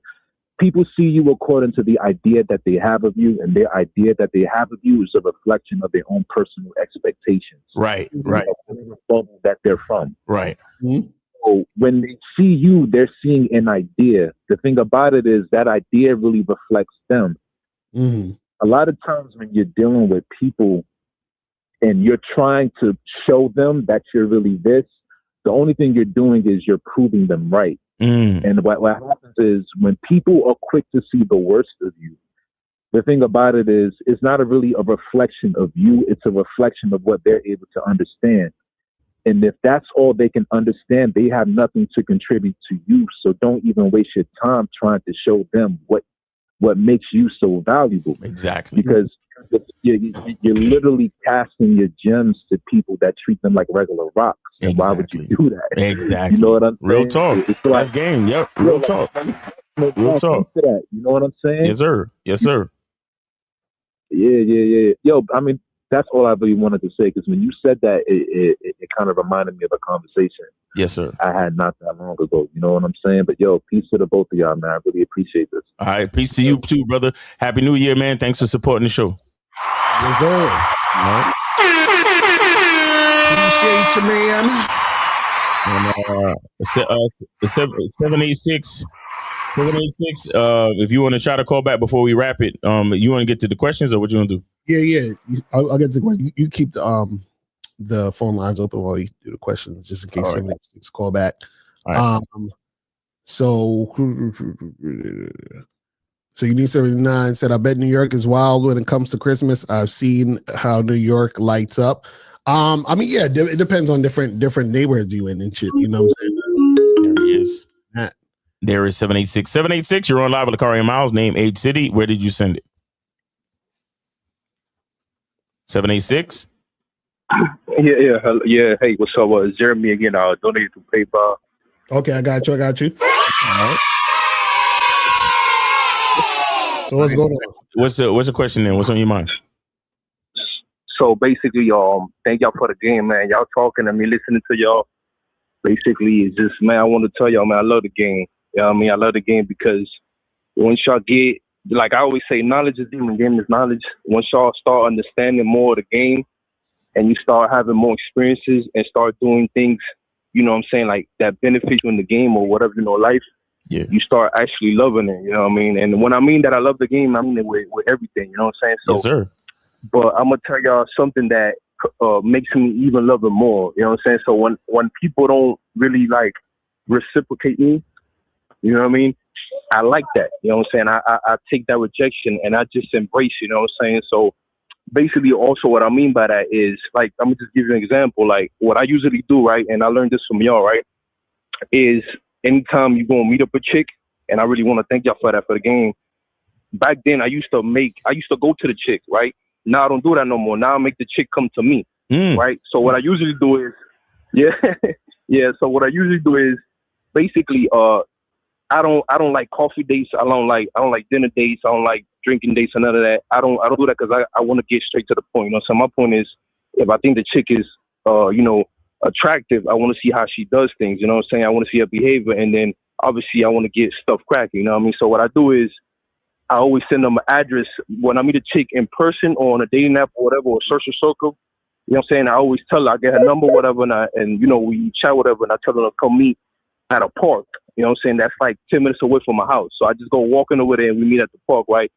people see you according to the idea that they have of you, and their idea that they have of you is a reflection of their own personal expectations. Right. The bubble that they're from. Right. So when they see you, they're seeing an idea. The thing about it is that idea really reflects them. A lot of times when you're dealing with people and you're trying to show them that you're really this, the only thing you're doing is you're proving them right. And what happens is when people are quick to see the worst of you, the thing about it is it's not really a reflection of you. It's a reflection of what they're able to understand. And if that's all they can understand, they have nothing to contribute to you. So don't even waste your time trying to show them what makes you so valuable. Exactly. Because you're literally casting your gems to people that treat them like regular rocks. And why would you do that? Exactly. You know what I'm saying? Real talk. That's game. Yep. Real talk. Real talk. You know what I'm saying? Yes, sir. Yes, sir. Yeah. Yo, I mean, that's all I really wanted to say. Because when you said that, it kind of reminded me of a conversation. Yes, sir. I had not that long ago. You know what I'm saying? But yo, peace to the both of y'all, man. I really appreciate this. All right, peace to you too, brother. Happy New Year, man. Thanks for supporting the show. Yes, sir. All right. Appreciate you, man. And 786. 786. If you want to try to call back before we wrap it, you want to get to the questions or what you want to do? Yeah. I'll get to the question. You keep the phone lines open while you do the questions, just in case 786 call back. Right. So you need 79 said, I bet New York is wild when it comes to Christmas. I've seen how New York lights up. I mean, yeah, it depends on different neighborhoods you in and shit. You know what I'm saying? There he is. There is 786. 786, you're on live with Locario Miles. Name, age, city. Where did you send it? 786? Yeah. Hey, what's up? Jeremy again. Donated to PayPal. Okay, I got you. All right. So what's going on? What's the question then? What's on your mind? So basically, thank y'all for the game, man. Y'all talking to me, listening to y'all. Basically, it's just, man, I want to tell y'all, man, I love the game. You know what I mean? I love the game because once y'all get, like I always say, knowledge is game is knowledge. Once y'all start understanding more of the game and you start having more experiences and start doing things, you know what I'm saying, like that benefit you in the game or whatever, life, you start actually loving it, you know what I mean? And when I mean that I love the game, I mean it with everything, you know what I'm saying? So, yes, sir. But I'm going to tell y'all something that makes me even love it more, you know what I'm saying? So when people don't really like reciprocate me, you know what I mean? I like that, you know what I'm saying? I take that rejection and I just embrace, you know what I'm saying? So basically also what I mean by that is, like, I'm going to just give you an example. Like what I usually do, right, and I learned this from y'all, right, is anytime you go and meet up a chick, and I really want to thank y'all for that, for the game. Back then I used to go to the chick, right? Now I don't do that no more. Now I make the chick come to me, right? So what I usually do is, so what I usually do is basically, I don't like coffee dates. I don't like dinner dates. I don't like drinking dates and none of that. I don't do that because I want to get straight to the point. You know, so my point is, if I think the chick is, attractive, I want to see how she does things. You know what I'm saying? I want to see her behavior, and then obviously I want to get stuff cracking. You know what I mean? So what I do is, I always send them an address when I meet a chick in person or on a dating app or whatever, or social circle. You know what I'm saying? I always tell her, I get her number, whatever, and we chat, whatever, and I tell her to come meet at a park. You know what I'm saying? That's like 10 minutes away from my house. So I just go walking over there and we meet at the park, right?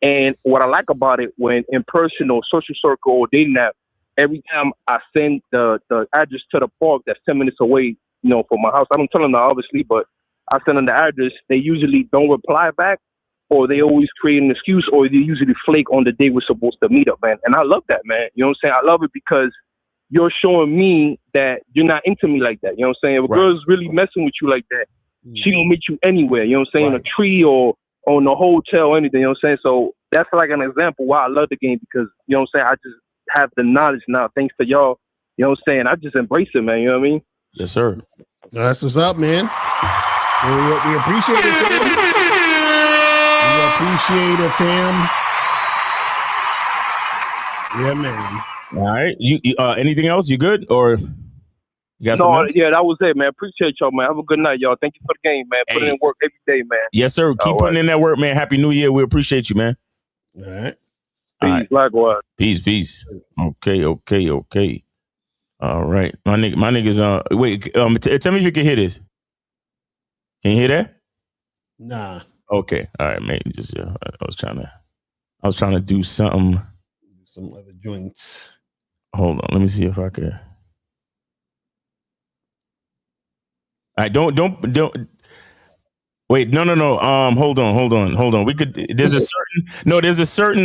And what I like about it, when in person or social circle or dating app, every time I send the address to the park that's 10 minutes away, from my house, I don't tell them that obviously, but I send them the address. They usually don't reply back, or they always create an excuse, or they usually flake on the day we're supposed to meet up, man. And I love that, man. You know what I'm saying? I love it because you're showing me that you're not into me like that. You know what I'm saying? If a girl's really messing with you like that, she gonna meet you anywhere. You know what I'm saying? Right. A tree or on a hotel or anything. You know what I'm saying? So that's like an example why I love the game, because, you know what I'm saying, I just have the knowledge now, thanks to y'all. You know what I'm saying? I just embrace it, man. You know what I mean? Yes, sir. That's what's up, man. We appreciate it, fam. We appreciate it, fam. Yeah, man. All right. You anything else? You good? Or you got something else? Yeah, that was it, man. Appreciate y'all, man. Have a good night, y'all. Thank you for the game, man. Put it in work every day, man. Yes, sir. Keep putting in that work, man. Happy New Year. We appreciate you, man. All right. Peace. Likewise. Peace. Okay. All right. My niggas wait, tell me if you can hear this. Can you hear that? Nah. Okay. All right, man. Just I was trying to do something. Some other joints. Hold on. Let me see if I can. All right, don't wait. No. Hold on. We could. There's a certain. No. But there's a certain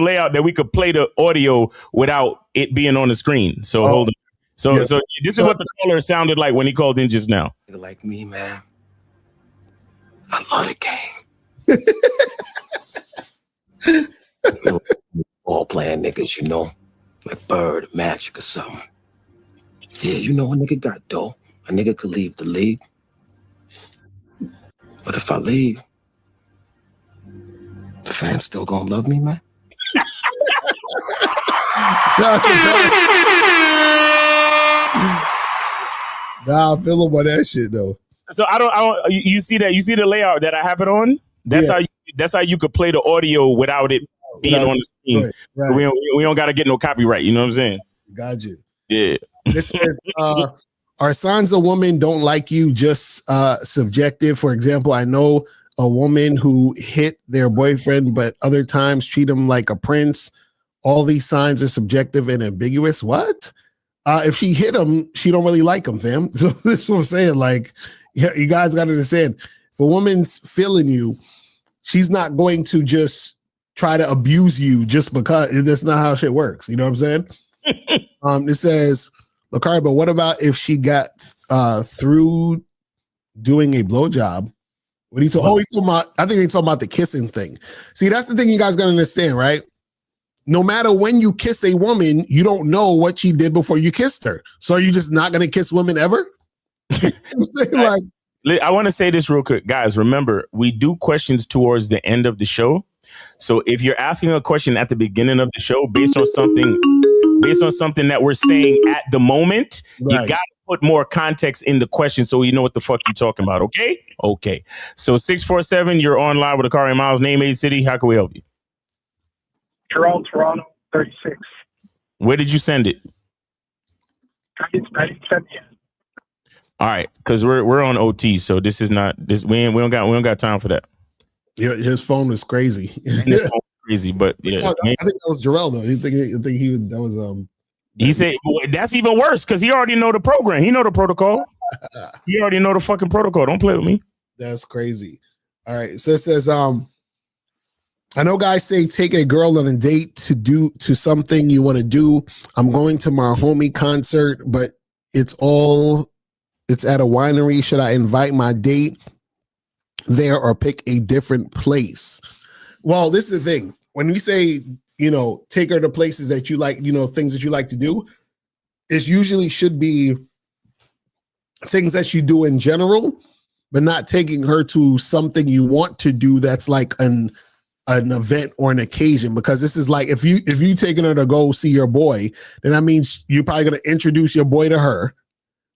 layout that we could play the audio without it being on the screen. So hold on. So this is what the caller sounded like when he called in just now. Like me, man. I love the game. Ball playing niggas, like Bird, Magic, or something. Yeah, a nigga got dough. A nigga could leave the league. But if I leave, the fans still gonna love me, man. Nah, I feel about that shit though. So I don't. You see that? You see the layout that I have it on? That's how you could play the audio without it being on the screen. Right. We don't got to get no copyright. You know what I'm saying? Got you. Yeah. This says, are signs a woman don't like you just subjective? For example, I know a woman who hit their boyfriend, but other times treat him like a prince. All these signs are subjective and ambiguous. What? If she hit him, she don't really like him, fam. So this is what I'm saying. Like, yeah, you guys got to understand. If a woman's feeling you, she's not going to just try to abuse you just because. That's not how shit works. You know what I'm saying? It says, Locario, but what about if she got through doing a blowjob? What he's talking about? I think he's talking about the kissing thing. See, that's the thing you guys got to understand, right? No matter when you kiss a woman, you don't know what she did before you kissed her. So are you just not going to kiss women ever? I want to say this real quick, guys. Remember, we do questions towards the end of the show. So if you're asking a question at the beginning of the show based on something that we're saying at the moment, you got to put more context in the question so you know what the fuck you're talking about. Okay. So 647, you're on live with Locario Miles, name, age, city. How can we help you? Jerome, Toronto, 36. Where did you send it? I didn't send it. All right, because we're on OT, so this is not this. We don't got time for that. Yeah, his phone is crazy. Crazy, but yeah, I think that was Jarrell though. You think that was He said that's even worse because he already know the program. He know the protocol. He already know the fucking protocol. Don't play with me. That's crazy. All right, so it says I know guys say take a girl on a date to something you want to do. I'm going to my homie concert, but it's at a winery. Should I invite my date there or pick a different place? Well, this is the thing. When we say, take her to places that you like, things that you like to do, it usually should be things that you do in general, but not taking her to something you want to do that's like an event or an occasion, because this is like if you taking her to go see your boy, then that means you're probably going to introduce your boy to her,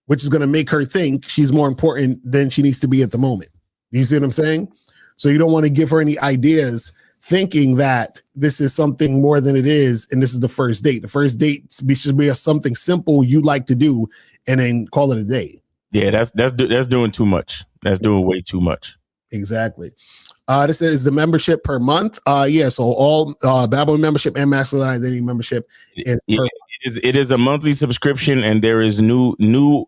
which is going to make her think she's more important than she needs to be at the moment. You see what I'm saying? So you don't want to give her any ideas thinking that this is something more than it is, and this is the first date. The first date should be something simple you like to do, and then call it a day. Yeah, that's doing too much. That's doing way too much. Exactly. This is the membership per month. So all Bad Boy membership and Masculine Identity membership is per month. It is a monthly subscription, and there's new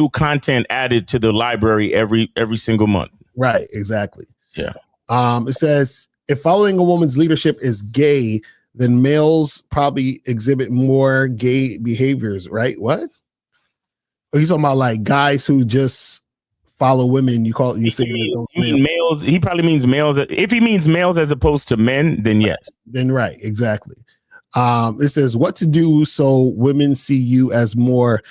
content added to the library every single month. Right, exactly. Yeah. It says if following a woman's leadership is gay, then males probably exhibit more gay behaviors, right? What? Are you talking about like guys who just follow women? You say males. He probably means males. If he means males as opposed to men, then yes. Then right, exactly. It says what to do so women see you as more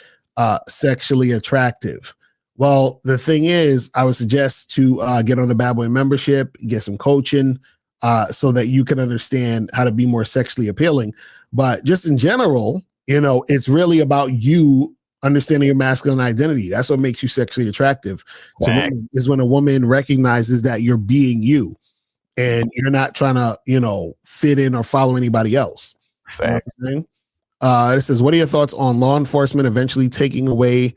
sexually attractive. Well, the thing is, I would suggest to get on the Bad Boy membership, get some coaching, so that you can understand how to be more sexually appealing. But just in general, it's really about you understanding your masculine identity. That's what makes you sexually attractive to women, is when a woman recognizes that you're being you and you're not trying to, fit in or follow anybody else. Facts. It says, what are your thoughts on law enforcement eventually taking away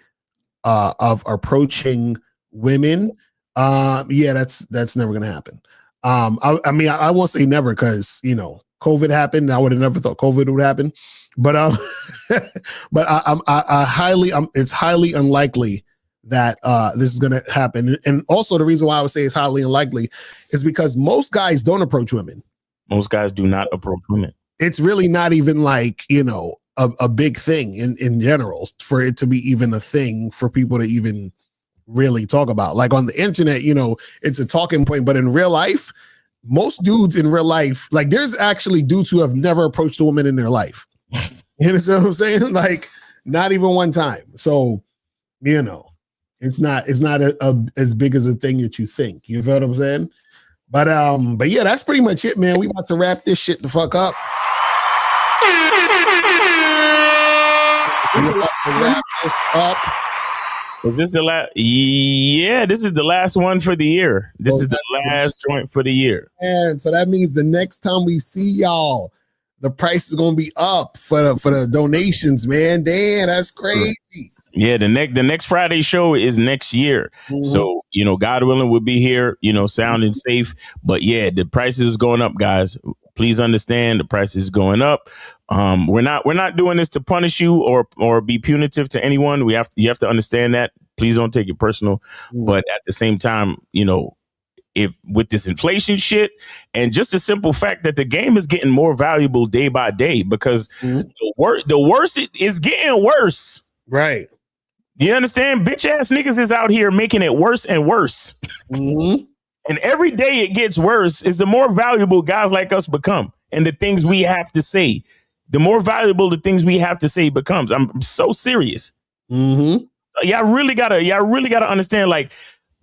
of approaching women? That's never going to happen. I won't say never because, COVID happened. I would have never thought COVID would happen, but it's highly unlikely that this is going to happen. And also the reason why I would say it's highly unlikely is because most guys don't approach women. Most guys do not approach women. It's really not even like, a big thing in general for it to be even a thing for people to even really talk about. Like on the internet, it's a talking point, but in real life, most dudes in real life, like there's actually dudes who have never approached a woman in their life. You understand what I'm saying? Like not even one time. So, It's not as big as a thing that you think. You feel what I'm saying? But yeah, that's pretty much it, man. We about to wrap this shit the fuck up. We about to wrap this up. Is this the last? Yeah, this is the last one for the year. This is the last joint for the year. And so that means the next time we see y'all, the price is gonna be up for the donations, man. Damn, that's crazy. Yeah, the next Friday show is next year. Mm-hmm. So, God willing, we'll be here, sounding safe. But yeah, the price is going up, guys. Please understand the price is going up. We're not doing this to punish you or be punitive to anyone. You have to understand that. Please don't take it personal. Mm-hmm. But at the same time, if with this inflation shit and just the simple fact that the game is getting more valuable day by day because the worse it is getting worse. Right. You understand? Bitch ass niggas is out here making it worse and worse. Mm-hmm. And every day it gets worse is the more valuable guys like us become. And the things we have to say, the more valuable the things we have to say becomes. I'm so serious. Mm-hmm. Y'all really gotta understand, like,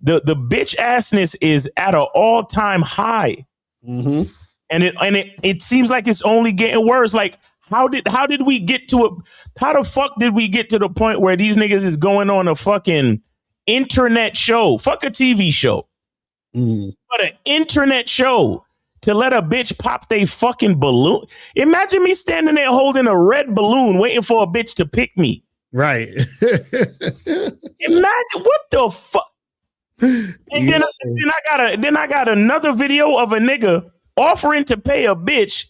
the bitch assness is at an all-time high. Mm-hmm. And it seems like it's only getting worse. Like, how did we get to it? How the fuck did we get to the point where these niggas is going on a fucking internet show? Fuck a TV show. But an internet show to let a bitch pop they fucking balloon. Imagine me standing there holding a red balloon waiting for a bitch to pick me. Right. Imagine what the fuck. And then I got another video of a nigga offering to pay a bitch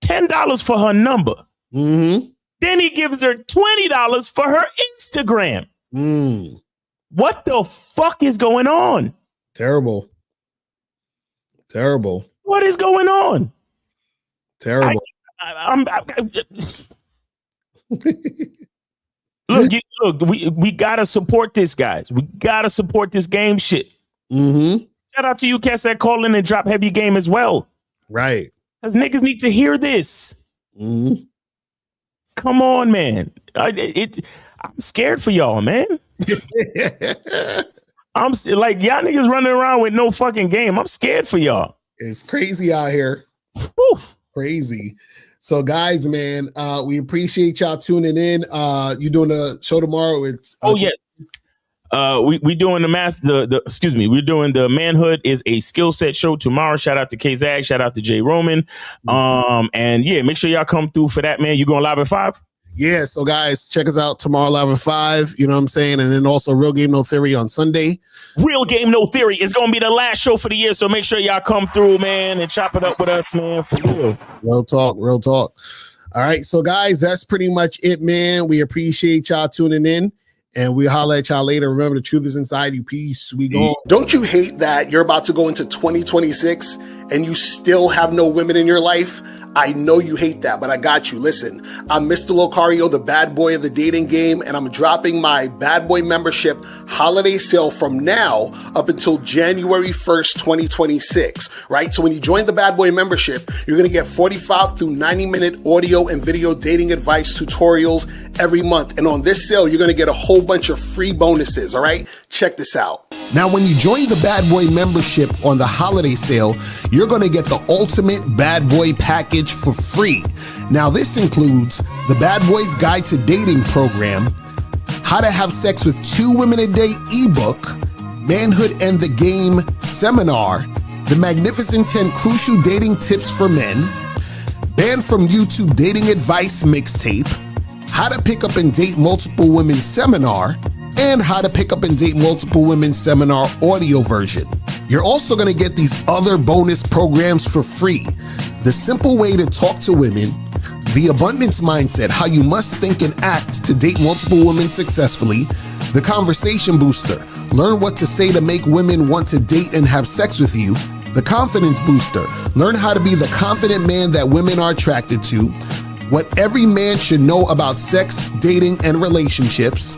$10 for her number. Mm-hmm. Then he gives her $20 for her Instagram. What the fuck is going on? Terrible. What is going on? Terrible. Look, we gotta support this, guys. We gotta support this game shit. Mm-hmm. Shout out to you cats that call in and drop heavy game as well. Right. Because niggas need to hear this. Mm-hmm. Come on, man. I'm scared for y'all, man. I'm like, y'all niggas running around with no fucking game. I'm scared for y'all. It's crazy out here. Whew. Crazy. So, guys, man, we appreciate y'all tuning in. You doing a show tomorrow with? Yes. We doing we're doing the Manhood is a skill set show tomorrow. Shout out to K-Zag, shout out to Jay Roman. And yeah, make sure y'all come through for that, man. You going live at 5? Yeah, so guys, check us out tomorrow live at 5. You know what I'm saying? And then also Real Game No Theory on Sunday. Real Game No Theory is gonna be the last show for the year, so make sure y'all come through, man, and chop it up with us, man, for real. Real talk. All right, so guys, that's pretty much it, man. We appreciate y'all tuning in. And we'll holler at y'all later. Remember, the truth is inside you. Peace. We go. Don't you hate that you're about to go into 2026 and you still have no women in your life? I know you hate that, but I got you. Listen, I'm Mr. Locario, the bad boy of the dating game, and I'm dropping my bad boy membership holiday sale from now up until January 1st, 2026, right? So when you join the bad boy membership, you're going to get 45 to 90-minute audio and video dating advice tutorials every month. And on this sale, you're going to get a whole bunch of free bonuses, all right? Check this out. Now, when you join the Bad Boy membership on the holiday sale, you're going to get the ultimate Bad Boy package for free. Now, this includes the Bad Boys Guide to Dating program, How to Have Sex with 2 Women a Day ebook, Manhood and the Game seminar, the Magnificent 10 Crucial Dating Tips for Men, Banned from YouTube Dating Advice mixtape, How to Pick Up and Date Multiple Women seminar, and How to Pick Up and Date Multiple Women seminar audio version. You're also going to get these other bonus programs for free. The Simple Way to Talk to Women, The Abundance Mindset, How You Must Think and Act to Date Multiple Women Successfully, The Conversation Booster, Learn What to Say to Make Women Want to Date and Have Sex with You, The Confidence Booster, Learn How to Be the Confident Man That Women Are Attracted to, What Every Man Should Know About Sex, Dating, and Relationships,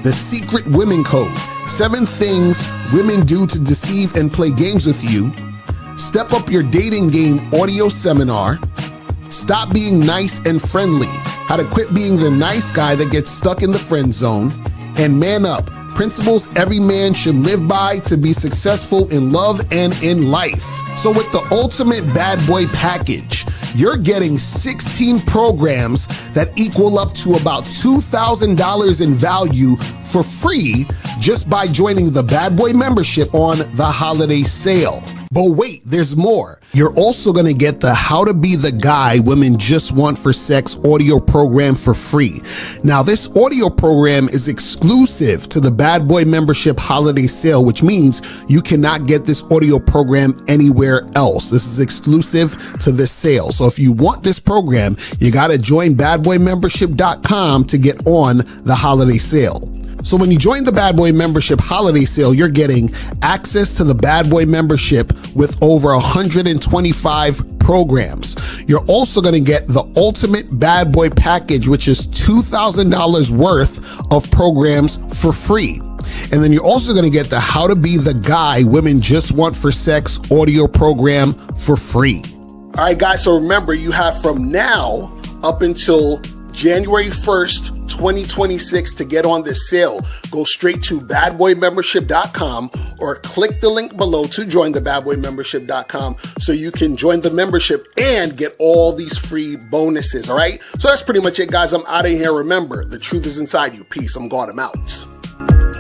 The Secret Women Code, 7 Things Women Do to Deceive and Play Games with You, Step Up Your Dating Game audio seminar, Stop Being Nice and Friendly, How to Quit Being the Nice Guy That Gets Stuck in the Friend Zone, and Man Up, principles every man should live by to be successful in love and in life. So with the ultimate bad boy package, you're getting 16 programs that equal up to about $2,000 in value for free just by joining the Bad Boy membership on the holiday sale. But wait, there's more. You're also going to get the How to Be the Guy Women Just Want for Sex audio program for free. Now, this audio program is exclusive to the Bad Boy membership holiday sale, which means you cannot get this audio program anywhere else. This is exclusive to this sale. So if you want this program, you got to join badboymembership.com to get on the holiday sale. So when you join the Bad Boy membership holiday sale, you're getting access to the Bad Boy membership with over 125 programs. You're also going to get the ultimate Bad Boy package, which is $2,000 worth of programs for free. And then you're also going to get the How to Be the Guy Women Just Want for Sex audio program for free. All right, guys. So remember, you have from now up until January 1st, 2026 to get on this sale. Go straight to badboymembership.com or click the link below to join the badboymembership.com so you can join the membership and get all these free bonuses. All right. So that's pretty much it, guys. I'm out of here. Remember, the truth is inside you. Peace. I'm gone. I'm out.